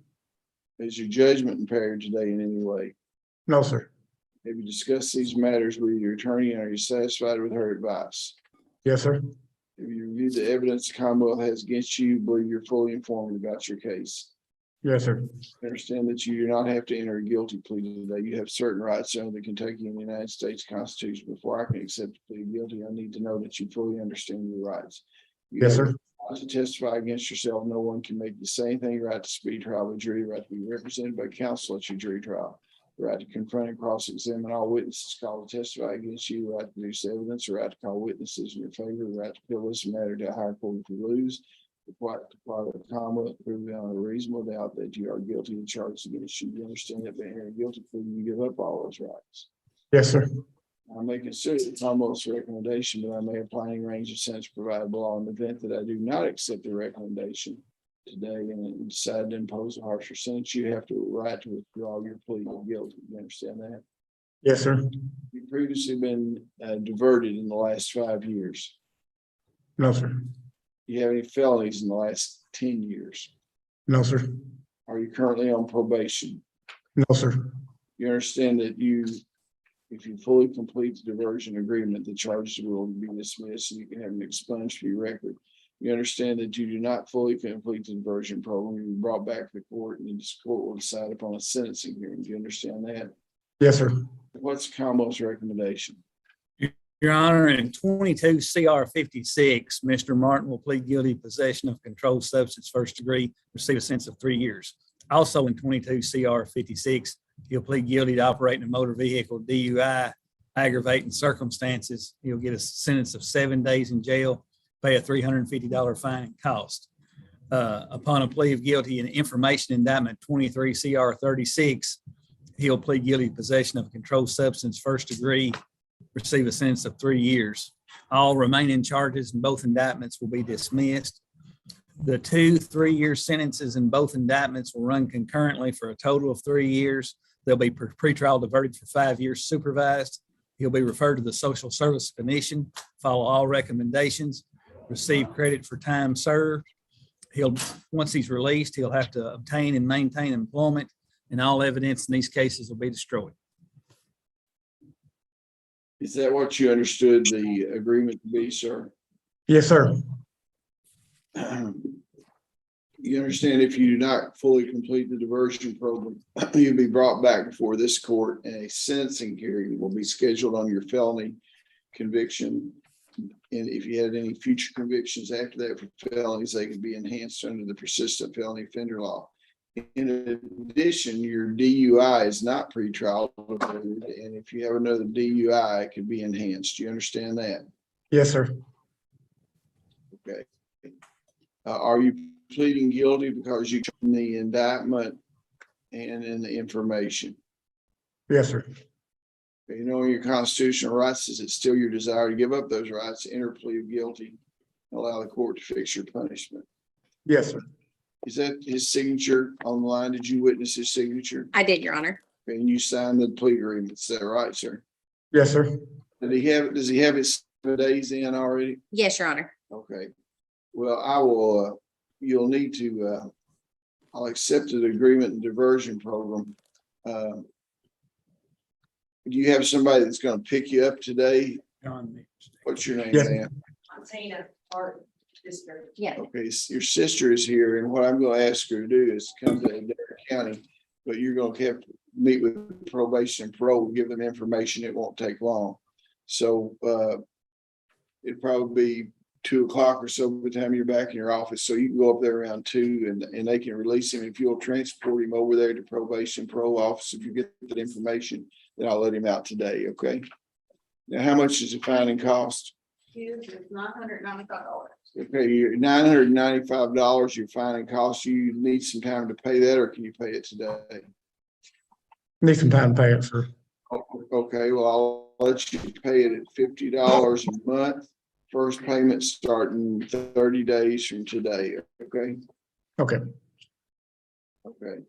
Is your judgment impaired today in any way? No, sir. Have you discussed these matters with your attorney and are you satisfied with her advice? Yes, sir. Have you reviewed the evidence the Commonwealth has against you? Believe you're fully informed about your case? Yes, sir. Understand that you do not have to enter a guilty plea today. You have certain rights under the Kentucky and the United States Constitution. Before I can accept the plea guilty, I need to know that you fully understand your rights. You Yes, have sir. the right to testify against yourself. No one can make you say anything. Your right to speed trial by jury, right to be represented by counsel at your jury trial. The right to confront and cross-examine all witnesses called to testify against you, the right to produce evidence, the right to call witnesses in your favor, the right to appeal this matter to a higher court if you lose. The right to file the Commonwealth prove beyond a reasonable doubt that you are guilty of charges against you. You understand that by entering guilty plea, you give up all those rights. Yes, sir. I may consider the Commonwealth's recommendation, but I may apply any range of sentence provided below in the event that I do not accept the recommendation today and decide to impose a harsher sentence. You have the right to withdraw your plea of guilty. You understand that? Yes, sir. You've previously been diverted in the last 5 years. No, sir. Do you have any felonies in the last 10 years? No, sir. Are you currently on probation? No, sir. You understand that if you fully complete the diversion agreement, the charges will be dismissed and you can have them expunged from your record. You understand that you do not fully complete the diversion program. You'll be brought back to the court and the court will decide upon a sentencing hearing. Do you understand that? Yes, sir. What's Commonwealth's recommendation? Your Honor, in 22 CR 56, Mr. Martin will plead guilty to possession of controlled substance first degree, receive a sentence of 3 years. Also in 22 CR 56, he'll plead guilty to operating a motor vehicle DUI, aggravating circumstances. He'll get a sentence of 7 days in jail, pay a $350 fine and cost. Upon a plea of guilty in information indictment 23 CR 36, he'll plead guilty to possession of a controlled substance first degree, receive a sentence of 3 years. All remaining charges in both indictments will be dismissed. The 2 3-year sentences in both indictments will run concurrently for a total of 3 years. They'll be pretrial diverted for 5 years supervised. He'll be referred to the Social Service Commission, follow all recommendations, receive credit for time served. Once he's released, he'll have to obtain and maintain employment, and all evidence in these cases will be destroyed. Is that what you understood the agreement to be, sir? Yes, sir. You understand if you do not fully complete the diversion program, you'll be brought back before this court and a sentencing hearing will be scheduled on your felony conviction. And if you had any future convictions after that for felonies, they could be enhanced under the persistent felony offender law. In addition, your DUI is not pretrial diverted, and if you have another DUI, it could be enhanced. Do you understand that? Yes, sir. Okay. Are you pleading guilty because you in the indictment and in the information? Yes, sir. You know your constitutional rights, is it still your desire to give up those rights, enter plea of guilty, allow the court to fix your punishment? Yes, sir. Is that his signature on the line? Did you witness his signature? I did, Your Honor. And you signed the plea agreement, is that right, sir? Yes, sir. Does he have his 7 days in already? Yes, Your Honor. Okay. Well, I will, you'll need to, I'll accept an agreement and diversion program. Do you have somebody that's gonna pick you up today? What's your name, Yes. ma'am? I'm Tina, Art District. Yeah. Okay, your sister is here, and what I'm gonna ask her to do is come to Adair County, but you're gonna have to meet with probation and parole, give them information. It won't take long. So, it'd probably be 2 o'clock or so by the time you're back in your office. So you can go up there around 2 and they can release him. If you'll transport him over there to probation parole office, if you get that information, then I'll let him out today. Okay. Now, how much does the fining cost? His is $995. Okay, you're $995, your fining cost. You need some time to pay that, or can you pay it today? Need some time to pay it, sir. Okay, well, I'll let you pay it at $50 a month. First payment starting 30 days from today, okay? Okay. Okay.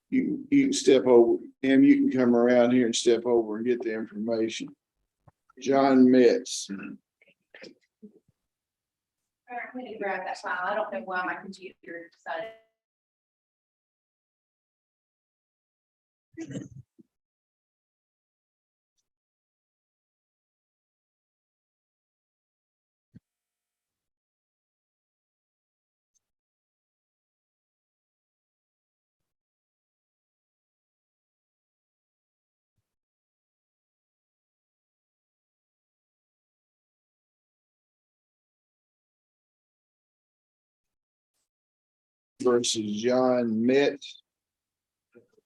You can step over, and you can come around here and step over and get the information. John Metz. All right, I'm gonna grab that file. I don't know why my computer decided. Versus John Metz.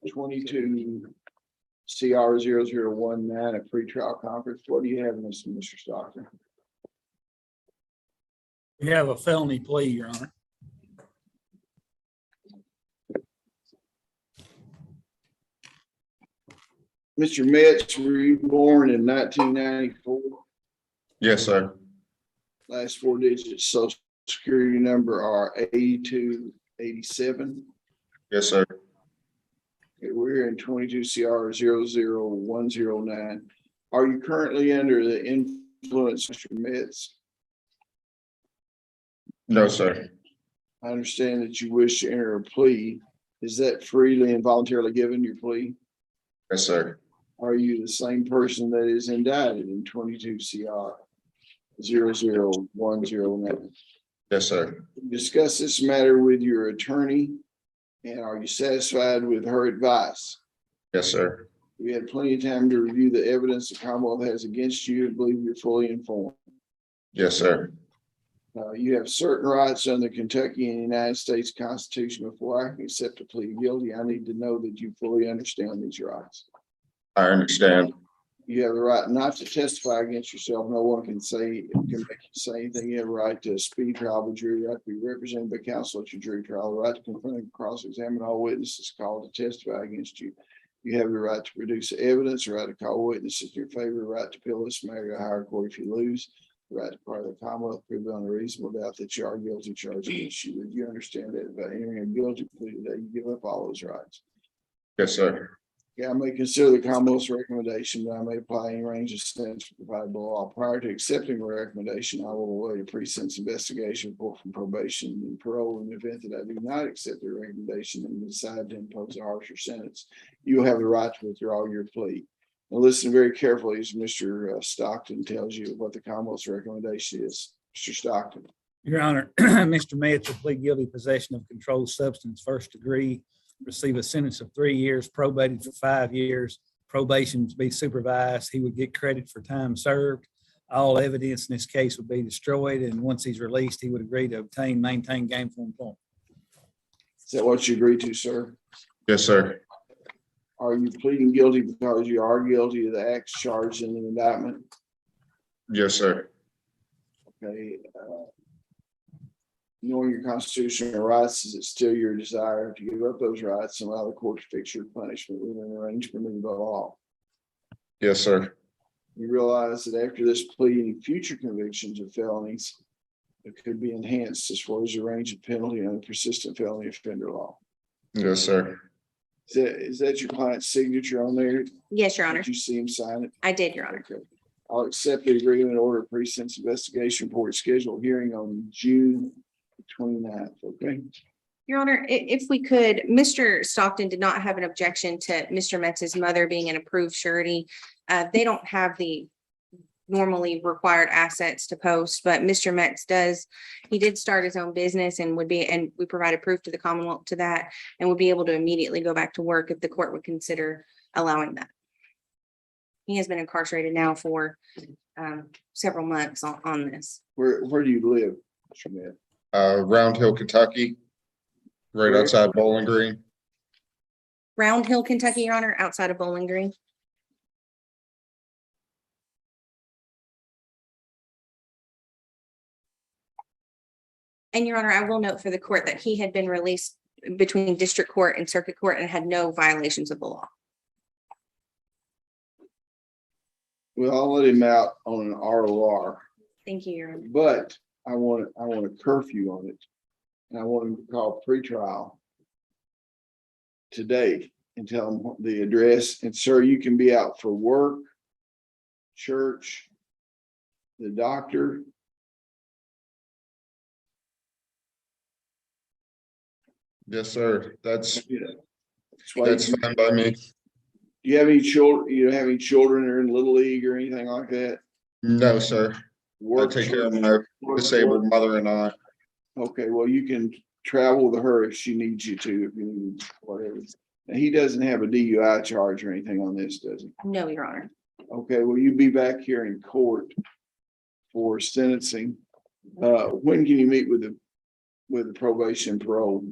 22 CR 0019, a pretrial conference. What do you have in this, Mr. Stockton? We have a felony plea, Your Honor. Mr. Metz, were you born in 1994? Yes, sir. Last 4 digits social security number are 8287. Yes, sir. Okay, we're in 22 CR 00109. Are you currently under the influence, Mr. Metz? No, sir. I understand that you wish to enter a plea. Is that freely and voluntarily given, your plea? Yes, sir. Are you the same person that is indicted in 22 CR 00109? Yes, sir. Discuss this matter with your attorney, and are you satisfied with her advice? Yes, sir. We had plenty of time to review the evidence the Commonwealth has against you and believe you're fully informed. Yes, sir. You have certain rights under the Kentucky and United States Constitution. Before I can accept a plea of guilty, I need to know that you fully understand these rights. I understand. You have the right not to testify against yourself. No one can make you say anything. You have a right to a speedy trial by jury, right to be represented by counsel at your jury trial, the right to confront and cross-examine all witnesses called to testify against you. You have the right to produce evidence, the right to call witnesses in your favor, the right to appeal this matter to a higher court if you lose, the right to part of the Commonwealth prove beyond a reasonable doubt that you are guilty charged against you. Would you understand that by entering a guilty plea today, you give up all those rights? Yes, sir. Yeah, I may consider the Commonwealth's recommendation, but I may apply any range of sentence provided by law. Prior to accepting the recommendation, I will await a pre-sentence investigation report from probation and parole in the event that I do not accept the recommendation and decide to impose a harsher sentence. You will have the right to withdraw your plea. Now listen very carefully as Mr. Stockton tells you what the Commonwealth's recommendation is. Mr. Stockton. Your Honor, Mr. Metz will plead guilty possession of controlled substance, first degree, receive a sentence of 3 years, probated for 5 years, probation to be supervised. He would get credit for time served. All evidence in this case would be destroyed, and once he's released, he would agree to maintain gainful employment. Is that what you agreed to, sir? Yes, sir. Are you pleading guilty because you are guilty of the acts charged in the indictment? Yes, sir. Okay. Knowing your constitutional rights, is it still your desire to give up those rights and allow the court to fix your punishment within the range permitted by law? Yes, sir. You realize that after this plea, any future convictions of felonies it could be enhanced as far as the range of penalty under persistent felony offender law. Yes, sir. Is that your client's signature on there? Yes, Your Honor. Did you see him sign it? I did, Your Honor. Okay. I'll accept the agreement order precincts investigation report scheduled hearing on June 29th. Okay. Your Honor, if we could, Mr. Stockton did not have an objection to Mr. Metz's mother being an approved surety. They don't have the normally required assets to post, but Mr. Metz does. He did start his own business and we provided proof to the Commonwealth to that and would be able to immediately go back to work if the court would consider allowing that. He has been incarcerated now for several months on this. Where do you live, Mr. Metz? Round Hill, Kentucky, right outside Bowling Green. Round Hill, Kentucky, Your Honor, outside of Bowling Green. And Your Honor, I will note for the court that he had been released between district court and circuit court and had no violations of the law. Well, I'll let him out on an ROR, Thank you, Your Honor. but I want a curfew on it. And I want him to call pretrial today and tell him the address. And sir, you can be out for work, church, the doctor. Yes, sir. That's why fine by me. Do you have any children? You don't have any children that are in Little League or anything like that? No, sir. I Work, take care of my disabled mother and I. Okay, well, you can travel with her if she needs you to, if you need whatever. And he doesn't have a DUI charge or anything on this, does he? No, Your Honor. Okay, will you be back here in court for sentencing? When can you meet with the probation parole?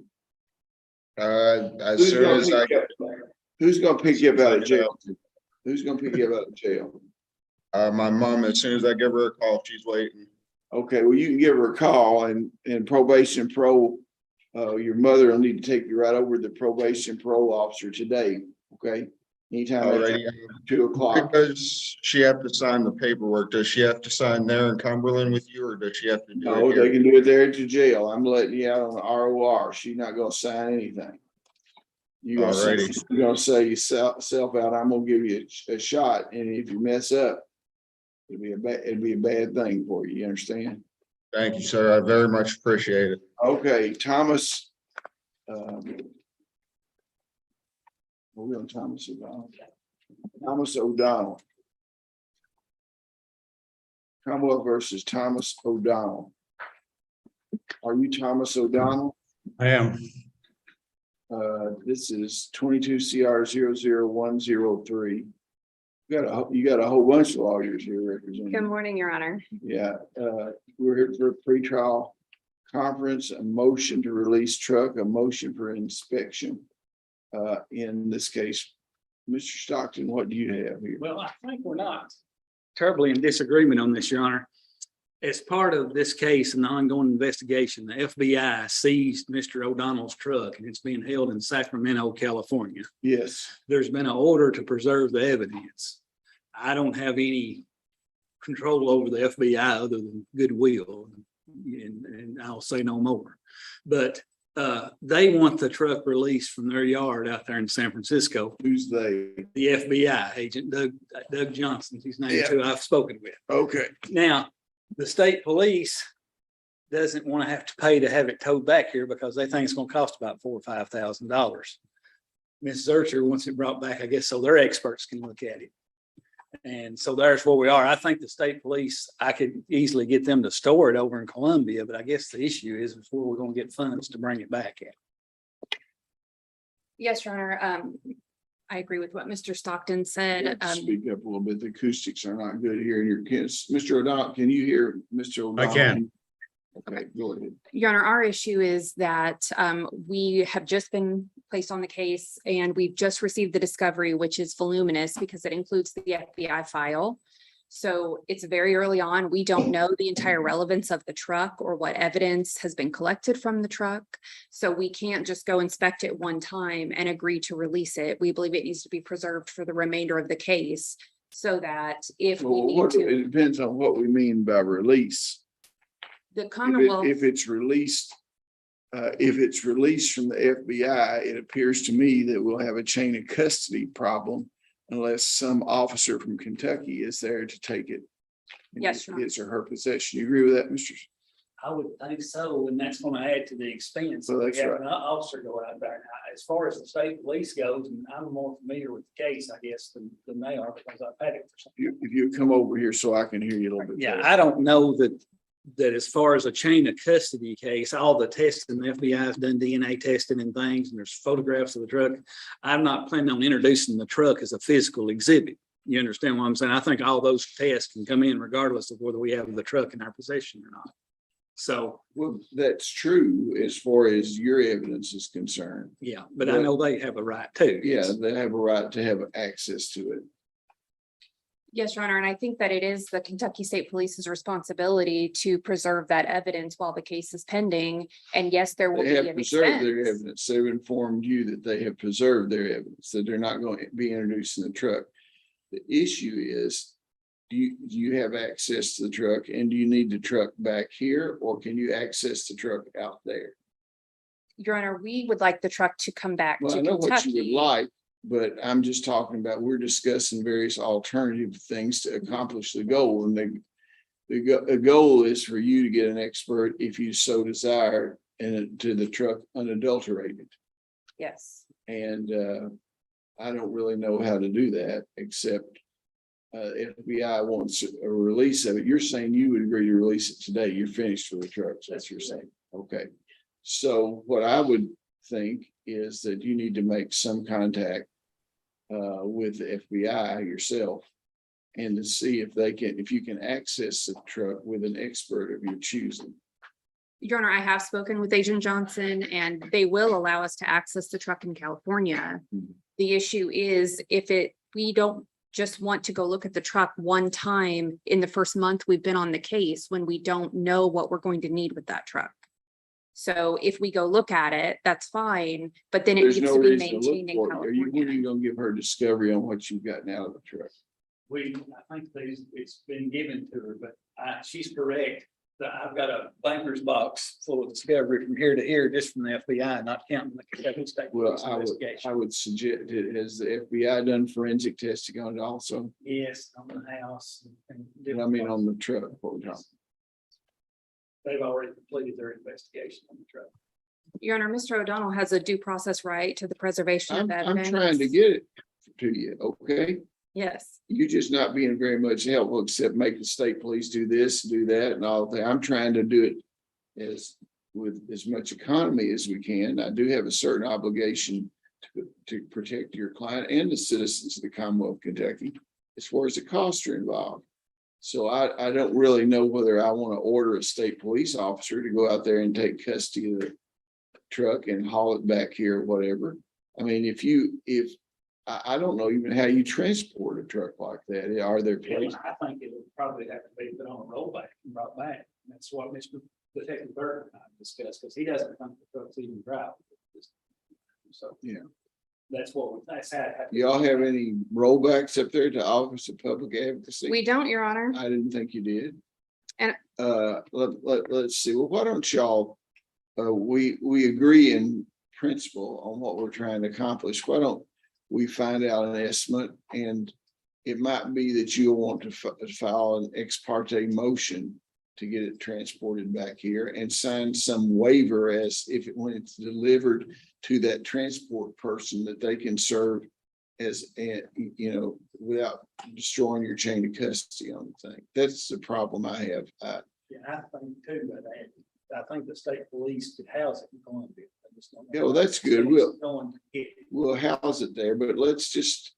As soon as I get. Who's gonna pick you up out of jail? Who's gonna pick you up out of jail? My mom, as soon as I give her a call, she's waiting. Okay, well, you can give her a call and probation parole. Your mother will need to take you right over to the probation parole officer today, okay? Anytime Alrighty. after 2 o'clock. Does she have to sign the paperwork? Does she have to sign there in Cumberland with you, or does she have to do No, it here? they can do it there at the jail. I'm letting you out on the ROR. She's not gonna sign anything. You're gonna say yourself out, I'm gonna give you a shot, and if you mess up, it'd be a bad thing for you. You understand? Thank you, sir. I very much appreciate it. Okay, Thomas. We're on Thomas O'Donnell. Thomas O'Donnell. Commonwealth versus Thomas O'Donnell. Are you Thomas O'Donnell? I am. This is 22 CR 00103. You got a whole bunch of lawyers here representing. Good morning, Your Honor. Yeah, we're here for a pretrial conference, a motion to release truck, a motion for inspection. In this case, Mr. Stockton, what do you have here? Well, I think we're not terribly in disagreement on this, Your Honor. As part of this case and the ongoing investigation, the FBI seized Mr. O'Donnell's truck and it's being held in Sacramento, California. Yes. There's been an order to preserve the evidence. I don't have any control over the FBI other than goodwill, and I'll say no more. But they want the truck released from their yard out there in San Francisco. Who's they? The FBI agent, Doug Johnson, his name too, I've spoken with. Okay. Now, the state police doesn't want to have to pay to have it towed back here because they think it's going to cost about $4,000 or $5,000. Ms. Zurcher wants it brought back, I guess, so their experts can look at it. And so there's where we are. I think the state police, I could easily get them to store it over in Columbia, but I guess the issue is where we're going to get funds to bring it back at. Yes, Your Honor. I agree with what Mr. Stockton said. Speak up a little bit. The acoustics are not good here in your kids. Mr. O'Donnell, can you hear Mr. O'Donnell? I can. Okay, go ahead. Your Honor, our issue is that we have just been placed on the case and we've just received the discovery, which is voluminous because it includes the FBI file. So it's very early on. We don't know the entire relevance of the truck or what evidence has been collected from the truck. So we can't just go inspect it one time and agree to release it. We believe it needs to be preserved for the remainder of the case So that if we Well, need to, it depends on what we mean by release. the If Commonwealth. it's released, if it's released from the FBI, it appears to me that we'll have a chain of custody problem unless some officer from Kentucky is there to take it. Yes, Your Honor. His or her possession. You agree with that, Mr.? I would think so, and that's gonna add to the expense. Well, We that's have right. an officer go out there. Now, as far as the state police goes, and I'm more familiar with the case, I guess, than they are, because I've had it for some. If you come over here so I can hear you a little bit. Yeah, better. I don't know that as far as a chain of custody case, all the testing, the FBI has done DNA testing and things, and there's photographs of the truck. I'm not planning on introducing the truck as a physical exhibit. You understand what I'm saying? I think all those tests can come in regardless of whether we have the truck in our possession or not. So, Well, that's true as far as your evidence is concerned. yeah, but I know they have a right too. Yeah, they have a right to have access to it. Yes, Your Honor, and I think that it is the Kentucky State Police's responsibility to preserve that evidence while the case is pending. And yes, there will They be have an preserved their expense. evidence. They've informed you that they have preserved their evidence, that they're not going to be introduced in the truck. The issue is, do you have access to the truck, and do you need the truck back here, or can you access the truck out there? Your Honor, we would like the truck to come back Well, to I know what you would Kentucky. like, but I'm just talking about, we're discussing various alternative things to accomplish the goal. And the goal is for you to get an expert, if you so desire, and to the truck unadulterated. Yes. And I don't really know how to do that, except FBI wants a release of it. You're saying you would agree to release it today. You're finished with the trucks. That's what you're saying. Okay. So what I would think is that you need to make some contact with the FBI yourself and to see if you can access the truck with an expert of your choosing. Your Honor, I have spoken with Agent Johnson and they will allow us to access the truck in California. Mhm. The issue is we don't just want to go look at the truck one time in the first month we've been on the case when we don't know what we're going to need with that truck. So if we go look at it, that's fine, but then it There's needs no to be reason to look maintained in for it. When are you California. gonna give her discovery on what you've gotten out of the truck? I think it's been given to her, but she's correct. That I've got a banker's box full of discovery from here to here, just from the FBI, not counting the Kentucky State Well, Police investigation. I would suggest, has the FBI done forensic testing on it also? Yes, on the house. And I mean, on the truck, what we're talking. They've already completed their investigation on the truck. Your Honor, Mr. O'Donnell has a due process right to the preservation of I'm evidence. trying to get it to you, okay? Yes. You're just not being very much helpful, except make the state police do this, do that, and all that. I'm trying to do it with as much economy as we can. I do have a certain obligation to protect your client and the citizens of the Commonwealth of Kentucky as far as the costs are involved. So I don't really know whether I want to order a state police officer to go out there and take custody of the truck and haul it back here or whatever. I mean, I don't know even how you transport a truck like that. Are there places? I think it would probably have to be put on a rollback and brought back. That's what Mr. Detective Burton and I discussed, because he doesn't think the truck's even drive. So, Yeah. that's how it happened. Y'all have any rollbacks up there to Office of Public Advocacy? We don't, Your Honor. I didn't think you did. And- Let's see. Well, why don't y'all, we agree in principle on what we're trying to accomplish. Why don't we find out an estimate, and it might be that you'll want to file an ex parte motion to get it transported back here and sign some waiver as when it's delivered to that transport person, that they can serve as, without destroying your chain of custody on the thing. That's the problem I have. Yeah, I think too, but I think the state police could house it in Columbia. I just don't know. Yeah, well, that's good. Going to get it. We'll house it there, but let's just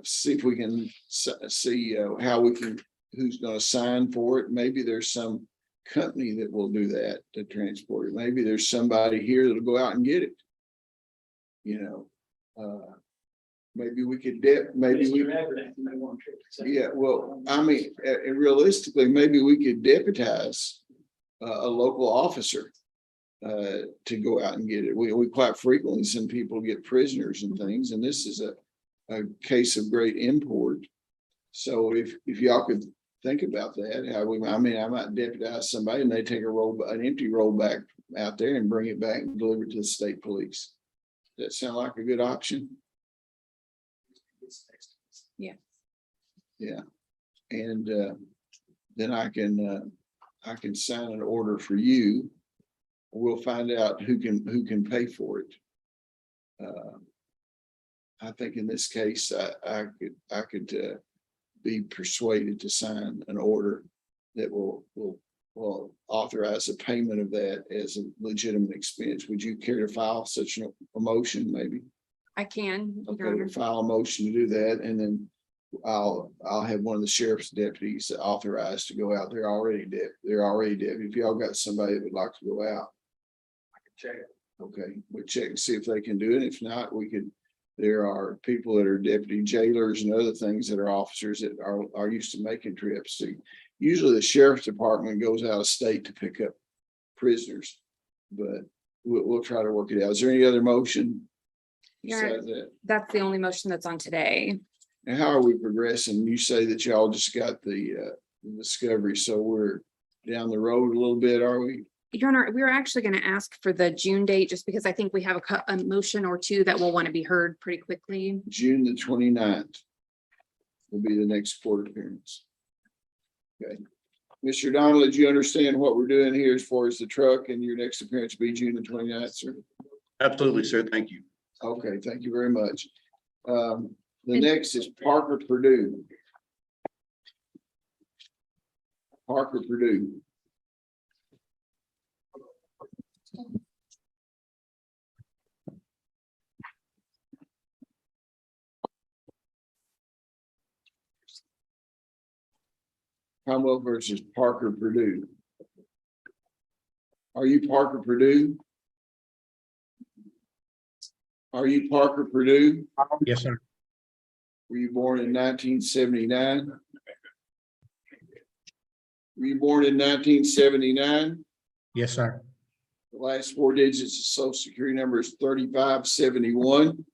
see if we can see how we can, who's going to sign for it. Maybe there's some company that will do that to transport it. Maybe there's somebody here that'll go out and get it. Maybe we could Mr. Everett, you may want to. yeah, well, I mean, realistically, maybe we could deputize a local officer to go out and get it. We quite frequently send people to get prisoners and things, and this is a case of great import. So if y'all could think about that, how we, I mean, I might deputize somebody and they take an empty rollback out there and bring it back and deliver it to the state police. Does that sound like a good option? Yeah. Yeah. And then I can sign an order for you. We'll find out who can pay for it. I think in this case, I could be persuaded to sign an order that will authorize the payment of that as a legitimate expense. Would you care to file such a motion, maybe? I can. Your Okay, Honor. we'll file a motion to do that, and then I'll have one of the sheriff's deputies authorized to go out. They're already deputy. If y'all got somebody that would like to go out, I can check it. Okay, we'll check and see if they can do it. If not, we could. There are people that are deputy jailers and other things that are officers that are used to making trips. So usually the sheriff's department goes out of state to pick up prisoners, but we'll try to work it out. Is there any other motion? Your Honor, besides that? that's the only motion that's on today. And how are we progressing? You say that y'all just got the discovery, so we're down the road a little bit, are we? Your Honor, we were actually going to ask for the June date just because I think we have a motion or two that will want to be heard pretty quickly. June the 29th will be the next court appearance. Okay. Mr. Donald, did you understand what we're doing here as far as the truck and your next appearance will be June the 29th, sir? Absolutely, sir. Thank you. Okay, thank you very much. The next is Parker Purdue. Parker Purdue. Commonwealth versus Parker Purdue. Are you Parker Purdue? Are you Parker Purdue? Yes, sir. Were you born in 1979? Were you born in 1979? Yes, sir. The last four digits of social security number is 3571.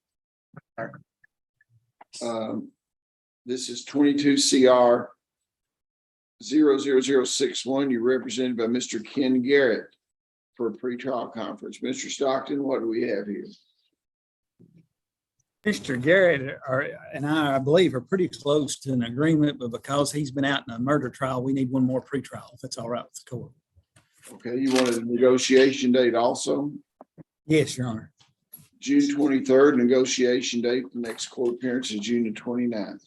This is 22 CR 00061. You're represented by Mr. Ken Garrett for a pretrial conference. Mr. Stockton, what do we have here? Mr. Garrett and I believe, are pretty close to an agreement, but because he's been out in a murder trial, we need one more pretrial, if that's all right with the court. Okay, you wanted a negotiation date also? Yes, Your Honor. June 23rd, negotiation date. The next court appearance is June the 29th.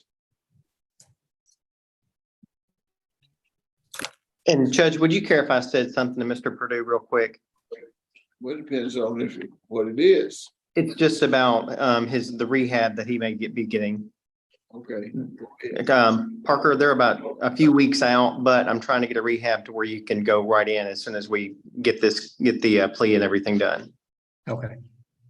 And Judge, would you care if I said something to Mr. Purdue real quick? Well, it depends on what it is. It's just about the rehab that he may be getting. Okay. Parker, they're about a few weeks out, but I'm trying to get a rehab to where you can go right in as soon as we get the plea and everything done. Okay,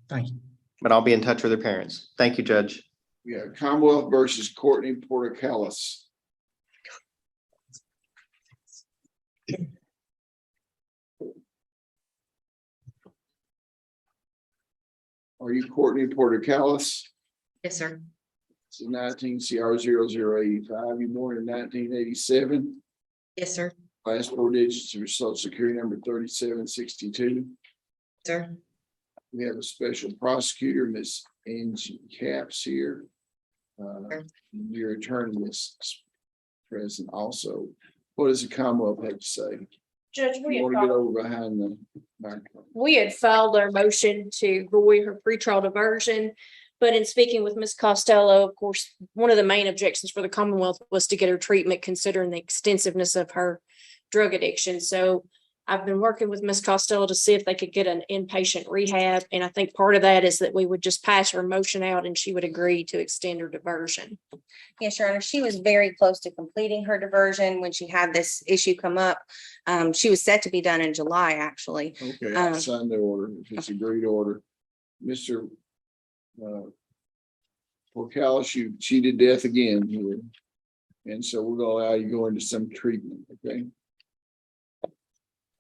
thank you. But I'll be in touch with their parents. Thank you, Judge. Yeah, Commonwealth versus Courtney Portacallis. Are you Courtney Portacallis? Yes, sir. It's 19 CR 0085. You born in 1987. Yes, sir. Last four digits of your social security number 3762. Sir. We have a special prosecutor, Miss Angie Capps here. Your attorney is present also. What does the Commonwealth have to say? Judge, You want to get over behind the microphone. we had filed our motion to void her pretrial diversion. But in speaking with Ms. Costello, of course, one of the main objections for the Commonwealth was to get her treatment considering the extensiveness of her drug addiction. So I've been working with Ms. Costello to see if they could get an inpatient rehab. And I think part of that is that we would just pass her motion out and she would agree to extend her diversion. Yes, Your Honor, she was very close to completing her diversion when she had this issue come up. She was set to be done in July, actually. Okay, I'll sign the order. If it's agreed order. Mr. Portacallis, you cheated death again here. And so we're gonna allow you to go into some treatment, okay?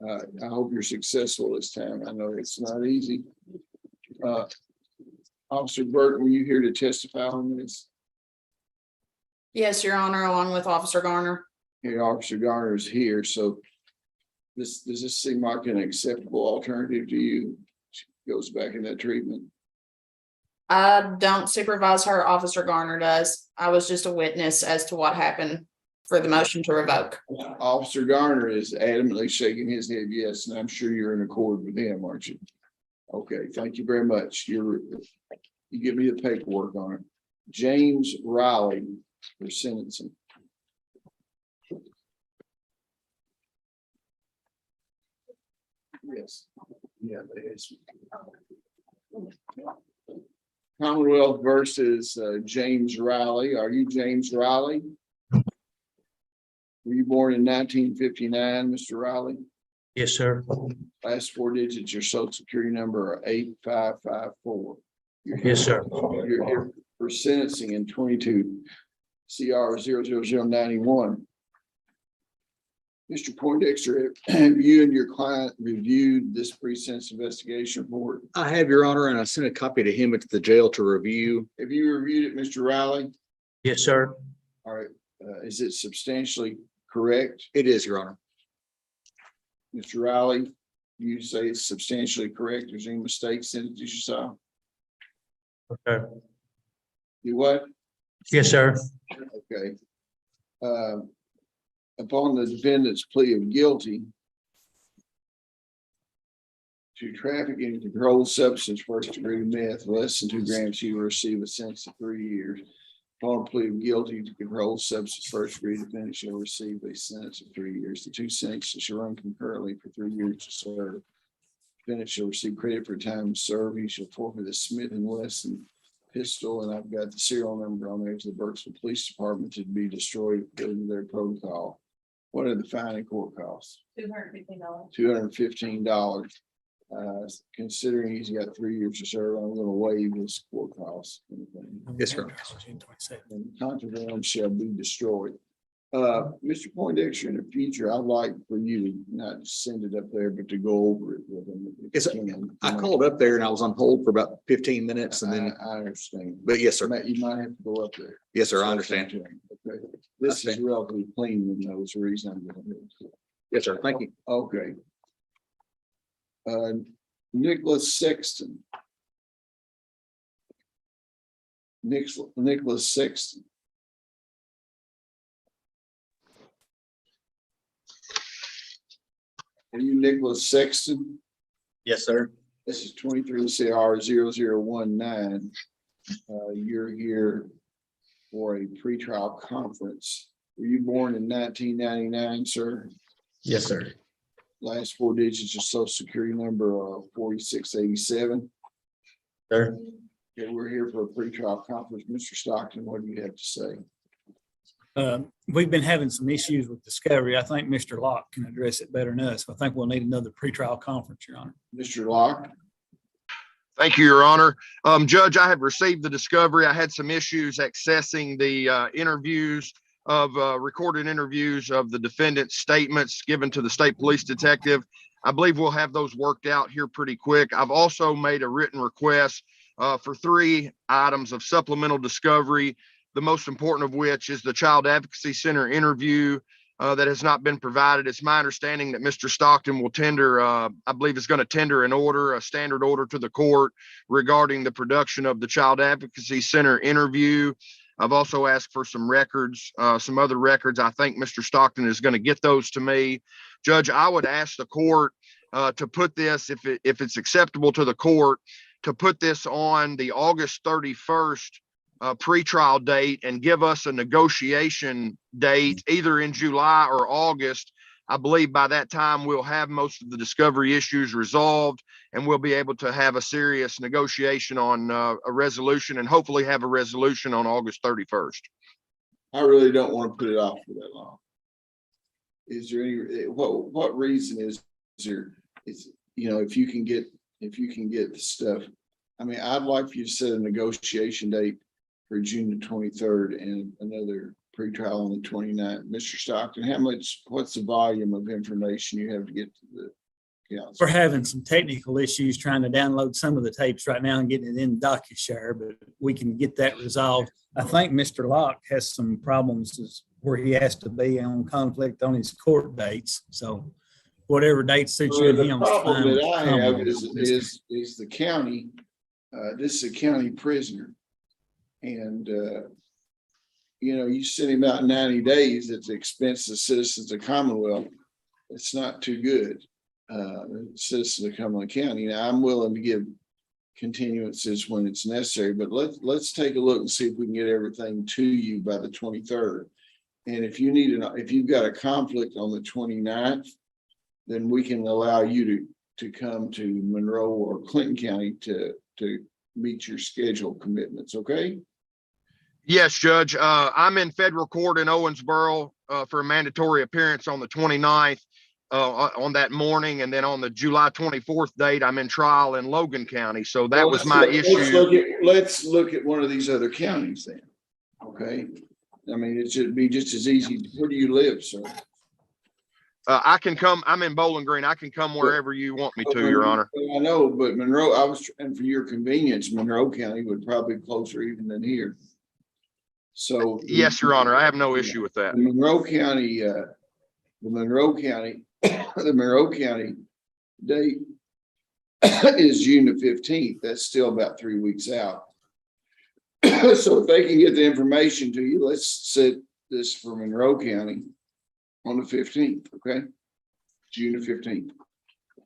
I hope you're successful this time. I know it's not easy. Officer Burton, were you here to testify on this? Yes, Your Honor, along with Officer Garner. Okay, Officer Garner is here, so does this seem like an acceptable alternative to you? She goes back in that treatment. I don't supervise her, Officer Garner does. I was just a witness as to what happened for the motion to revoke. Officer Garner is adamantly shaking his head yes, and I'm sure you're in accord with him, aren't you? Okay, thank you very much. You give me the paperwork on it. James Riley for sentencing. Yes. Yeah, it is. Commonwealth versus James Riley. Are you James Riley? Were you born in 1959, Mr. Riley? Yes, sir. Last four digits, your social security number are 8554. Yes, sir. You're here for sentencing in 22 CR 00091. Mr. Poindexter, have you and your client reviewed this pre-sentence investigation report? I have, Your Honor, and I sent a copy to him at the jail to review. Have you reviewed it, Mr. Riley? Yes, sir. All right, is it substantially correct? It is, Your Honor. Mr. Riley, you say it's substantially correct. There's any mistakes in it that you saw? Okay. You what? Yes, sir. Okay. Upon the defendant's plea of guilty to trafficking in controlled substance first degree meth less than 2 grams, he will receive a sentence of 3 years. Upon plea of guilty to controlled substance first degree, the defendant shall receive a sentence of 3 years. The two sentences shall run concurrently for 3 years to serve. Defendant shall receive credit for time served. He shall forfeit a Smith & Wesson pistol, and I've got the serial number on there to the Burkesville Police Department to be destroyed according to their protocol. What are the fine and court costs? $215. $215. Considering he's got 3 years to serve, I'm going to waive his court costs. Yes, sir. And contraband shall be destroyed. Mr. Poindexter, in the future, I'd like for you to not just send it up there, but to go over it with him. Yes, I called up there and I was on hold for about 15 minutes and then, I understand. but yes, sir. You might have to go up there. Yes, sir. I understand. Okay. This is relatively clean, and that was the reason I'm doing it. Yes, sir. Thank you. Okay. Nicholas Sexton. Nicholas Sexton. Are you Nicholas Sexton? Yes, sir. This is 23 CR 0019. You're here for a pretrial conference. Were you born in 1999, sir? Yes, sir. Last four digits of social security number 4687. Sir. Okay, we're here for a pretrial conference. Mr. Stockton, what do you have to say? We've been having some issues with discovery. I think Mr. Locke can address it better than us. I think we'll need another pretrial conference, Your Honor. Mr. Locke? Thank you, Your Honor. Judge, I have received the discovery. I had some issues accessing the interviews of recorded interviews of the defendant's statements given to the state police detective. I believe we'll have those worked out here pretty quick. I've also made a written request for 3 items of supplemental discovery, the most important of which is the Child Advocacy Center interview that has not been provided. It's my understanding that Mr. Stockton will tender, I believe is going to tender an order, a standard order to the court regarding the production of the Child Advocacy Center interview. I've also asked for some records, some other records. I think Mr. Stockton is going to get those to me. Judge, I would ask the court to put this, if it's acceptable to the court, to put this on the August 31st pretrial date and give us a negotiation date either in July or August. I believe by that time we'll have most of the discovery issues resolved and we'll be able to have a serious negotiation on a resolution and hopefully have a resolution on August 31st. I really don't want to put it off for that long. Is there any, what reason is there, if you can get the stuff, I mean, I'd like for you to set a negotiation date for June the 23rd and another pretrial on the 29th. Mr. Stockton, what's the volume of information you have to get to the We're having some technical issues trying to download some of the tapes right now and getting it in DocuShare, but we can get that resolved. I think Mr. Locke has some problems where he has to be on conflict on his court dates. So whatever date suits you and The him. problem that I have is the county, this is a county prisoner. And, you know, you send him out 90 days at the expense of citizens of Commonwealth. It's not too good. Citizens of Cumberland County. Now, I'm willing to give continuances when it's necessary, but let's take a look and see if we can get everything to you by the 23rd. And if you've got a conflict on the 29th, then we can allow you to come to Monroe or Clinton County to meet your schedule commitments. Okay. Yes, Judge. I'm in federal court in Owensboro for a mandatory appearance on the 29th on that morning. And then on the July 24th date, I'm in trial in Logan County. So that was my issue. Let's look at one of these other counties then. Okay. I mean, it should be just as easy. Where do you live, sir? I can come. I'm in Bowling Green. I can come wherever you want me to, Your Honor. I know, but Monroe, and for your convenience, Monroe County would probably be closer even than here. So yes, Your Honor, I have no issue with that. The Monroe County date is June the 15th. That's still about 3 weeks out. So if they can get the information to you, let's set this for Monroe County on the 15th. Okay, June the 15th.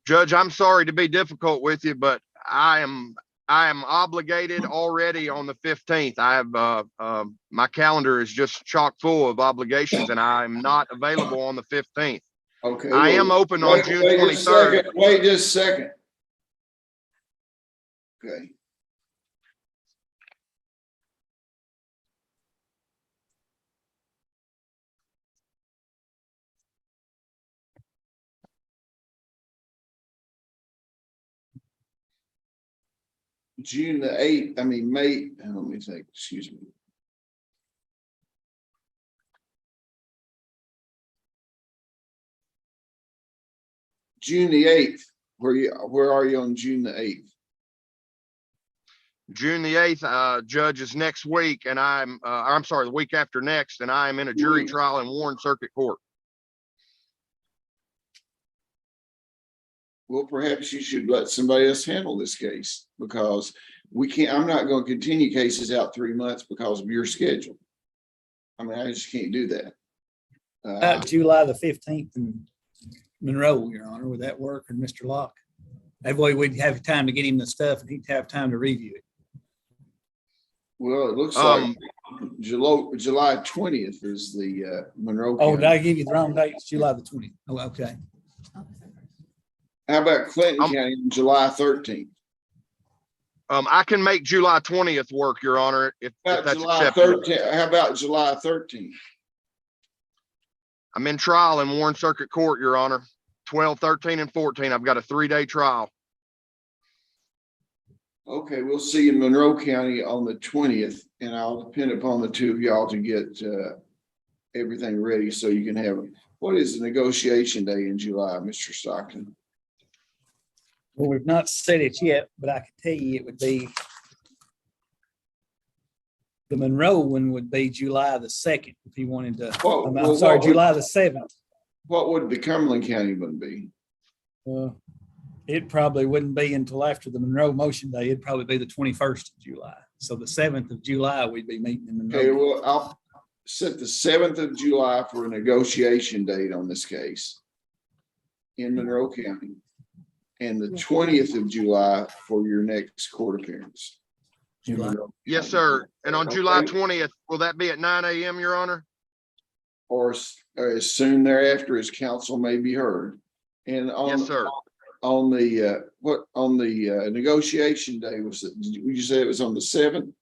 Judge, I'm sorry to be difficult with you, but I am obligated already on the 15th. I have my calendar is just chock full of obligations, and I'm not available on the 15th. Okay, I am open on June 23rd. Wait just a second. Okay. June the 8th, let me think, excuse me. June the 8th, where are you on June the 8th? June the 8th, Judge, is next week, and I'm sorry, the week after next, and I am in a jury trial in Warren Circuit Court. Well, perhaps you should let somebody else handle this case, because I'm not going to continue cases out 3 months because of your schedule. I mean, I just can't do that. July the 15th in Monroe, Your Honor, would that work? Or Mr. Locke? That way we'd have time to get him the stuff and he'd have time to review it. Well, it looks like July 20th is the Monroe County. Oh, did I give you the wrong date? It's July the 20th. Oh, okay. How about Clinton County on July 13th? I can make July 20th work, Your Honor, if that's July acceptable. 13th. How about July 13th? I'm in trial in Warren Circuit Court, Your Honor. 12, 13, and 14. I've got a 3-day trial. Okay, we'll see you in Monroe County on the 20th, and I'll depend upon the two of y'all to get everything ready so you can have it. What is the negotiation day in July, Mr. Stockton? Well, we've not said it yet, but I can tell you it would be, the Monroe one would be July the 2nd if you wanted to. July the 7th. What would the Cumberland County one be? It probably wouldn't be until after the Monroe motion day. It'd probably be the 21st of July. So the 7th of July, we'd be meeting in Monroe. Okay, well, I'll set the 7th of July for a negotiation date on this case in Monroe County, and the 20th of July for your next court appearance. Yes, sir. And on July 20th, will that be at 9 a.m., Your Honor? Or as soon thereafter as counsel may be heard. And on, yes, sir. On the negotiation day, would you say it was on the 7th?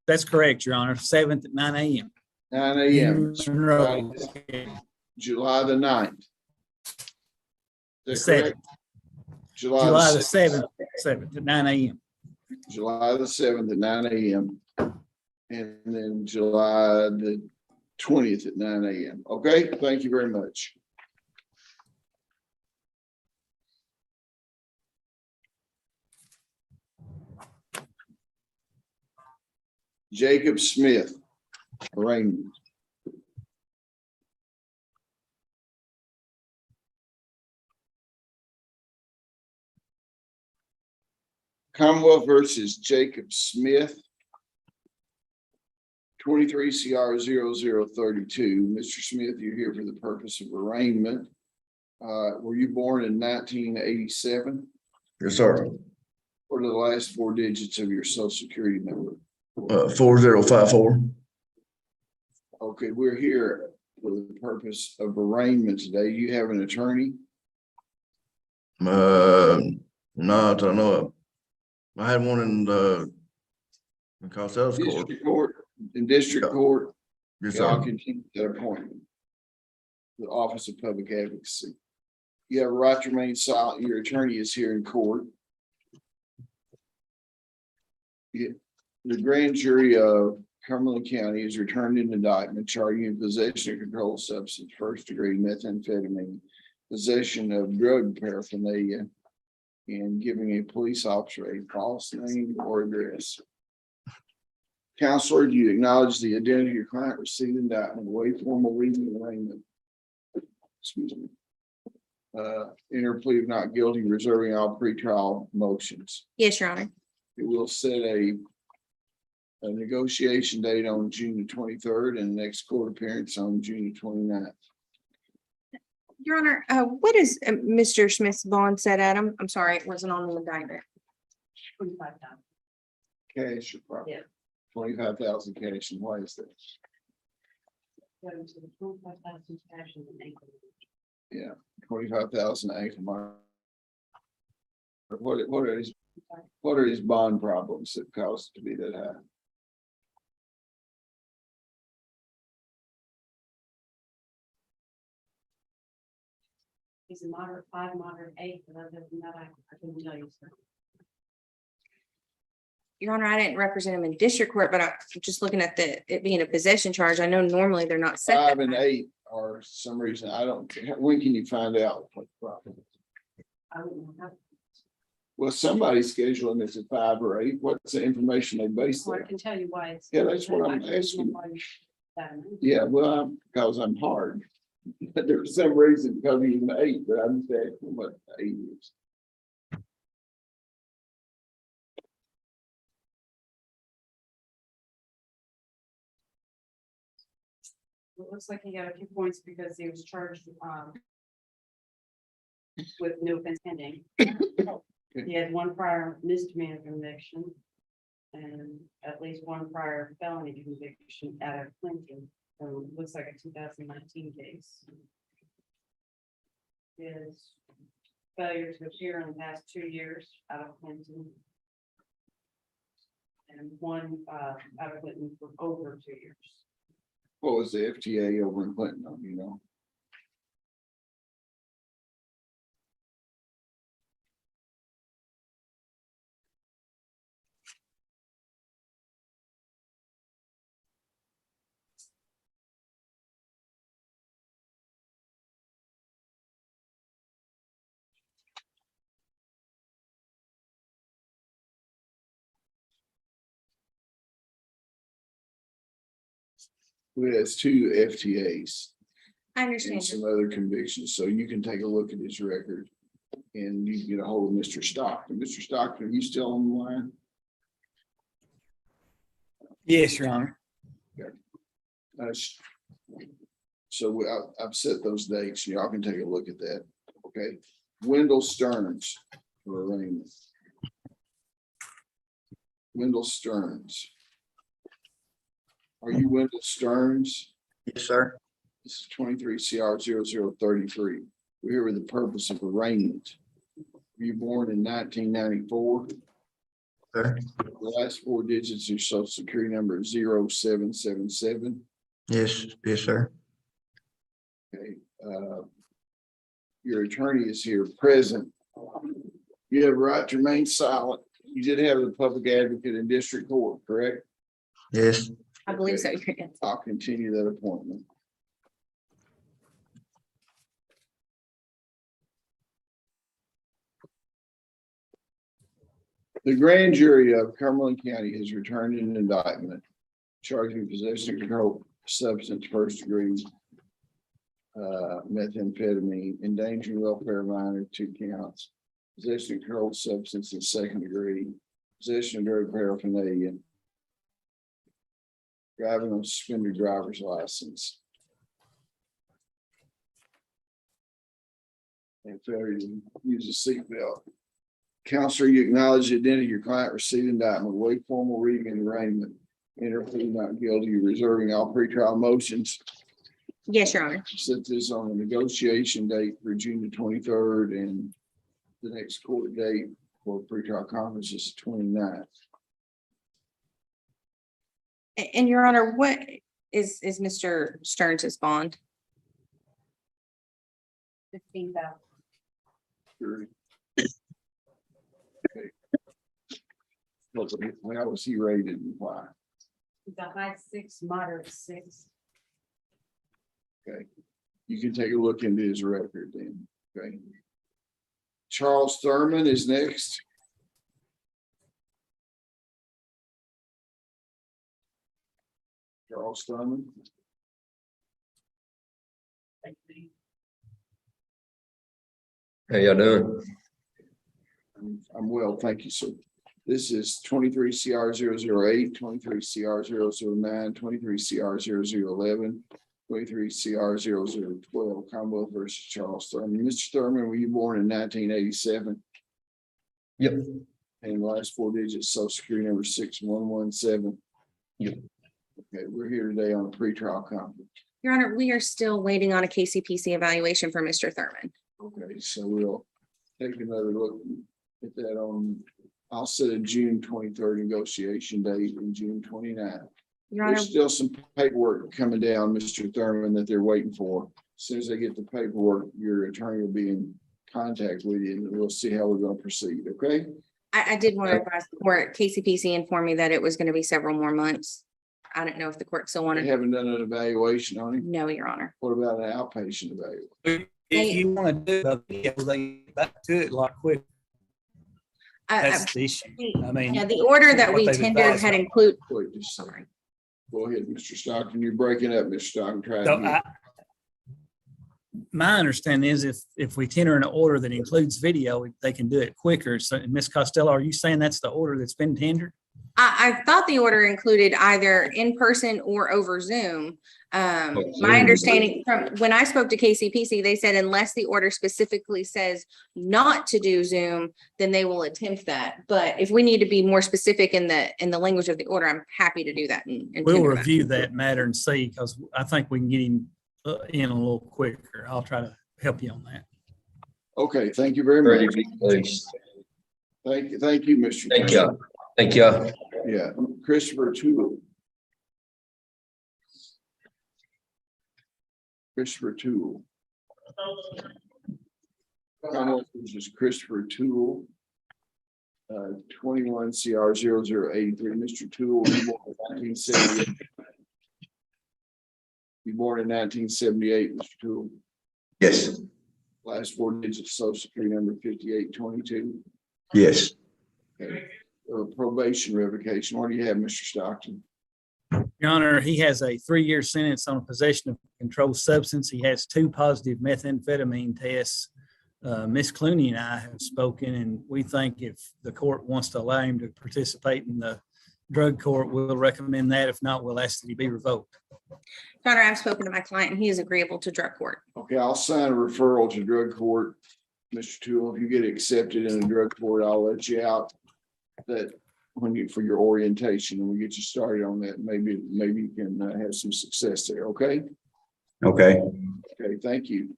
That's correct, Your Honor. 7th at 9 a.m. 9 a.m. July the 9th. The 7th. July the 7th at 9 a.m. July the 7th at 9 a.m. And then July the 20th at 9 a.m. Okay, thank you very much. Jacob Smith, arraignment. Commonwealth versus Jacob Smith. 23 CR 0032. Mr. Smith, you're here for the purpose of arraignment. Were you born in 1987? Yes, sir. What are the last four digits of your social security number? 4054. Okay, we're here for the purpose of arraignment today. You have an attorney? No, I don't know. I had one in the Costello court. District court, in district court. Yes, I'll sir. continue that appointment. The Office of Public Advocacy. You have a right to remain silent. Your attorney is here in court. The grand jury of Cumberland County has returned an indictment charging in possession of controlled substance, first degree methamphetamine, possession of drug paraphernalia, and giving a police officer a false name or address. Counselor, do you acknowledge the identity of your client received indictment, waive formal reading of arraignment? Excuse me. Enter plea of not guilty, reserving all pretrial motions. Yes, Your Honor. It will set a negotiation date on June the 23rd and the next court appearance on June the 29th. Your Honor, what is Mr. Smith's bond set at? I'm sorry, it wasn't on the indictment. Cash or property? Yeah. 25,000 cash, and why is that? Yeah, 25,000 acre. What are his bond problems that cause it to be that high? He's a moderate 5, moderate 8, but other than that, I couldn't tell you, sir. Your Honor, I didn't represent him in district court, but I'm just looking at it being a possession charge. I know normally they're not set. 5 and 8 are some reason, I don't, when can you find out what the problem is? I wouldn't know how. Well, somebody's scheduling this at 5 or 8. What's the information they base Well, I that? can tell you why it's. Yeah, that's what I'm asking. Yeah, well, because I'm hard. But there's some reason because he's an 8, but I'm just asking what the 8 is. It looks like he got a few points because he was charged with no offense pending. He had 1 prior misdemeanor conviction and at least 1 prior felony conviction out of Clinton. So it looks like a 2019 case. His failure to appear in the past 2 years out of Clinton. And 1 out of Clinton for over 2 years. What was the FTA over in Clinton, you know? Who has 2 FTAs I and understand. some other convictions, so you can take a look at his record. And you can get a hold of Mr. Stockton. Mr. Stockton, are you still on the line? Yes, Your Honor. So I've set those dates. Y'all can take a look at that. Okay. Wendell Stearns for arraignment. Wendell Stearns. Are you Wendell Stearns? Yes, sir. This is 23 CR 0033. We're here with the purpose of arraignment. Were you born in 1994? Sir. The last 4 digits of your social security number is 0777. Yes, yes, sir. Okay. Your attorney is here present. You have a right to remain silent. You did have the public advocate in district court, correct? Yes. I believe so. Your Honor. I'll continue that appointment. The grand jury of Cumberland County has returned an indictment charging possession of controlled substance first degree, methamphetamine, endangering welfare of minor, 2 counts, possession of controlled substance in second degree, possession of drug paraphernalia, driving on suspended driver's license, and failure to use a seatbelt. Counselor, you acknowledge the identity of your client, receipt indictment, wait formal reading and arraignment, enter plea not guilty, reserving all pretrial motions. Yes, Your Honor. Set this on a negotiation date for June the 23rd, and the next court date for pretrial conference is 29th. And Your Honor, what is Mr. Stearns' bond? 15,000. Sure. Okay. How was he rated and why? The high 6, moderate 6. Okay, you can take a look into his record then, okay? Charles Thurman is next. Charles Thurman. How y'all doing? I'm well, thank you, sir. This is 23 CR 008, 23 CR 009, 23 CR 0011, 23 CR 0012, Commonwealth versus Charles Thurman. Mr. Thurman, were you born in 1987? Yep. And the last 4 digits, social security number 6117. Yep. Okay, we're here today on a pretrial conference. Your Honor, we are still waiting on a KCPC evaluation for Mr. Thurman. Okay, so we'll take another look at that on, I'll set a June 23rd negotiation date and June 29th. Your Honor, There's still some paperwork coming down, Mr. Thurman, that they're waiting for. As soon as they get the paperwork, your attorney will be in contact with you and we'll see how we're going to proceed, okay? I did want to advise the court, KCPC informed me that it was going to be several more months. I don't know if the court still They wanted. haven't done an evaluation on him. No, Your Honor. What about an outpatient evaluation? If you want to do a video, they get back to it a lot quicker. That's the issue. I mean. Yeah, the order that we what they've tendered advised had on. include, Wait, just a second. sorry. Go ahead, Mr. Stockton. You're breaking up, Mr. Stockton. Try So again. my understanding is if we tender an order that includes video, they can do it quicker. So Ms. Costello, are you saying that's the order that's been tendered? I thought the order included either in person or over Zoom. My understanding from when I spoke to KCPC, they said unless the order specifically says not to do Zoom, then they will attempt that. But if we need to be more specific in the language of the order, I'm happy to do that. And We'll tender review that matter and see, because I think we can get him in a little quicker. I'll try to help you on that. Okay, thank you very Ready much. to be placed. Thank you, Mr. Thank you. Thank you. Yeah, Christopher Toole. Christopher Toole. Commonwealth versus Christopher Toole. 21 CR 0083. Mr. Toole, you born in 1978. You born in 1978, Mr. Toole. Yes. Last 4 digits, social security number 5822. Yes. Okay. Probation revocation. What do you have, Mr. Stockton? Your Honor, he has a 3-year sentence on possession of controlled substance. He has 2 positive methamphetamine tests. Ms. Clooney and I have spoken, and we think if the court wants to allow him to participate in the drug court, we'll recommend that. If not, we'll ask that he be revoked. Your Honor, I've spoken to my client and he is agreeable to drug court. Okay, I'll sign a referral to drug court. Mr. Toole, if you get accepted in a drug court, I'll let you out that when you, for your orientation, and we'll get you started on that. Maybe you can have some success there, okay? Okay. Okay, thank you.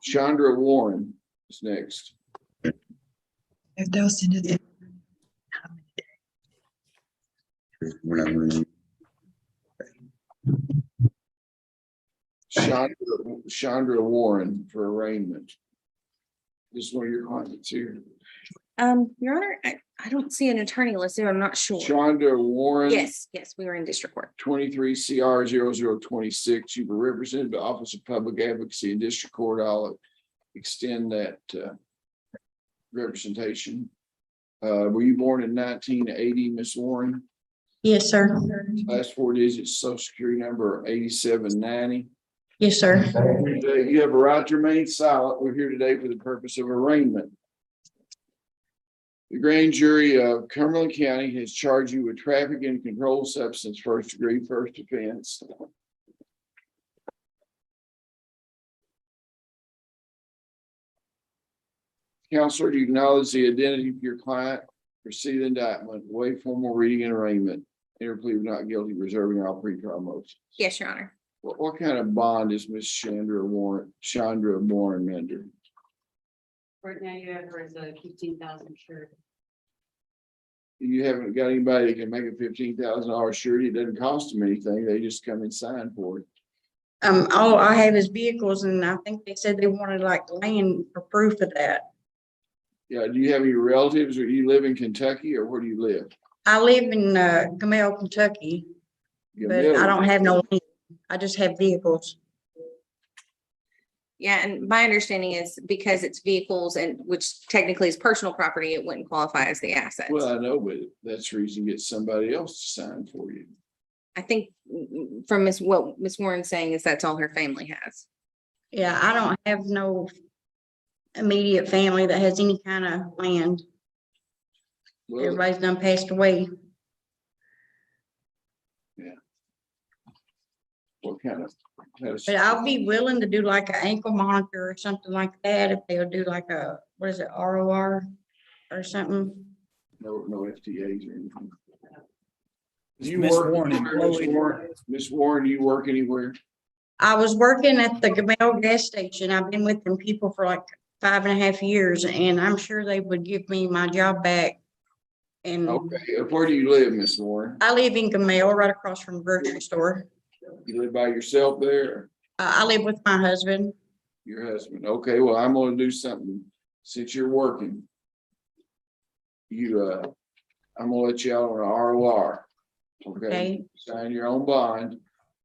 Chandra Warren is next. Chandra Warren for arraignment. This is one of your clients here. Your Honor, I don't see an attorney listed. I'm not sure. Chandra Warren. Yes, we were in district court. 23 CR 0026. You were represented by Office of Public Advocacy in District Court. I'll extend that representation. Were you born in 1980, Miss Warren? Yes, sir. Last four digits, social security number 8790. Yes, sir. You have a right to remain silent. We're here today for the purpose of arraignment. The grand jury of Cumberland County has charged you with traffic and controlled substance, first degree, first offense. Counselor, do you acknowledge the identity of your client? Proceed indictment, waive formal reading and arraignment. Enter plea of not guilty, reserving all pretrial motions. Yes, Your Honor. What kind of bond is Miss Chandra Warren Mender? Right now you have her as a 15,000 shirt. You haven't got anybody that can make a $15,000 surety. It doesn't cost them anything. They just come and sign for it. All I have is vehicles, and I think they said they wanted like land for proof of that. Yeah, do you have any relatives, or do you live in Kentucky, or where do you live? I live in Gamel, Kentucky, but I don't have no land. I just have vehicles. Yeah, and my understanding is because it's vehicles and which technically is personal property, it wouldn't qualify as the assets. Well, I know, but that's the reason you get somebody else to sign for you. I think from what Miss Warren's saying is that's all her family has. Yeah, I don't have no immediate family that has any kind of land. Well, Everybody's done passed away. what kind of? But I'll be willing to do like an ankle monitor or something like that if they'll do like a, what is it, ROR or something. No FTAs or anything. Do you Miss work Warren anywhere, Miss employed. Warren? Miss Warren, do you work anywhere? I was working at the Gamel gas station. I've been with them people for like 5.5 years, and I'm sure they would give me my job back. And Okay, where do you live, Miss Warren? I live in Gamel, right across from the grocery store. You live by yourself there? I live with my husband. Your husband? Okay, well, I'm gonna do something since you're working. I'm gonna let you out on an ROR. Okay, sign your own bond,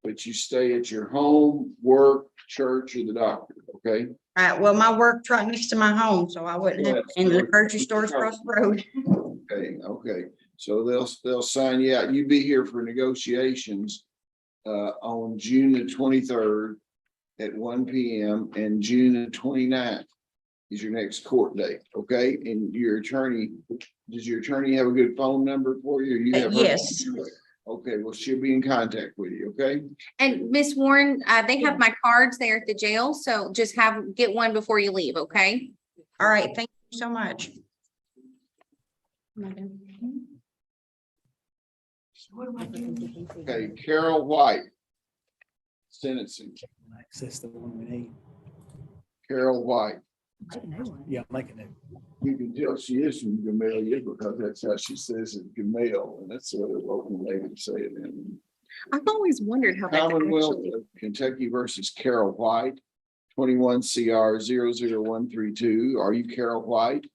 but you stay at your home, work, church, or the doctor, okay? All right, well, my work's right next to my home, so I wouldn't have, and the grocery store's across the road. Okay, so they'll sign you out. You be here for negotiations on June the 23rd at 1 p.m. and June the 29th is your next court date, okay? And your attorney, does your attorney have a good phone number for you? Or you have her? Yes. Okay, well, she'll be in contact with you, okay? And Miss Warren, they have my cards there at the jail, so just get one before you leave, okay? All right, thank you so much. Okay, Carol White. Sentencing. Access the one we need. Carol White. Yeah, make it. You can tell she is from Gamaliel because that's how she says it, Gamel, and that's the other local lady to say it in. I've always wondered how that Commonwealth actually. of Kentucky versus Carol White, 21 CR 00132. Are you Carol White?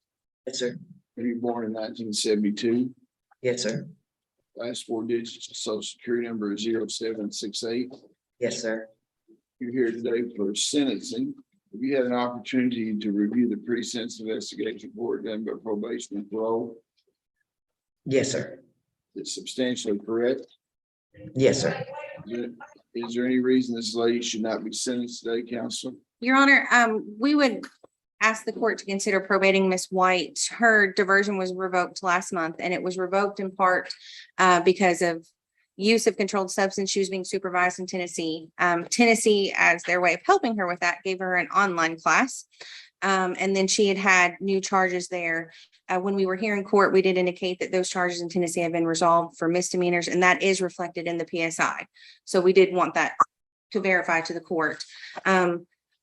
Yes, sir. Were you born in 1972? Yes, sir. Last four digits of social security number is 0768. Yes, sir. You're here today for sentencing. Have you had an opportunity to review the pre-sentence investigation report done by probation and parole? Yes, sir. It's substantially correct. Yes, sir. Is there any reason this lady should not be sentenced today, Counselor? Your Honor, we would ask the court to consider probating Miss White. Her diversion was revoked last month, and it was revoked in part because of use of controlled substance. She was being supervised in Tennessee. Tennessee, as their way of helping her with that, gave her an online class. And then she had new charges there. When we were here in court, we did indicate that those charges in Tennessee have been resolved for misdemeanors, and that is reflected in the PSI. So we did want that to verify to the court.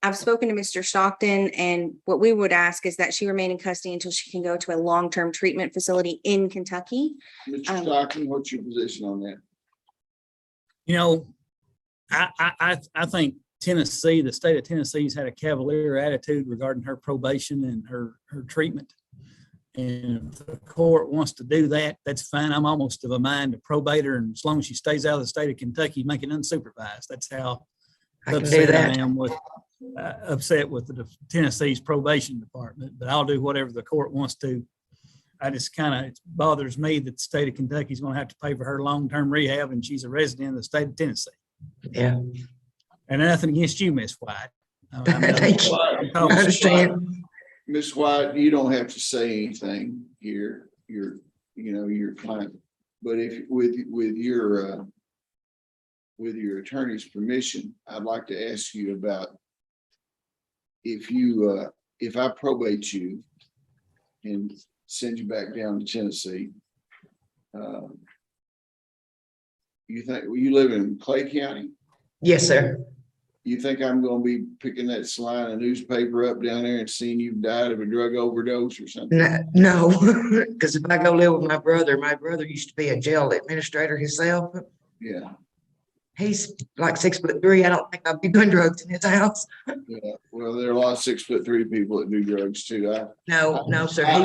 I've spoken to Mr. Stockton, and what we would ask is that she remain in custody until she can go to a long-term treatment facility in Kentucky. Mr. Stockton, what's your position on that? You know, I think Tennessee, the state of Tennessee's had a cavalier attitude regarding her probation and her treatment. And if the court wants to do that, that's fine. I'm almost of a mind to probate her, and as long as she stays out of the state of Kentucky, make it unsupervised. That's how upset I am with upset with the Tennessee's probation department. But I'll do whatever the court wants to I just kind of, it bothers me that the state of Kentucky is going to have to pay for her long-term rehab and she's a resident of the state of Tennessee. Yeah. And nothing against you, Miss White. Thank you. I understand. Ms. White, you don't have to say anything here. Your client, but if with your attorney's permission, I'd like to ask you about if I probate you and send you back down to Tennessee. You think you live in Clay County? Yes, sir. You think I'm gonna be picking that line of newspaper up down there and seeing you've died of a drug overdose or something? No, because if I go live with my brother used to be a jail administrator himself. Yeah. He's like 6'3". I don't think I'd be doing drugs in his house. Yeah, well, there are a lot of 6'3" people that do drugs too. No, sir. I He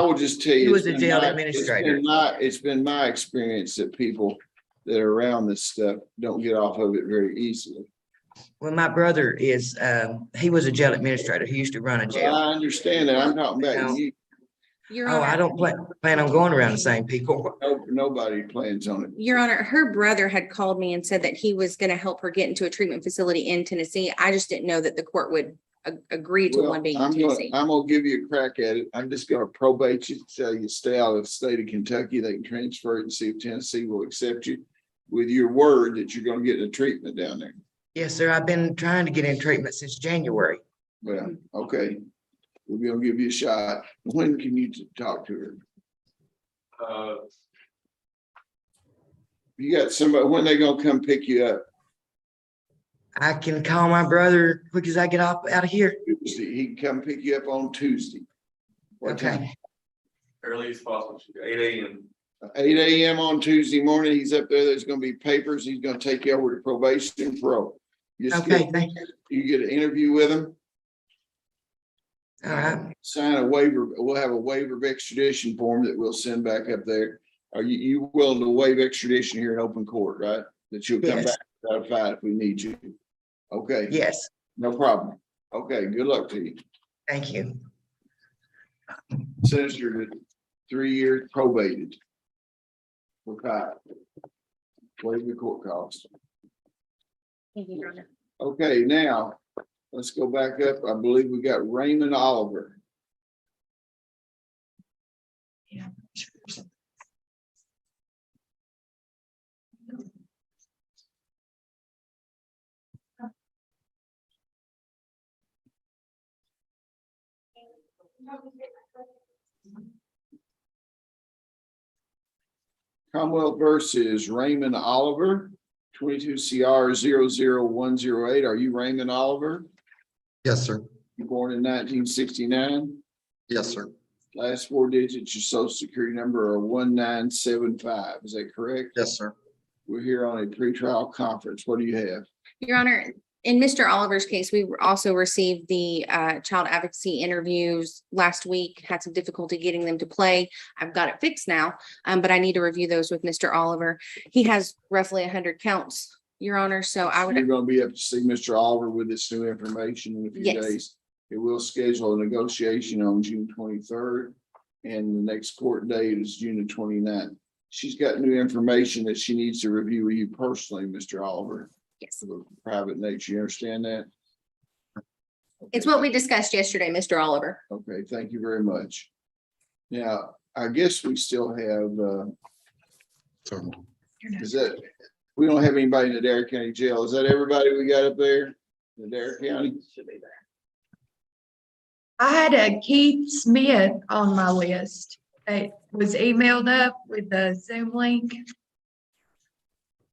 will just tell you. he was it's a been jail my- administrator. It's been my experience that people that are around this stuff don't get off of it very easily. Well, my brother is, he was a jail administrator. He used to run a Well, jail. I understand that. I'm talking about you. Your Oh, I Honor, don't plan on going around the same people. Nobody plans on it. Your Honor, her brother had called me and said that he was going to help her get into a treatment facility in Tennessee. I just didn't know that the court would agree to Well, one being in I'm Tennessee. gonna give you a crack at it. I'm just gonna probate you, tell you stay out of the state of Kentucky. They can transfer it and see if Tennessee will accept you with your word that you're gonna get a treatment down there. Yes, sir. I've been trying to get in treatment since January. Well, okay. We're gonna give you a shot. When can you talk to her? You got somebody, when they gonna come pick you up? I can call my brother quick as I get out of here. He can come pick you up on Tuesday. What time? Okay. Early as possible, 8 a.m. 8 a.m. on Tuesday morning. He's up there. There's gonna be papers. He's gonna take you over to probation and parole. Okay, thank you. You get an interview with him. All right. Sign a waiver. We'll have a waiver of extradition form that we'll send back up there. Are you willing to waive extradition here in open court, right? That you'll come Yes. back without a fight if we need you. Okay. Yes, No problem. Okay, good luck to you. thank you. Sinister, 3 years probated. For five. Waive the court cost. Thank you, Your Honor. Okay, now, let's go back up. I believe we got Raymond Oliver. Commonwealth versus Raymond Oliver, 22 CR 00108. Are you Raymond Oliver? Yes, sir. You born in 1969? Yes, sir. Last four digits, your social security number are 1975. Is that correct? Yes, sir. We're here on a pretrial conference. What do you have? Your Honor, in Mr. Oliver's case, we also received the child advocacy interviews last week, had some difficulty getting them to play. I've got it fixed now, but I need to review those with Mr. Oliver. He has roughly 100 counts, Your Honor, so I would. You're gonna be able to see Mr. Oliver with this new information in a few Yes. days. It will schedule a negotiation on June 23rd, and the next court date is June the 29th. She's got new information that she needs to review with you personally, Mr. Oliver. Yes. Of a private nature. You understand that? It's what we discussed yesterday, Mr. Oliver. Okay, thank you very much. Now, I guess we still have, is that, we don't have anybody in the Dare County Jail. Is that everybody we got up there? In Dare County? I had a Keith Smith on my list that was emailed up with the Zoom link.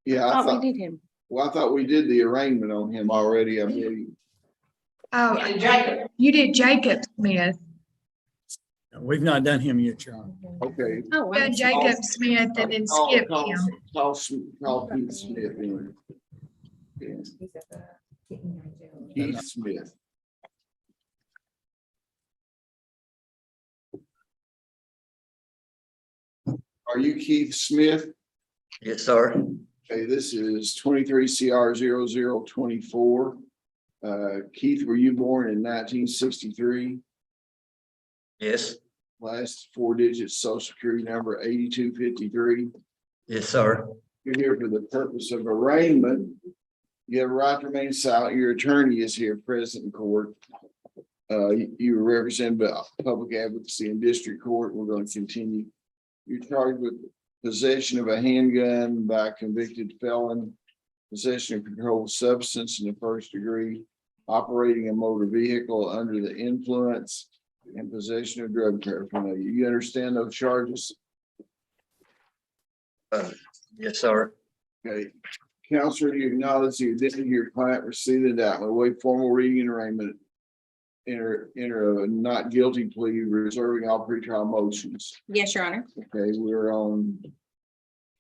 Yeah, I Oh, we thought, did him. well, I thought we did the arraignment on him already, I believe. Oh, you did Jacob Smith. We've not done him yet, Your Honor. Okay. Oh, wow. Done Jacob Smith and then skipped him. Call Keith Smith in. Yeah. Keith Smith. Are you Keith Smith? Yes, sir. Okay, this is 23 CR 0024. Keith, were you born in 1963? Yes. last 4 digits social security number 8253. Yes, sir. You're here for the purpose of arraignment. You have a right to remain silent. Your attorney is here present in court. You were represented by public advocacy in district court. We're going to continue. You're charged with possession of a handgun by a convicted felon, possession of controlled substance in the first degree, operating a motor vehicle under the influence, and possession of drug paraphernalia. You understand those charges? Yes, sir. Okay. Counselor, do you acknowledge the identity of your client received the indictment, waive formal reading and arraignment, enter a not guilty plea, reserving all pretrial motions. Yes, Your Honor. Okay, we're on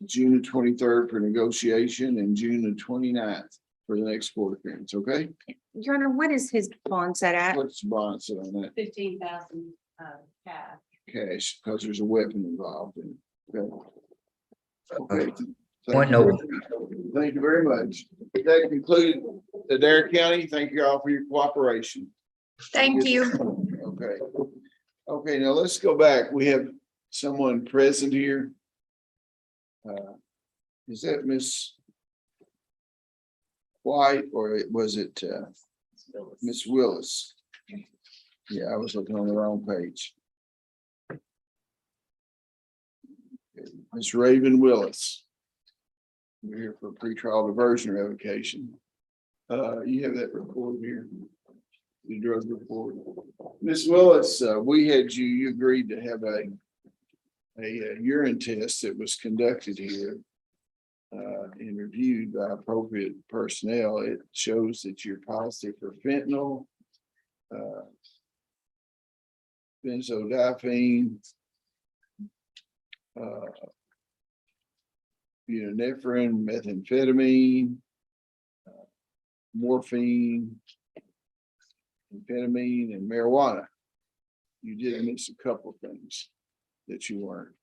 June the 23rd for negotiation and June the 29th for the next court appearance, okay? Your Honor, what is his bond set at? What's the bond set on that? 15,000 cash. Cash, because there's a weapon involved in it. Okay. Okay. Point noted. Thank you very much. That concluded the Dare County. Thank you all for your cooperation. Thank you. Okay. Okay, now let's go back. We have someone present here. Is that Miss White or was it Miss Willis? Yeah, I was looking on the wrong page. Miss Raven Willis. We're here for pretrial diversion revocation. You have that report here. The drug report. Miss Willis, we had you agreed to have a urine test that was conducted here and reviewed by appropriate personnel. It shows that you're positive for fentanyl, benzodiazepine, epinephrine, methamphetamine, morphine, amphetamine, and marijuana. You did miss a couple of things that you weren't.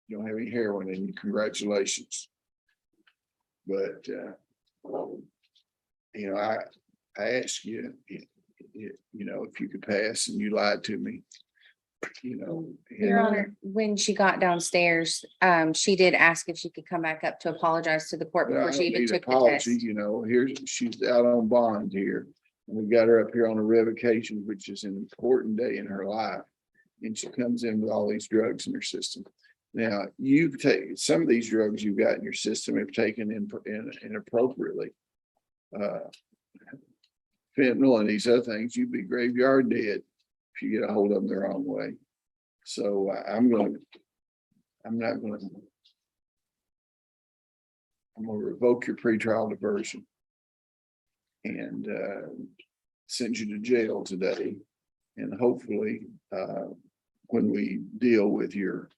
You don't have any heroin in you. Congratulations. But I asked you, if you could pass, and you lied to me. Your Honor, when she got downstairs, she did ask if she could come back up to apologize to the court before she even took the test. Here's, she's out on bond here. We got her up here on a revocation, which is an important day in her life. And she comes in with all these drugs in her system. Now, you've taken some of these drugs you've got in your system have taken inappropriately. Fentanyl and these other things, you'd be graveyard dead if you get a hold of them the wrong way. So I'm going to revoke your pretrial diversion and send you to jail today. And hopefully, when we deal with your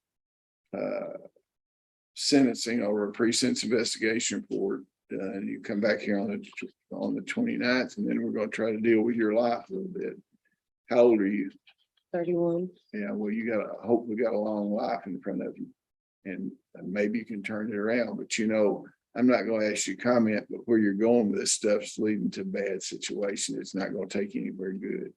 sentencing over a pre-sentence investigation report, and you come back here on the 29th, and then we're going to try to deal with your life a little bit. How old are you? 31. Yeah, well, hope we got a long life in front of you, and maybe you can turn it around. But I'm not going to ask you to comment, but where you're going with this stuff's leading to a bad situation. It's not going to take you anywhere good.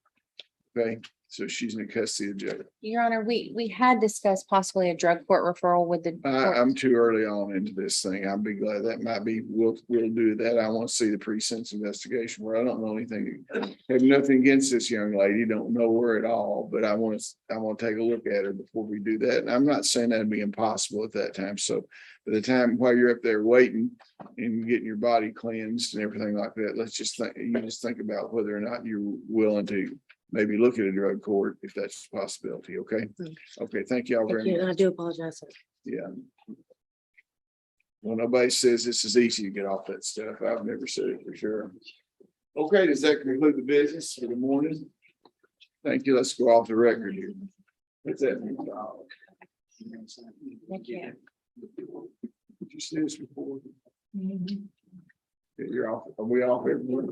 Okay, so she's in custody of the jail. Your Honor, we had discussed possibly a drug court referral with the. I'm too early on into this thing. I'll be glad that might be, we'll do that. I want to see the pre-sentence investigation where I don't know anything. Have nothing against this young lady, don't know her at all, but I want to take a look at her before we do that. And I'm not saying that'd be impossible at that time. So by the time while you're up there waiting and getting your body cleansed and everything like that, you just think about whether or not you're willing to maybe look at a drug court if that's a possibility. Okay. Okay. Thank you all very much. I do apologize. Yeah. Well, nobody says this is easy to get off that stuff. I've never said it for sure. Okay. Does that conclude the business for the morning? Thank you. Let's go off the record here. What's that? Thank you. Did you see this before? You're off. Are we off everyone?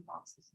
Boxes.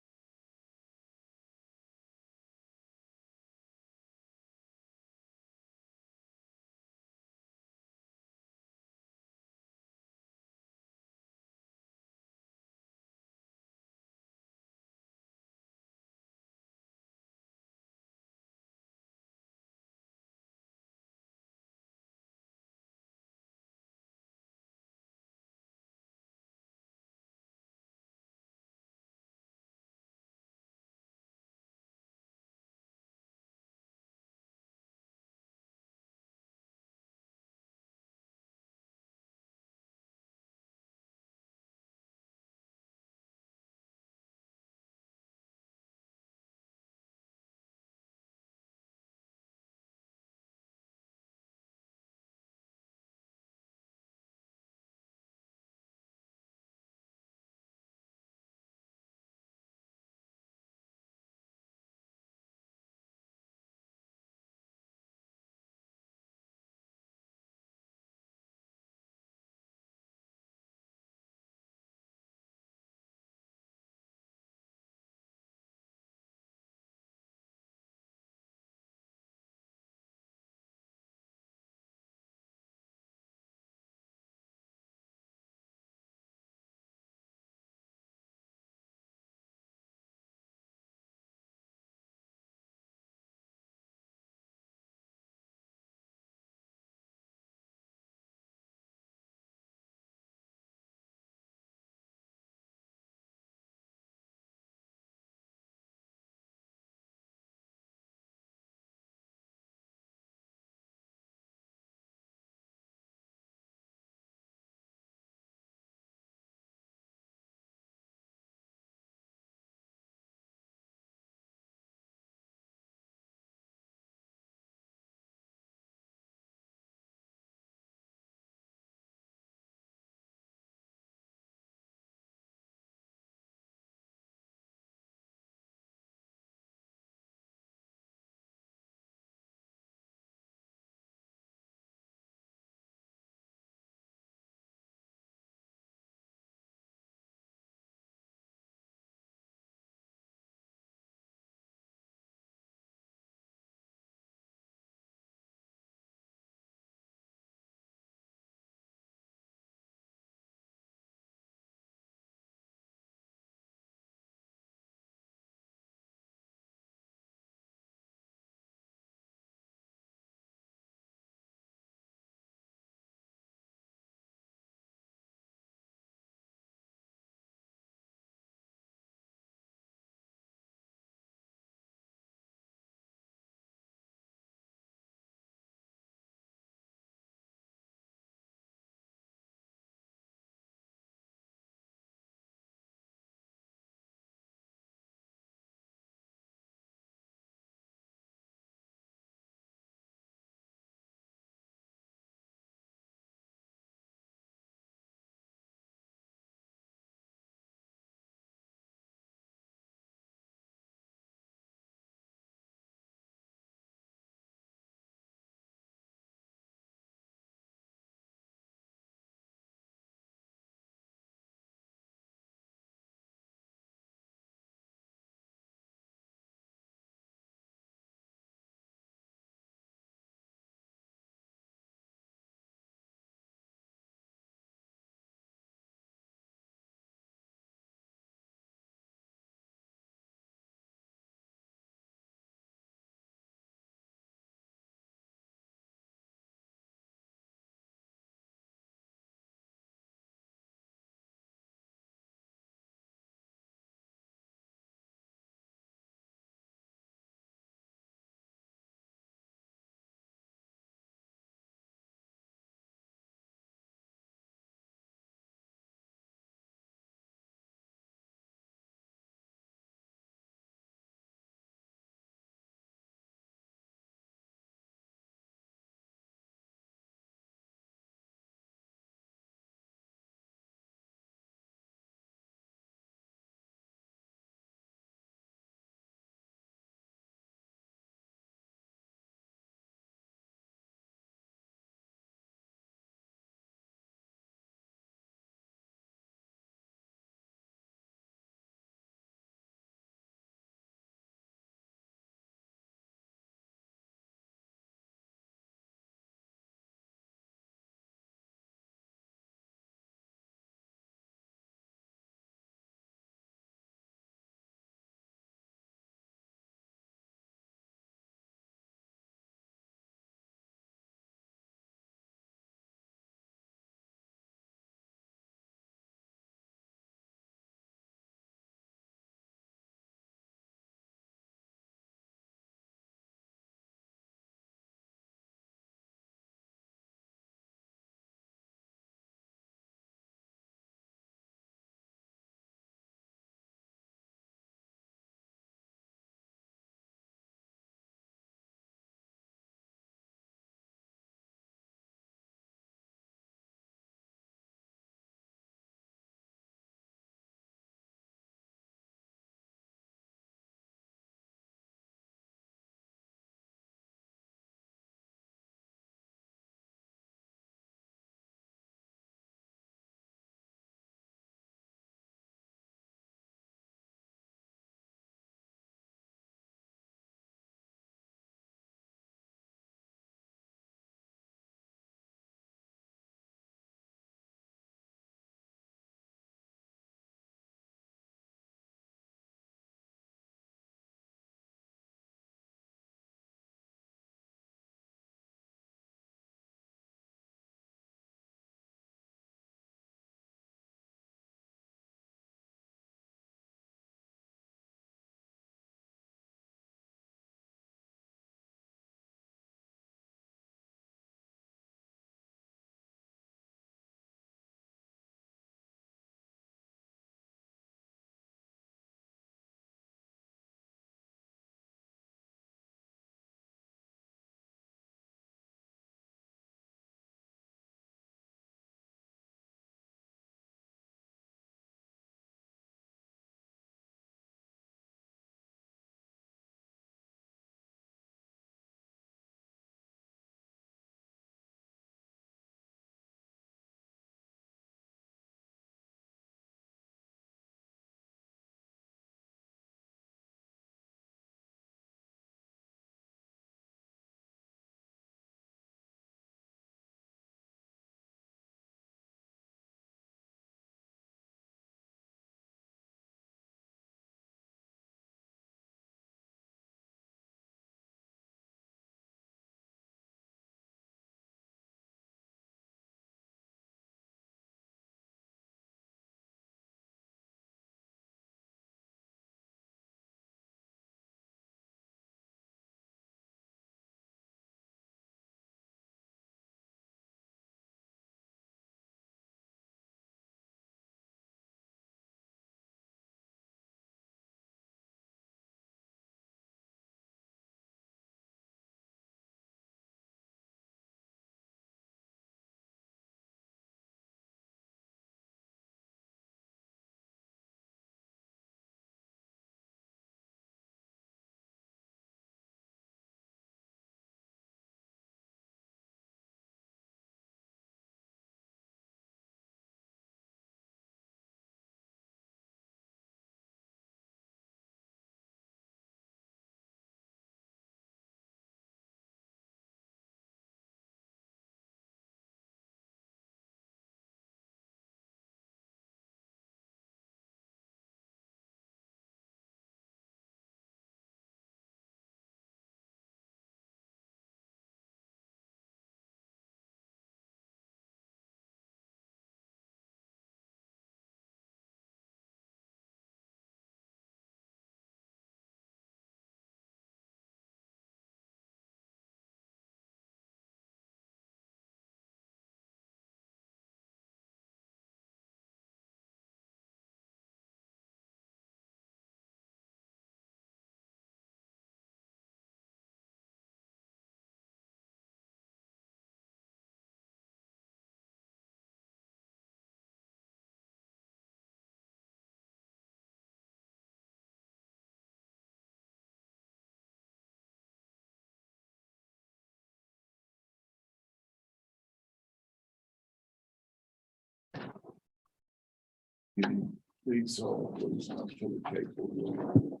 Please, all, please, not for the table.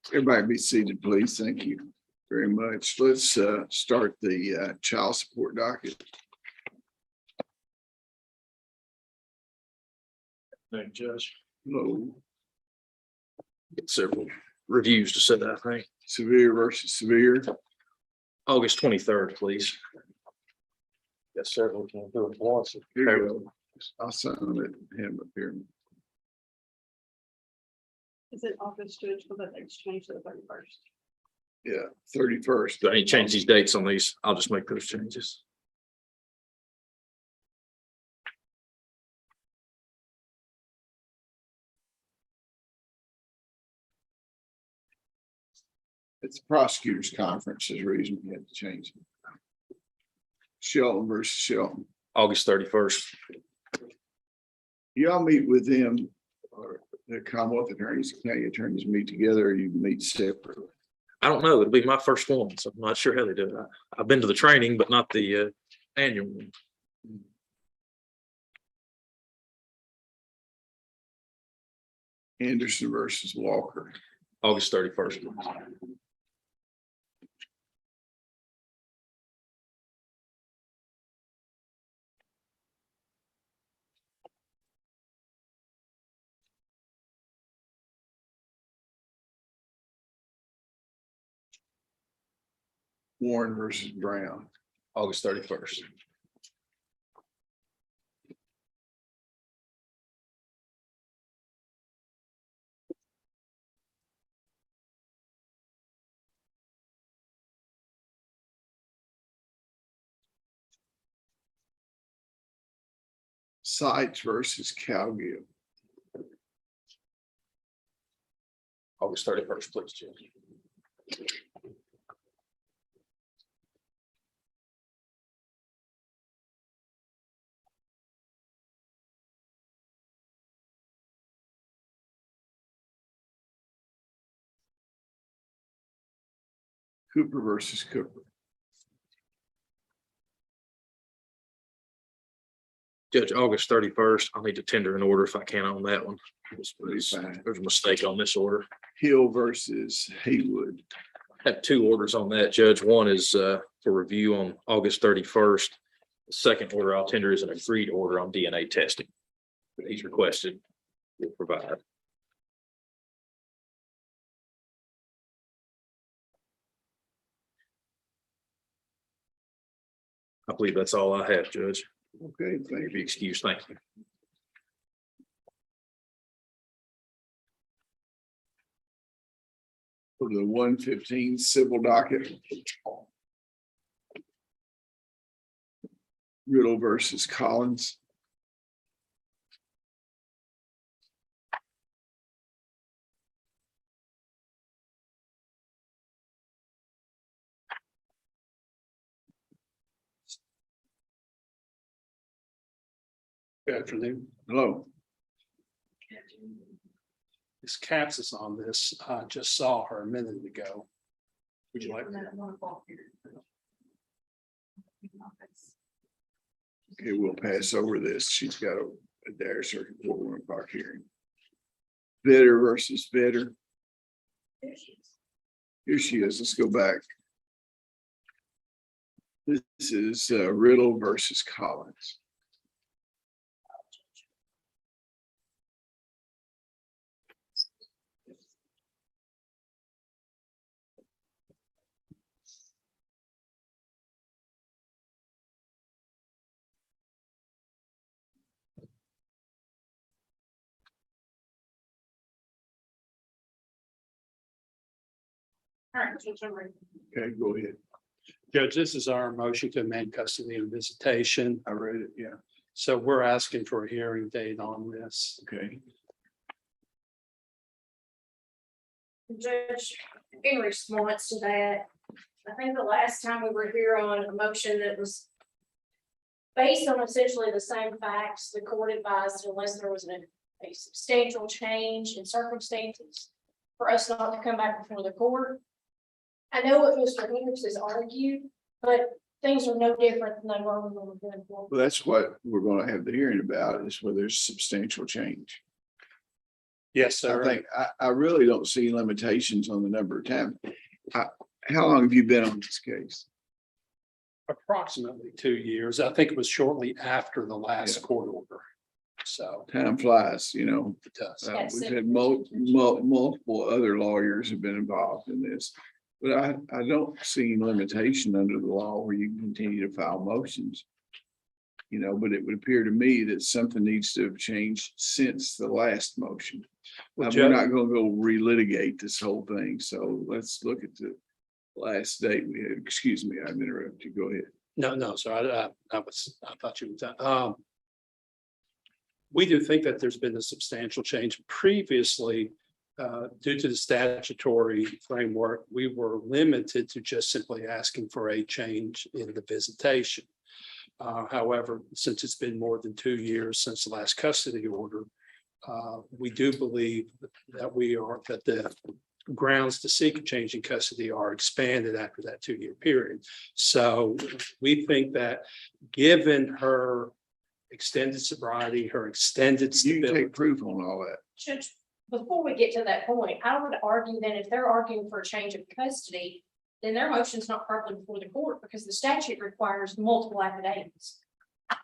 Everybody be seated, please. Thank you very much. Let's start the child support docket. Thank you, Judge. Low, Get several reviews to set, I think. severe versus severe. August 23rd, please. Yes, sir. We can do it once. Here you go. I'll sign it, him up here. Is it August, Judge, for the exchange to the 31st? Yeah, 31st. Do I need to change these dates on these? I'll just make those changes. It's the prosecutors conference is the reason we had to change it. Shelton versus Shelton. August 31st. Y'all meet with them or the Commonwealth attorneys, county attorneys meet together, or you meet separately? I don't know. It'll be my first one, so I'm not sure how they do it. I've been to the training, but not the annual one. Anderson versus Walker. August 31st. Warren versus Brown. August 31st. Sides versus Cowgill. August 31st, please, Judge. Cooper versus Cooper. Judge, August 31st. I'll need to tender an order if I can on that one. There's a mistake on this order. Hill versus Haywood. I have two orders on that, Judge. One is for review on August 31st. The second order I'll tender is an agreed order on DNA testing that he's requested. We'll provide. I believe that's all I have, Judge. Okay, thank Be excused. Thank you. For the 115 civil docket. Riddle versus Collins. Good afternoon. Hello. Ms. Capps is on this. I just saw her a minute ago. Would you like? Okay, we'll pass over this. She's got a dare circuit for 1 o'clock hearing. Vetter versus Vetter. Here she is. Let's go back. This is Riddle versus Collins. Okay, go ahead. Judge, this is our motion to amend custody and visitation. I read it, yeah. So we're asking for a hearing date on this. Okay. Judge, in response to that, I think the last time we were here on a motion that was based on essentially the same facts, the court advised unless there was a substantial change in circumstances for us not to come back before the court. I know what Mr. Hendricks has argued, but things are no different than they were when we were doing. Well, that's what we're gonna have the hearing about, is whether there's substantial change. Yes, I sir. think, I really don't see limitations on the number of times. How long have you been on this case? Approximately 2 years. I think it was shortly after the last court order. So Time flies, you know. it does. We've had multiple other lawyers have been involved in this. But I don't see limitation under the law where you can continue to file motions. You know, but it would appear to me that something needs to have changed since the last motion. Well, We're not Judge- gonna go relitigate this whole thing, so let's look at the last date we had. Excuse me, I've interrupted you. Go ahead. No, sir. I thought you were done. We do think that there's been a substantial change previously. Due to the statutory framework, we were limited to just simply asking for a change in the visitation. However, since it's been more than 2 years since the last custody order, we do believe that the grounds to seek a change in custody are expanded after that 2-year period. So we think that given her extended sobriety, her extended You can stability. take proof on all that. Judge, before we get to that point, I would argue that if they're arguing for a change of custody, then their motion's not properly before the court because the statute requires multiple affidavits. I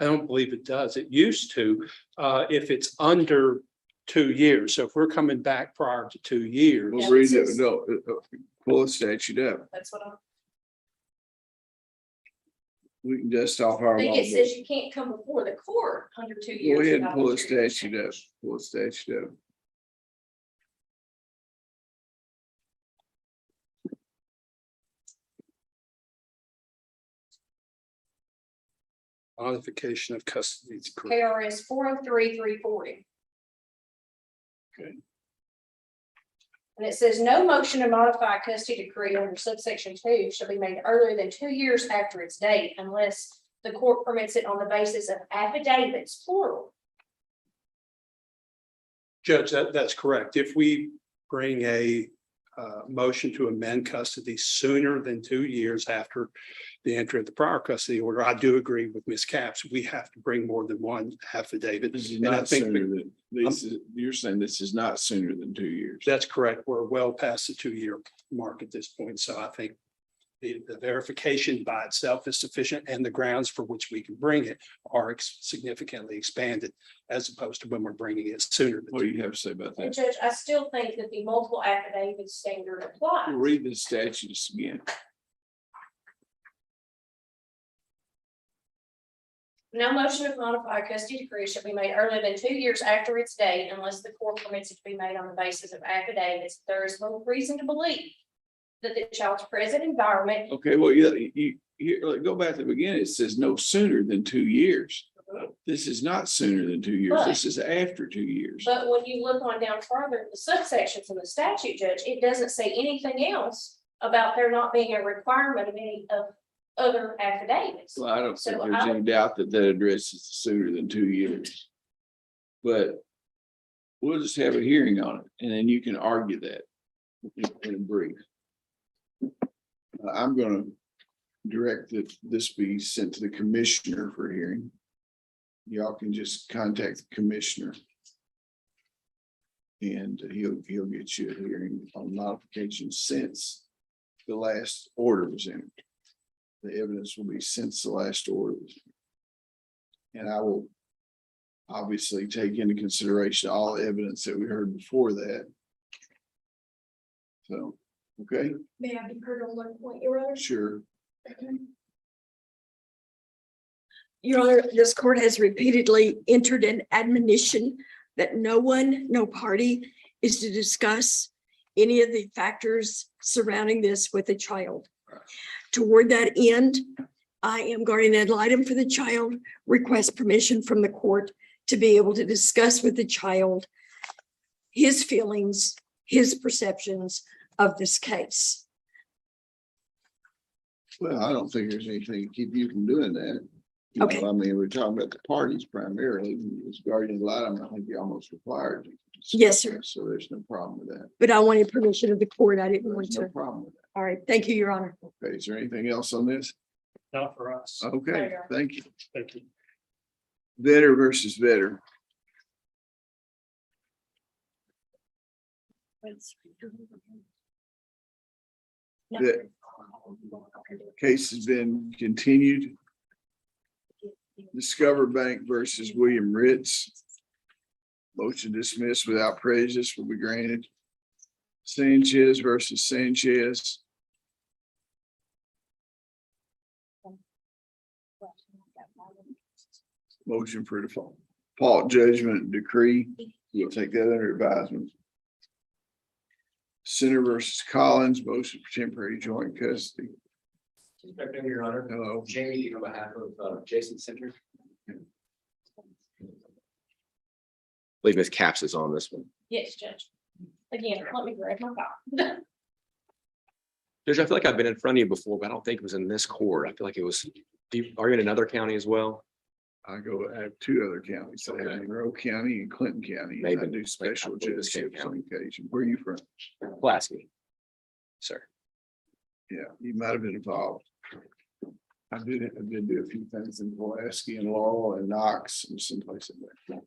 don't believe it does. It used to, if it's under 2 years. So if we're coming back prior to 2 years. We'll read it, no, pull the statute up. That's what I'm, We can dust off I our think law. it says you can't come before the court under 2 years. Go ahead and without pull the a change. statute up, pull the statute up. Modification of custody. It's correct. KRS 403-340. Okay. And it says no motion to modify custody decree under subsection 2 shall be made earlier than 2 years after its date unless the court permits it on the basis of affidavits, plural. Judge, that's correct. If we bring a motion to amend custody sooner than 2 years after the entry of the prior custody order, I do agree with Ms. Capps. We have to bring more than one affidavit. This is And I not think sooner than, you're saying this is not sooner than 2 years. that's correct. We're well past the 2-year mark at this point. So I think the verification by itself is sufficient and the grounds for which we can bring it are significantly expanded as opposed to when we're bringing it sooner. What do you have to say about And that? Judge, I still think that the multiple affidavits standard applies. Read the statutes again. No motion to modify custody decree shall be made earlier than 2 years after its date unless the court permits it to be made on the basis of affidavits. There is no reason to believe that the child's present environment. Okay, well, you go back to the beginning. It says no sooner than 2 years. This is not sooner than 2 years. But- This is after 2 years. But when you look on down further, the subsections in the statute, Judge, it doesn't say anything else about there not being a requirement of any of other affidavits. Well, I don't think So there's I any doubt that that addresses sooner than 2 years. But we'll just have a hearing on it and then you can argue that in a brief. I'm gonna direct that this be sent to the commissioner for hearing. Y'all can just contact the commissioner. And he'll get you a hearing on modification since the last order was entered. The evidence will be since the last order. And I will obviously take into consideration all the evidence that we heard before that. So, okay, May I be heard on one point, Your Honor? sure. Your Honor, this court has repeatedly entered an admonition that no one, no party is to discuss any of the factors surrounding this with the child. Toward that end, I am guardian ad litem for the child, request permission from the court to be able to discuss with the child his feelings, his perceptions of this case. Well, I don't think there's anything to keep you from doing that. You know, Okay. I mean, we're talking about the parties primarily. As guardian ad litem, I think you're almost required to. discuss Yes, sir. that, So there's no problem with that. But I wanted permission of the court. I didn't want There's no to. problem with that. All right. Thank you, Your Honor. Okay, is there anything else on this? Not for us. Okay, thank you. Thank you. Vetter versus vetter. The case has been continued. Discover Bank versus William Ritz. Motion dismissed without prejudice will be granted. Sanchez versus Sanchez. Motion for default judgment decree. We'll take that under advisement. Center versus Collins, motion for temporary joint custody. Your Honor. Hello. Jamie, on behalf of Jason Center. I believe Ms. Capps is on this one. Yes, Judge. Again, let me grab my file. Judge, I feel like I've been in front of you before, but I don't think it was in this court. I feel like it was, are you in another county as well? I have two other counties. I have Monroe County and Clinton County. And I do special judgeships on occasion. Where are you from? Pulaski. Sir. Yeah, you might have been involved. I did do a few things in Pulaski and Laurel and Knox and someplace in there.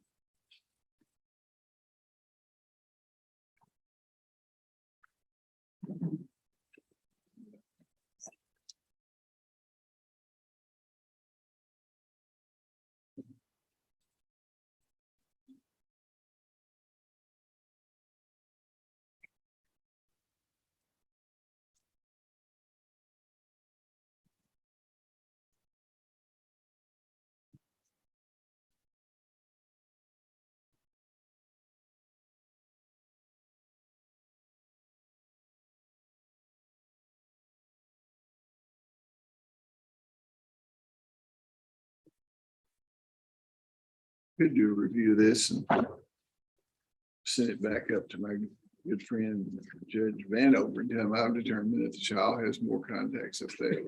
Could do a review of this and send it back up to my good friend, Judge Vanover, and tell him I've determined that the child has more contacts up there.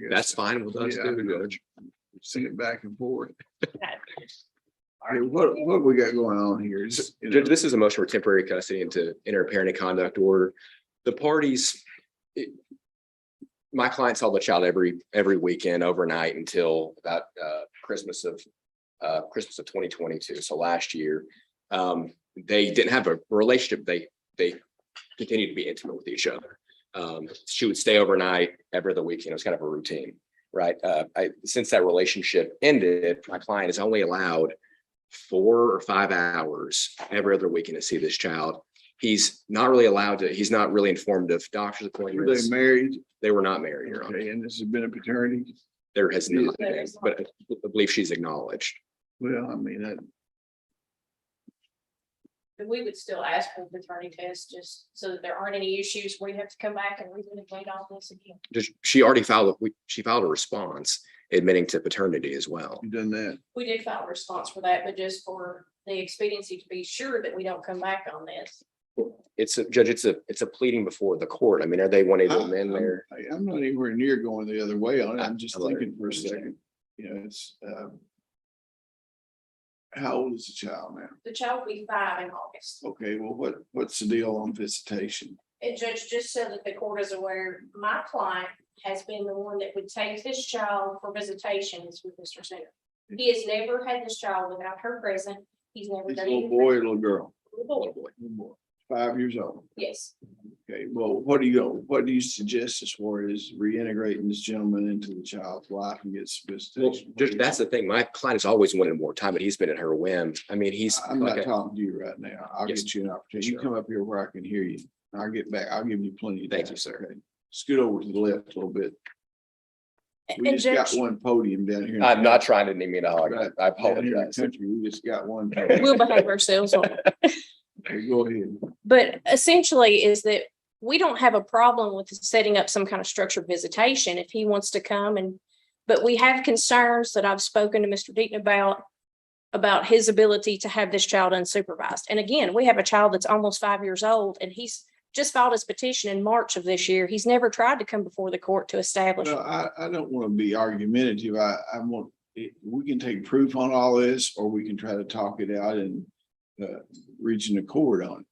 That's fine with us too, Judge. Send it back and forth. Okay, what we got going on here is, Judge, this is a motion for temporary custody and to enter a parenting conduct order. The parties, my client saw the child every weekend overnight until about Christmas of 2022. So last year, they didn't have a relationship. They continued to be intimate with each other. She would stay overnight every other weekend. It was kind of a routine, right? Since that relationship ended, my client is only allowed 4 or 5 hours every other weekend to see this child. He's not really allowed to, he's not really informed of doctor's appointments. Were they married? They were not married, Your Honor. Okay, and this has been a paternity? There has not been, but I believe she's acknowledged. Well, I mean, that, But we would still ask for the paternity test just so that there aren't any issues where you have to come back and relitigate all this again. She already filed, she filed a response admitting to paternity as well. you done that? We did file a response for that, but just for the expediency to be sure that we don't come back on this. It's a judge, it's a pleading before the court. I mean, are they wanting to amend their? I'm not anywhere near going the other way on it. I'm just thinking for a second, you know, it's, how old is the child now? The child will be 5 in August. Okay, well, what's the deal on visitation? And Judge, just so that the court is aware, my client has been the one that would take this child for visitations with Mr. Center. He has never had this child without her present. He's never It's a done little anything. boy, or little girl? Little boy. Little boy, 5 years old. Yes. Okay, well, what do you suggest as far as reintegrating this gentleman into the child's life and get some Well, visitation? Judge, that's the thing. My client has always wanted more time, but he's been at her whim. I mean, he's. I'm like not a- talking to you right now. I'll Yes. get you an opportunity. You Sure. come up here where I can hear you. I'll get back. I'll give you plenty of time. Thank you, sir. Okay. Scoot over to the left a little bit. We And just got Judge, one podium down here. I'm not trying to name it all. Right. I Down here in the apologize. country, we just got one. we'll behave ourselves on it. Okay, go ahead. But essentially is that we don't have a problem with setting up some kind of structured visitation if he wants to come but we have concerns that I've spoken to Mr. Deaton about his ability to have this child unsupervised. And again, we have a child that's almost 5 years old and he's just filed his petition in March of this year. He's never tried to come before the court to establish. Well, I don't want to be argumentative. I want, we can take proof on all this, or we can try to talk it out and reach an accord on it.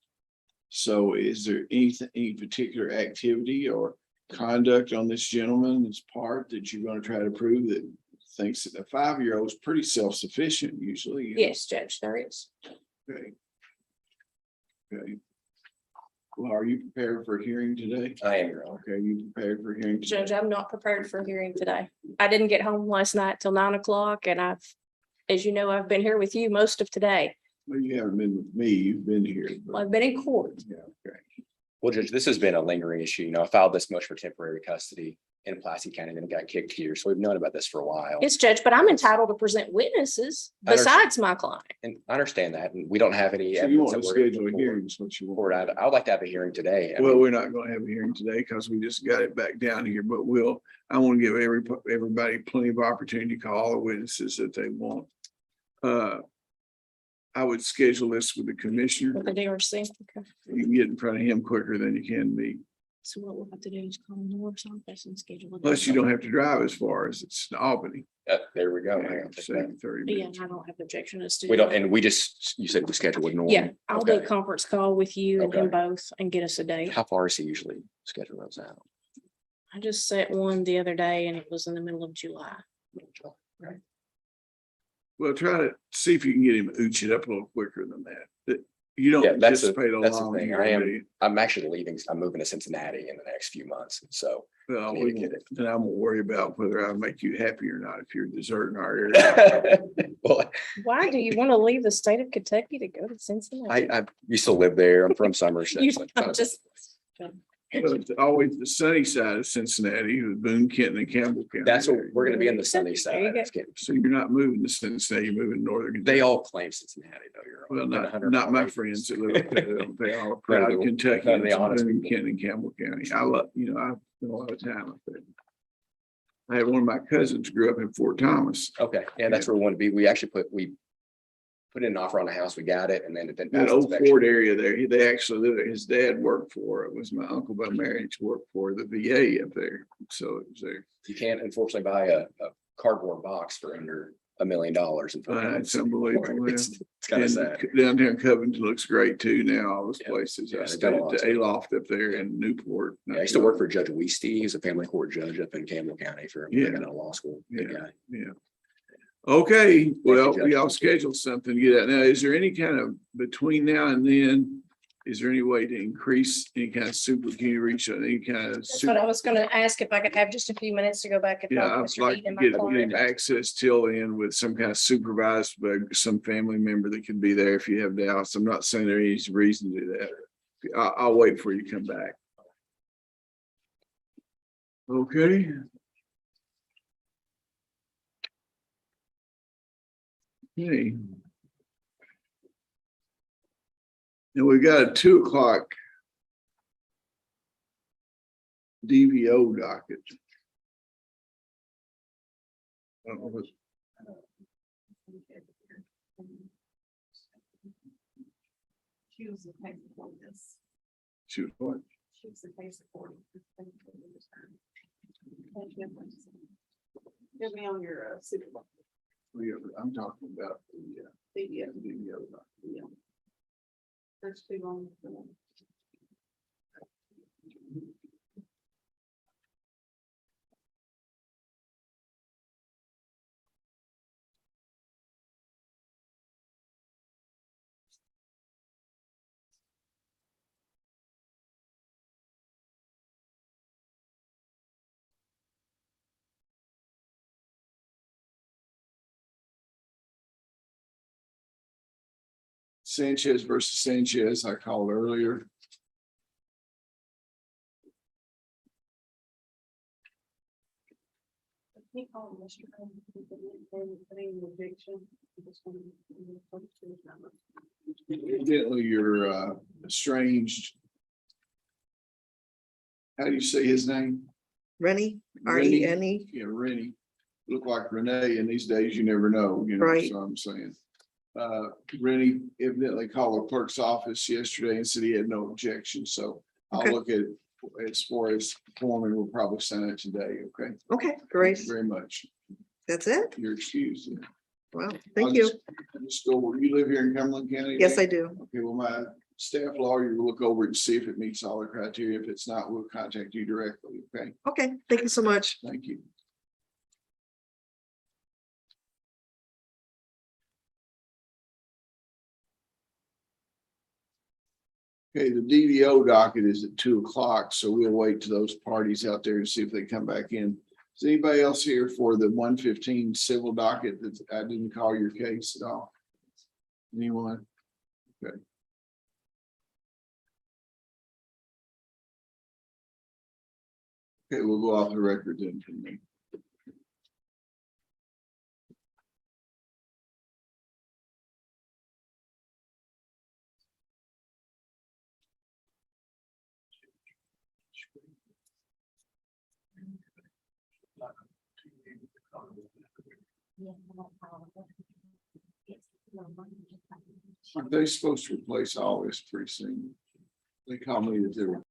So is there anything, any particular activity or conduct on this gentleman's part that you're gonna try to prove that thinks that a 5-year-old is pretty self-sufficient usually? Yes, Judge, there is. Okay. Okay. Well, are you prepared for a hearing today? I am, Your Honor. Okay, you prepared for a hearing? today? Judge, I'm not prepared for hearing today. I didn't get home last night till 9 o'clock and as you know, I've been here with you most of today. Well, you haven't been with me, you've been here. but- I've been in court. Yeah, okay. Well, Judge, this has been a lingering issue. You know, I filed this motion for temporary custody in Pulaski County, then it got kicked here. So we've known about this for a while. Yes, Judge, but I'm entitled to present witnesses I understand. besides my client. And I understand that. And we don't have any. So you evidence want that to we're gonna schedule a put hearing is what you forward. want. I would like to have a hearing today. I Well, mean, we're not gonna have a hearing today because we just got it back down here, but I want to give everybody plenty of opportunity to call all the witnesses that they want. I would schedule this with the commissioner. With the DRC. Okay. You can get in front of him quicker than you can me. So what we'll have to do is call the Lord's office and schedule. a Plus, you date. don't have to drive as far as it's Albany. there we go. Hang on, take Save that. 30 Yeah, minutes. I don't have objection as to. We don't, and we just, you said we schedule with Norman. Yeah, I'll do a Okay. conference call with you and Okay. him both and get us a date. How far is he usually schedule those out? I just set one the other day and it was in the middle of July. Well, try to see if you can get him to ooch it up a little quicker than that. That you don't Yeah, that's the anticipate a that's the long thing. hearing. I'm actually leaving. I'm moving to Cincinnati in the next few months. So. Well, Need to get it. then I won't worry about whether I make you happy or not if you're deserting our area. Well, Why do you want to leave the state of Kentucky to go to Cincinnati? I used to live there. I'm from Somerset. You, so it's I'm kind of- just. Well, it's always the sunny side of Cincinnati, with Boone, Kenton, and Campbell County. That's what we're gonna be in the sunny There you side. go. So you're not moving to Cincinnati, you're moving to northern. They all claim Cincinnati though. You're Well, within not 100 my miles. friends that live up there. They all are proud of No, Kentucky, none of the honest Boone, people. Kenton, and Campbell County. I love, I've spent a lot of time up there. I had one of my cousins grew up in Fort Thomas. Okay, yeah, that's where we want to be. We actually we put in an offer on the house. We got it and then it didn't. That pass old inspection. Ford area there, they actually lived there. His dad worked for, it was my uncle by marriage, worked for the VA up there. So it was there. You can't unfortunately buy a cardboard box for under $1 million. It's unbelievable. It's kind of And sad. downtown Covington looks great too now, all those Yeah. places. Yeah, I they've stayed done a at lot the of stuff. Aloft up there in Newport. Yeah, I used to work for Judge Weesty. He's a family court judge up in Campbell County for Yeah. a law school. Good guy. Yeah. Okay, well, Judge. we all scheduled something to get out. Now, is there any kind of, between now and then, is there any way to increase any kind of super, can you reach any kind of? That's what I was gonna ask if I could have just a few minutes to go back and Yeah, talk to I'd Mr. like Heaton to and my get him client. access till then with some kind of supervised, but some family member that can be there if you have doubts. I'm not saying there is reason to do that. I'll wait before you come back. Okay. Okay. And we got a 2 o'clock DVO docket. I don't know what's- She was the face for this. Shoot, what? She was the face for this. Give me on your super. I'm talking about the DVO. DVO docket. Yeah. There's 2 on. Sanchez versus Sanchez, I called earlier. He called Mr. and putting the eviction. Evidently, you're estranged. How do you say his name? Rennie, Rennie? RENE. Yeah, Rennie. Look like Renee, and these days you never know, Right. so I'm saying. Rennie evidently called the clerk's office yesterday and said he had no objection, so I'll Okay. look at it as far as forming, we'll probably sign it today, okay? Okay, Thank great. you very much. That's it. You're excused. Well, thank you. You live here in Cumberland County? Yes, Dan? I do. Okay, well, my staff lawyer will look over it and see if it meets all the criteria. If it's not, we'll contact you directly, okay? Okay, thank you so much. Thank you. Okay, the DDO docket is at 2 o'clock, so we'll wait to those parties out there to see if they come back in. Is anybody else here for the 115 civil docket that I didn't call your case at all? Anyone? Okay. Okay, we'll go off the record then from me. Aren't they supposed to replace all this pretty soon? They call me that they were